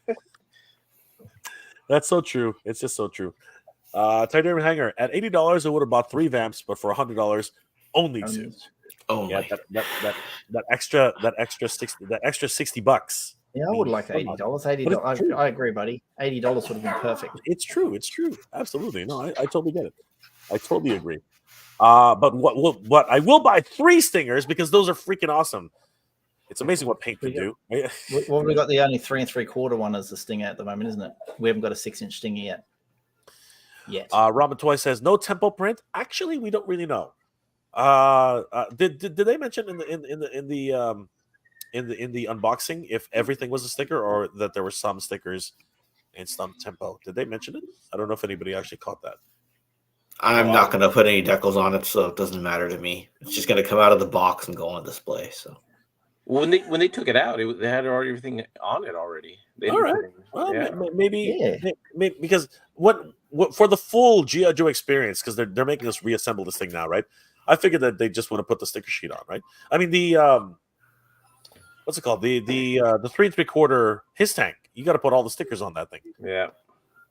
That's so true. It's just so true. Titanium Hanger at $80, I would have bought 3 Vamps, but for $100, only 2. Oh yeah, that extra $60. Yeah, I would like $80. $80. I agree, buddy. $80 would have been perfect. It's true. Absolutely. No, I totally get it. I totally agree. But what I will buy 3 stingers because those are freaking awesome. It's amazing what paint can do. Well, we got the only 3 3/4 one as the stinger at the moment, isn't it? We haven't got a 6-inch stinger yet. Robin Toy says no tempo print. Actually, we don't really know. Did they mention in the unboxing if everything was a sticker or that there were some stickers in some tempo? Did they mention it? I don't know if anybody actually caught that. I'm not going to put any decals on it, so it doesn't matter to me. It's just going to come out of the box and go on display. So when they took it out, they had already everything on it already. They All didn't right. put it- Well, maybe, Yeah. maybe because what for the full G.I. Joe experience, because they're making us reassemble this thing now, right? I figured that they just want to put the sticker sheet on, right? I mean the what's it called? The 3 3/4 his tank. You got to put all the stickers on that thing. Yeah,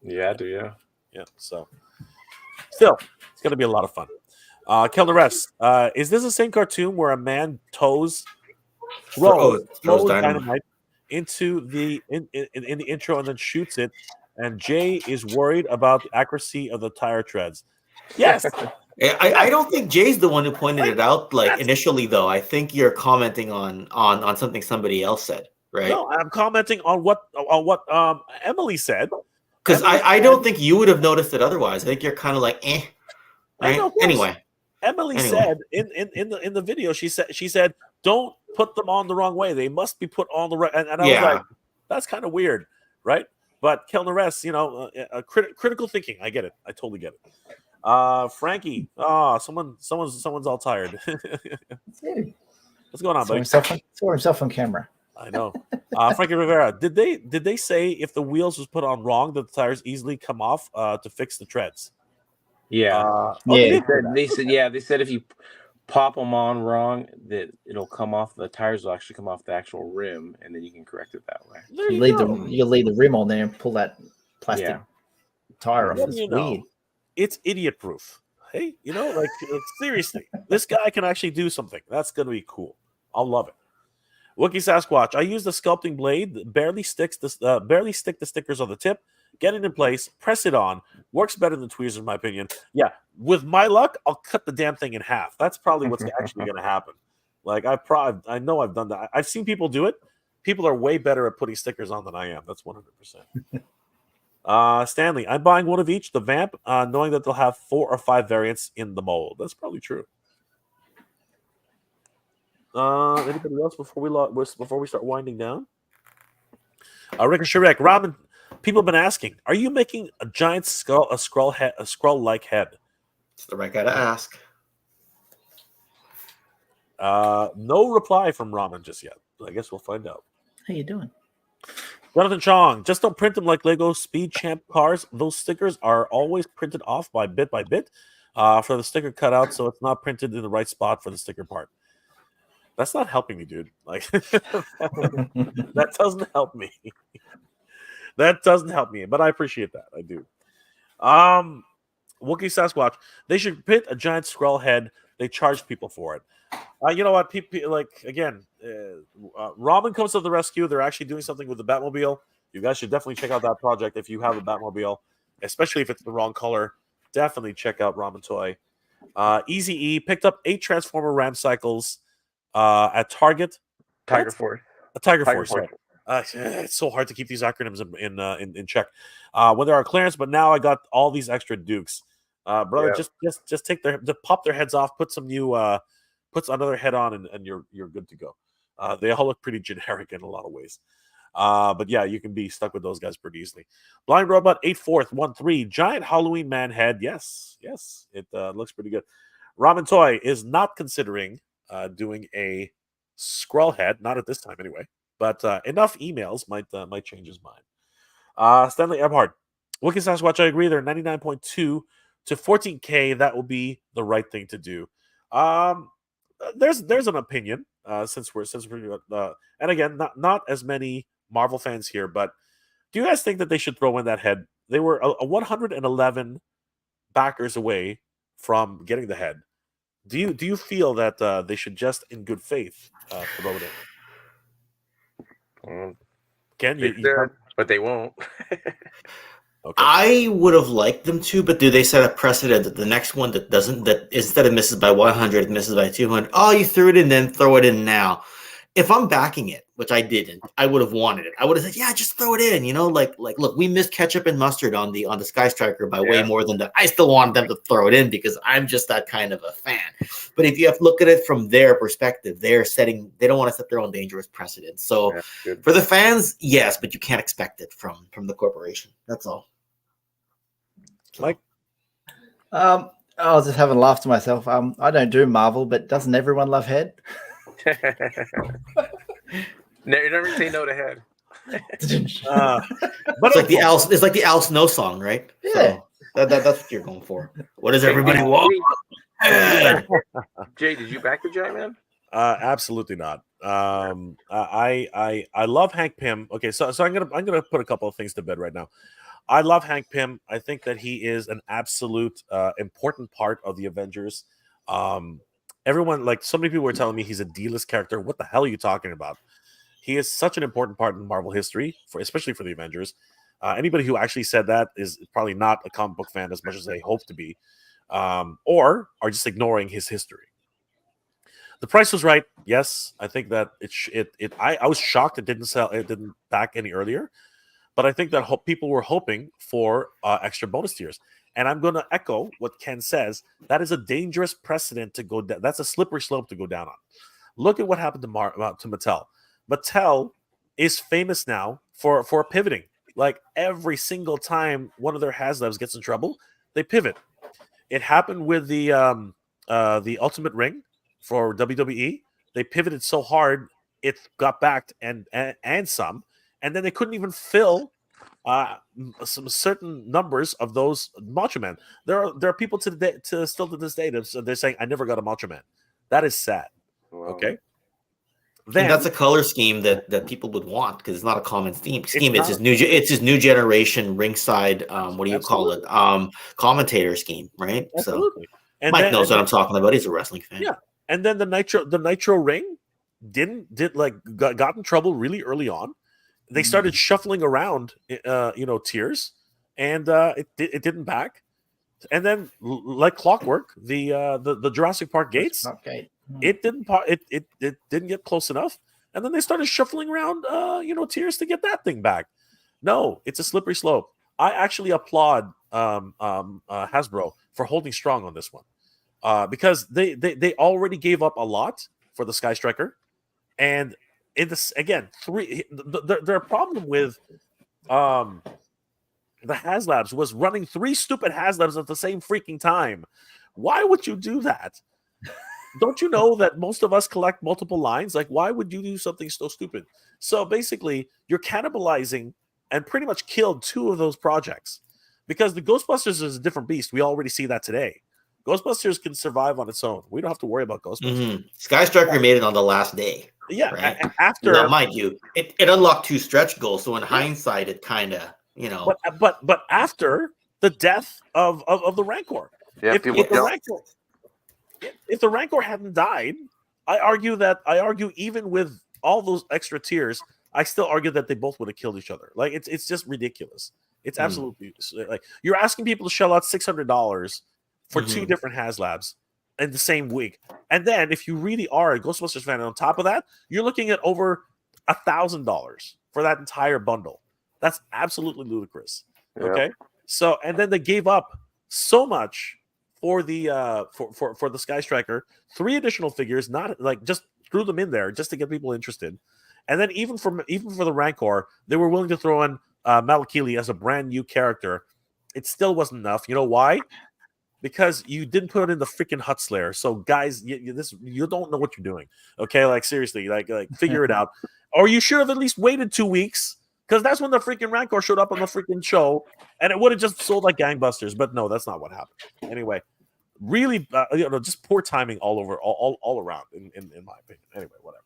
yeah, I do. Yeah. Yeah. So still, it's gonna be a lot of fun. Kellner S, is this the same cartoon where a man throws dynamite into the in the intro and then shoots it, and Jay is worried about the accuracy of the tire treads? Yes. I don't think Jay's the one who pointed it out. Like initially, though, I think you're commenting on something somebody else said, right? No, I'm commenting on what Emily said. Because I don't think you would have noticed it otherwise. I think you're kind of like, right? know, Anyway, Emily said in the video, she said, don't put them on the wrong way. They must be put on the right. And I was like, that's kind of weird, right? But Kellner S, critical thinking. I get it. I totally get it. Frankie, someone's all tired. What's going on, buddy? Saw himself on camera. I know. Frankie Rivera, did they say if the wheels was put on wrong that the tires easily come off to fix the treads? Yeah. Yeah. They said if you pop them on wrong, that it'll come off. The tires will actually come off the actual rim, and then you can correct it that way. You leave the rim on there and pull that plastic tire off. It's weird. It's idiot proof. Hey, like seriously, this guy can actually do something. That's gonna be cool. I'll love it. Wookie Sasquatch, I use the sculpting blade that barely stick the stickers on the tip, get it in place, press it on. Works better than tweezers, in my opinion. Yeah, with my luck, I'll cut the damn thing in half. That's probably what's actually going to happen. Like I know I've done that. I've seen people do it. People are way better at putting stickers on than I am. That's 100%. Stanley, I'm buying one of each. The Vamp, knowing that they'll have 4 or 5 variants in the mold. That's probably true. Anybody else before we start winding down? Ricochet Ramen. People have been asking, are you making a giant skull, a scroll-like head? It's the right guy to ask. No reply from Ramen just yet. I guess we'll find out. How you doing? Jonathan Chong, just don't print them like Lego Speed Champ cars. Those stickers are always printed off by bit for the sticker cutout, so it's not printed in the right spot for the sticker part. That's not helping me, dude. Like that doesn't help me. That doesn't help me, but I appreciate that. I do. Wookie Sasquatch, they should print a giant scroll head. They charge people for it. You know what? People, like again, Robin comes to the rescue. They're actually doing something with the Batmobile. You guys should definitely check out that project if you have a Batmobile, especially if it's the wrong color. Definitely check out Ramen Toy. Easy E picked up 8 Transformer Ram cycles at Target. Tiger Force. Tiger Force. Sorry. It's so hard to keep these acronyms in check when there are clearance. But now I got all these extra Dukes, brother. Yeah. Just pop their heads off, put some new, puts another head on, and you're good to go. They all look pretty generic in a lot of ways. But yeah, you can be stuck with those guys pretty easily. Blind Robot 8/4 giant Halloween man head. Yes, it looks pretty good. Ramen Toy is not considering doing a Skrull head, not at this time anyway. But enough emails might change his mind. Stanley Ebhard, Wookie Sasquatch, I agree. They're 99.2 to 14K. That will be the right thing to do. There's an opinion since we're and again not as many Marvel fans here, but do you guys think that they should throw in that head? They were a 111 backers away from getting the head. Do you feel that they should just in good faith throw it in? Ken, but they won't. Okay. I would have liked them to, but do they set a precedent that the next one that instead of misses by 100, misses by 200? Oh, you threw it in, then throw it in now. If I'm backing it, which I didn't. I would have wanted it. I would have said, yeah, just throw it in. Like look, we missed ketchup and mustard on the Sky Striker by way more than that. I still wanted them to throw it in because I'm just that kind of a fan. But if you have to look at it from their perspective, they don't want to set their own dangerous precedent. So for the fans, yes, but you can't expect it from the corporation. That's all. Like, I was just having a laugh to myself. I don't do Marvel, but doesn't everyone love Head? You never say no to Head. but it's like the Al Snow song, right? Yeah. So that's what you're going for. What does everybody want? Jay, did you back the Giant Man? Absolutely not. I love Hank Pym. Okay, so I'm gonna put a couple of things to bed right now. I love Hank Pym. I think that he is an absolute important part of the Avengers. Everyone, like, so many people were telling me he's a D-list character. What the hell are you talking about? He is such an important part in Marvel history, especially for the Avengers. Anybody who actually said that is probably not a comic book fan as much as they hope to be, or are just ignoring his history. The price was right. Yes, I think that I was shocked it didn't sell. It didn't back any earlier, but I think that people were hoping for extra bonus tiers. And I'm going to echo what Ken says. That is a dangerous precedent to go down. That's a slippery slope to go down on. Look at what happened to Mattel. Mattel is famous now for pivoting. Like, every single time one of their Haslabs gets in trouble, they pivot. It happened with the Ultimate Ring for WWE. They pivoted so hard it got backed and some, and then they couldn't even fill some certain numbers of those Macho Man. There are people still to this day they're saying, I never got a Macho Man. That is sad. Wow. Okay. And that's a color scheme that people would want because it's not a common scheme. It's his new generation ringside. What do you call it? Commentator scheme, right? Absolutely. So and Mike knows what I'm talking about. He's a wrestling fan. Yeah. And then the Nitro ring got in trouble really early on. They started shuffling around, tiers, and it didn't back. And then, like clockwork, the Jurassic Park gates. It didn't get close enough, and then they started shuffling around, tiers to get that thing back. No, it's a slippery slope. I actually applaud Hasbro for holding strong on this one, because they already gave up a lot for the Sky Striker, and in this again, their problem with the Haslabs was running 3 stupid Haslabs at the same freaking time. Why would you do that? Don't you know that most of us collect multiple lines? Like, why would you do something so stupid? So basically, you're cannibalizing and pretty much killed 2 of those projects, because the Ghostbusters is a different beast. We already see that today. Ghostbusters can survive on its own. We don't have to worry about Ghostbusters. Sky Striker made it on the last day. Yeah, right? After now, mind you, it unlocked 2 stretch goals. So in hindsight, it kind of But after the death of the Rancor, if the Rancor hadn't died, I argue even with all those extra tiers, I still argue that they both would have killed each other. Like, it's just ridiculous. It's absolutely like you're asking people to shell out $600 for 2 different Haslabs in the same week, and then if you really are a Ghostbusters fan, on top of that, you're looking at over $1,000 for that entire bundle. That's absolutely ludicrous. Yep. Okay, so and then they gave up so much for the for the Sky Striker, 3 additional figures, not like just threw them in there just to get people interested, and then even for the Rancor, they were willing to throw in Malakili as a brand new character. It still wasn't enough. You know why? Because you didn't put it in the freaking Hut Slayer. So guys, you don't know what you're doing. Okay, like seriously, like figure it out, or you should have at least waited 2 weeks. Because that's when the freaking Rancor showed up on the freaking show, and it would have just sold like gangbusters. But no, that's not what happened. Anyway, really, just poor timing all around, in my opinion. Anyway, whatever.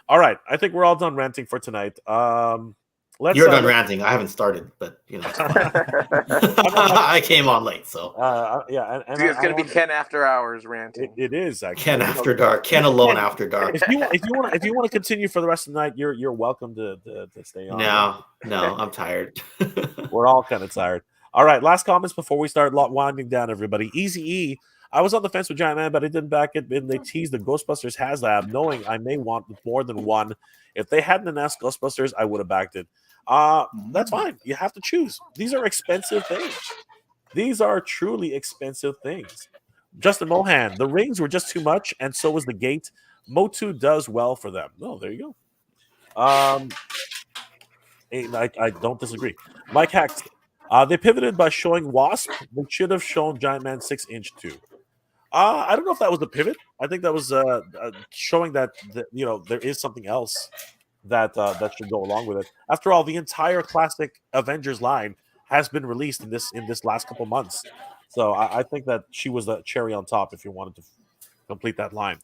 All right, I think we're all done ranting for tonight. You're done ranting. I haven't started, but it's fine. I came on late, so yeah. And it's going to be Ken After Hours ranting. It is actually Ken After Dark. Ken alone after dark. If you want to continue for the rest of the night, you're welcome to stay on. No, I'm tired. We're all kind of tired. All right, last comments before we start winding down, everybody. Easy E, I was on the fence with Giant Man, but I didn't back it. And they teased the Ghostbusters Haslab, knowing I may want more than one. If they hadn't announced Ghostbusters, I would have backed it. That's fine. You have to choose. These are expensive things. These are truly expensive things. Justin Mohan, the rings were just too much, and so was the gate. Motu does well for them. No, there you go. I don't disagree. Mike Hex, they pivoted by showing Wasp. They should have shown Giant Man 6-inch too. I don't know if that was the pivot. I think that was showing that there is something else that should go along with it. After all, the entire classic Avengers line has been released in this last couple months. So I think that she was the cherry on top if you wanted to complete that line.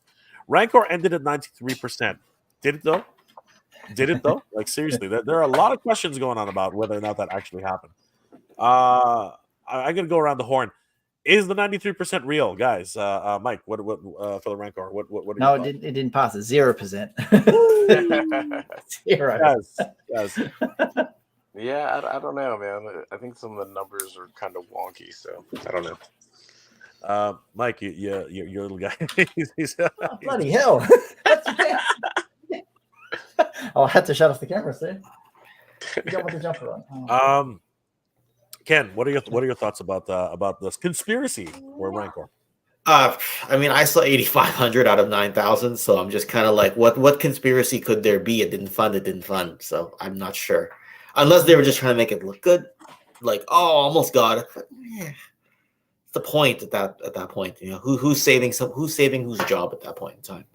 Rancor ended at 93%. Did it though? Did it though? Like seriously, there are a lot of questions going on about whether or not that actually happened. I'm gonna go around the horn. Is the 93% real, guys? Mike, what for the Rancor? What? No, it didn't pass it. 0%. 0. Yes. Yeah, I don't know, man. I think some of the numbers are kind of wonky, so I don't know. Mike, you're a little guy. Oh, bloody hell! Oh, I had to shut off the camera, see? You don't want the jumper on. Oh. Ken, what are your thoughts about this conspiracy or Rancor? I mean, I saw 8,500 out of 9,000, so I'm just kind of like, what conspiracy could there be? It didn't fund, so I'm not sure. Unless they were just trying to make it look good, like, oh, almost got it. But, it's the point at that point, who's saving whose job at that point in time.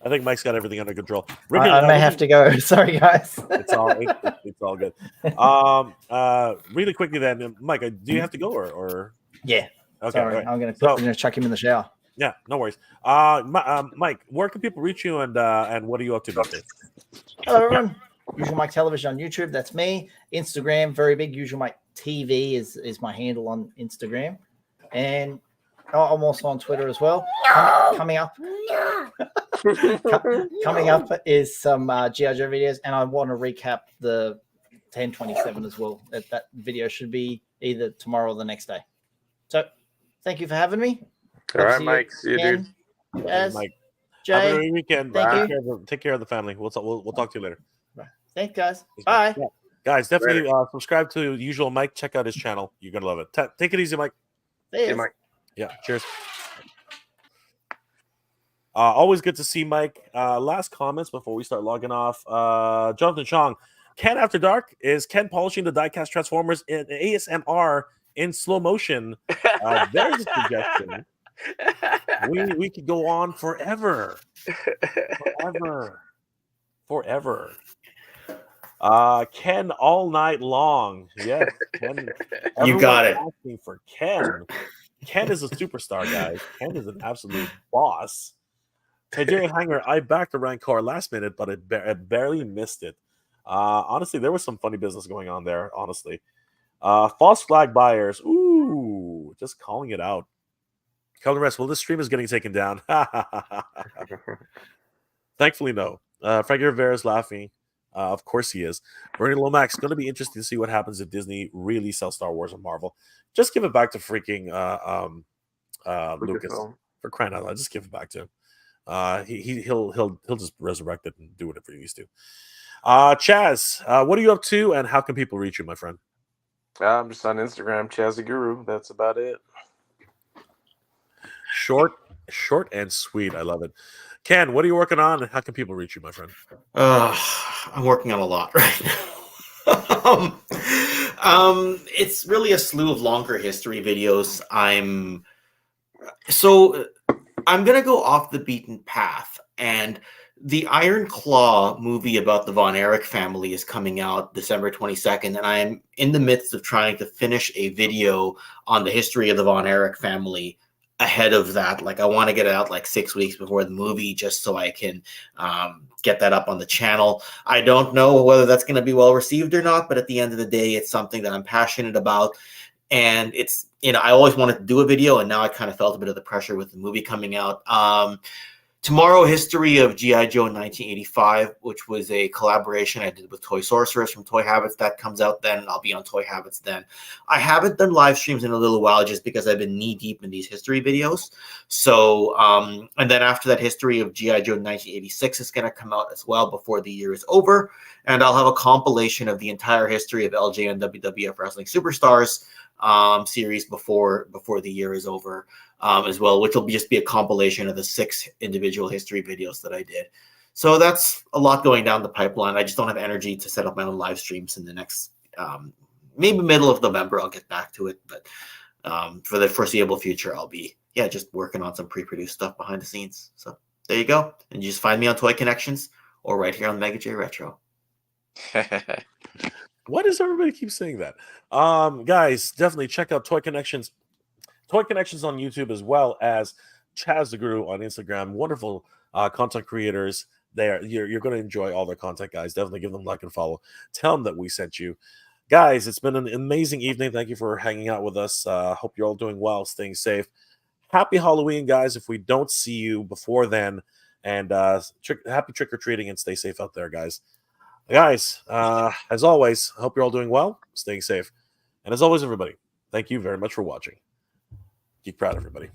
I think Mike's got everything under control. I may have to go. Sorry, guys. It's all good. Really quickly then, Mike, do you have to go or? Yeah. Okay. Sorry, right. I'm gonna chuck him in the shower. Yeah, no worries. Mike, where can people reach you and what are you up to these days? Hello, everyone. Usual Mike Television on YouTube. That's me. Instagram, very big. Usual Mike TV is my handle on Instagram, and I'm also on Twitter as well. Coming up. Coming up is some G.I. Joe videos, and I want to recap the 1027 as well. That video should be either tomorrow or the next day. So, thank you for having me. All right, Mike. See you, dude. Mike. Jay, have a great weekend. Thank you. Take care of the family. We'll talk to you later. Thanks, guys. Bye. Yeah. Guys, definitely subscribe to Usual Mike. Check out his channel. You're gonna love it. Take it easy, Mike. See you, Mike. Yeah. Cheers. Always good to see Mike. Last comments before we start logging off. Jonathan Chong, Ken After Dark, is Ken polishing the diecast Transformers in ASMR in slow motion? There's a suggestion. We could go on forever. Ken all night long. Yes, Ken. You got it. Asking for Ken. Ken is a superstar, guys. Ken is an absolute boss. Jerry Hanger, I backed the Rancor last minute, but it barely missed it. Honestly, there was some funny business going on there, honestly. False flag buyers. Ooh, just calling it out. Calvin Rest, well, this stream is getting taken down. Thankfully, no. Frankie Rivera is laughing. Of course he is. Bernie Lomax, going to be interesting to see what happens if Disney really sells Star Wars and Marvel. Just give it back to freaking Lucas. For crying out loud, just give it back to him. He'll just resurrect it and do whatever he needs to. Chaz, what are you up to, and how can people reach you, my friend? I'm just on Instagram, Chaz the Guru. That's about it. Short and sweet. I love it. Ken, what are you working on, and how can people reach you, my friend? I'm working on a lot right now. It's really a slew of longer history videos. I'm gonna go off the beaten path, and the Iron Claw movie about the Von Erich family is coming out December 22nd, and I'm in the midst of trying to finish a video on the history of the Von Erich family ahead of that. Like, I want to get it out like 6 weeks before the movie, just so I can get that up on the channel. I don't know whether that's going to be well received or not, but at the end of the day, it's something that I'm passionate about. And it's, I always wanted to do a video, and now I kind of felt a bit of the pressure with the movie coming out. Tomorrow, history of G.I. Joe 1985, which was a collaboration I did with Toy Sorceress from Toy Habits. That comes out then. I'll be on Toy Habits then. I haven't done live streams in a little while just because I've been knee deep in these history videos. So, and then after that, history of G.I. Joe 1986 is going to come out as well before the year is over. And I'll have a compilation of the entire history of LJ and WWF Wrestling Superstars series before the year is over. As well, which will just be a compilation of the 6 individual history videos that I did. So that's a lot going down the pipeline. I just don't have energy to set up my own live streams in the next, maybe middle of November. I'll get back to it. But for the foreseeable future, I'll be, just working on some pre-produced stuff behind the scenes. So there you go. And you just find me on Toy Connections or right here on Mega J Retro. Why does everybody keep saying that? Guys, definitely check out Toy Connections on YouTube, as well as Chaz the Guru on Instagram. Wonderful content creators there. You're going to enjoy all their content, guys. Definitely give them a like and follow. Tell them that we sent you. Guys, it's been an amazing evening. Thank you for hanging out with us. Hope you're all doing well, staying safe. Happy Halloween, guys, if we don't see you before then. And happy trick-or-treating, and stay safe out there, guys. Guys, as always, I hope you're all doing well, staying safe. And as always, everybody, thank you very much for watching. Geek Proud, everybody.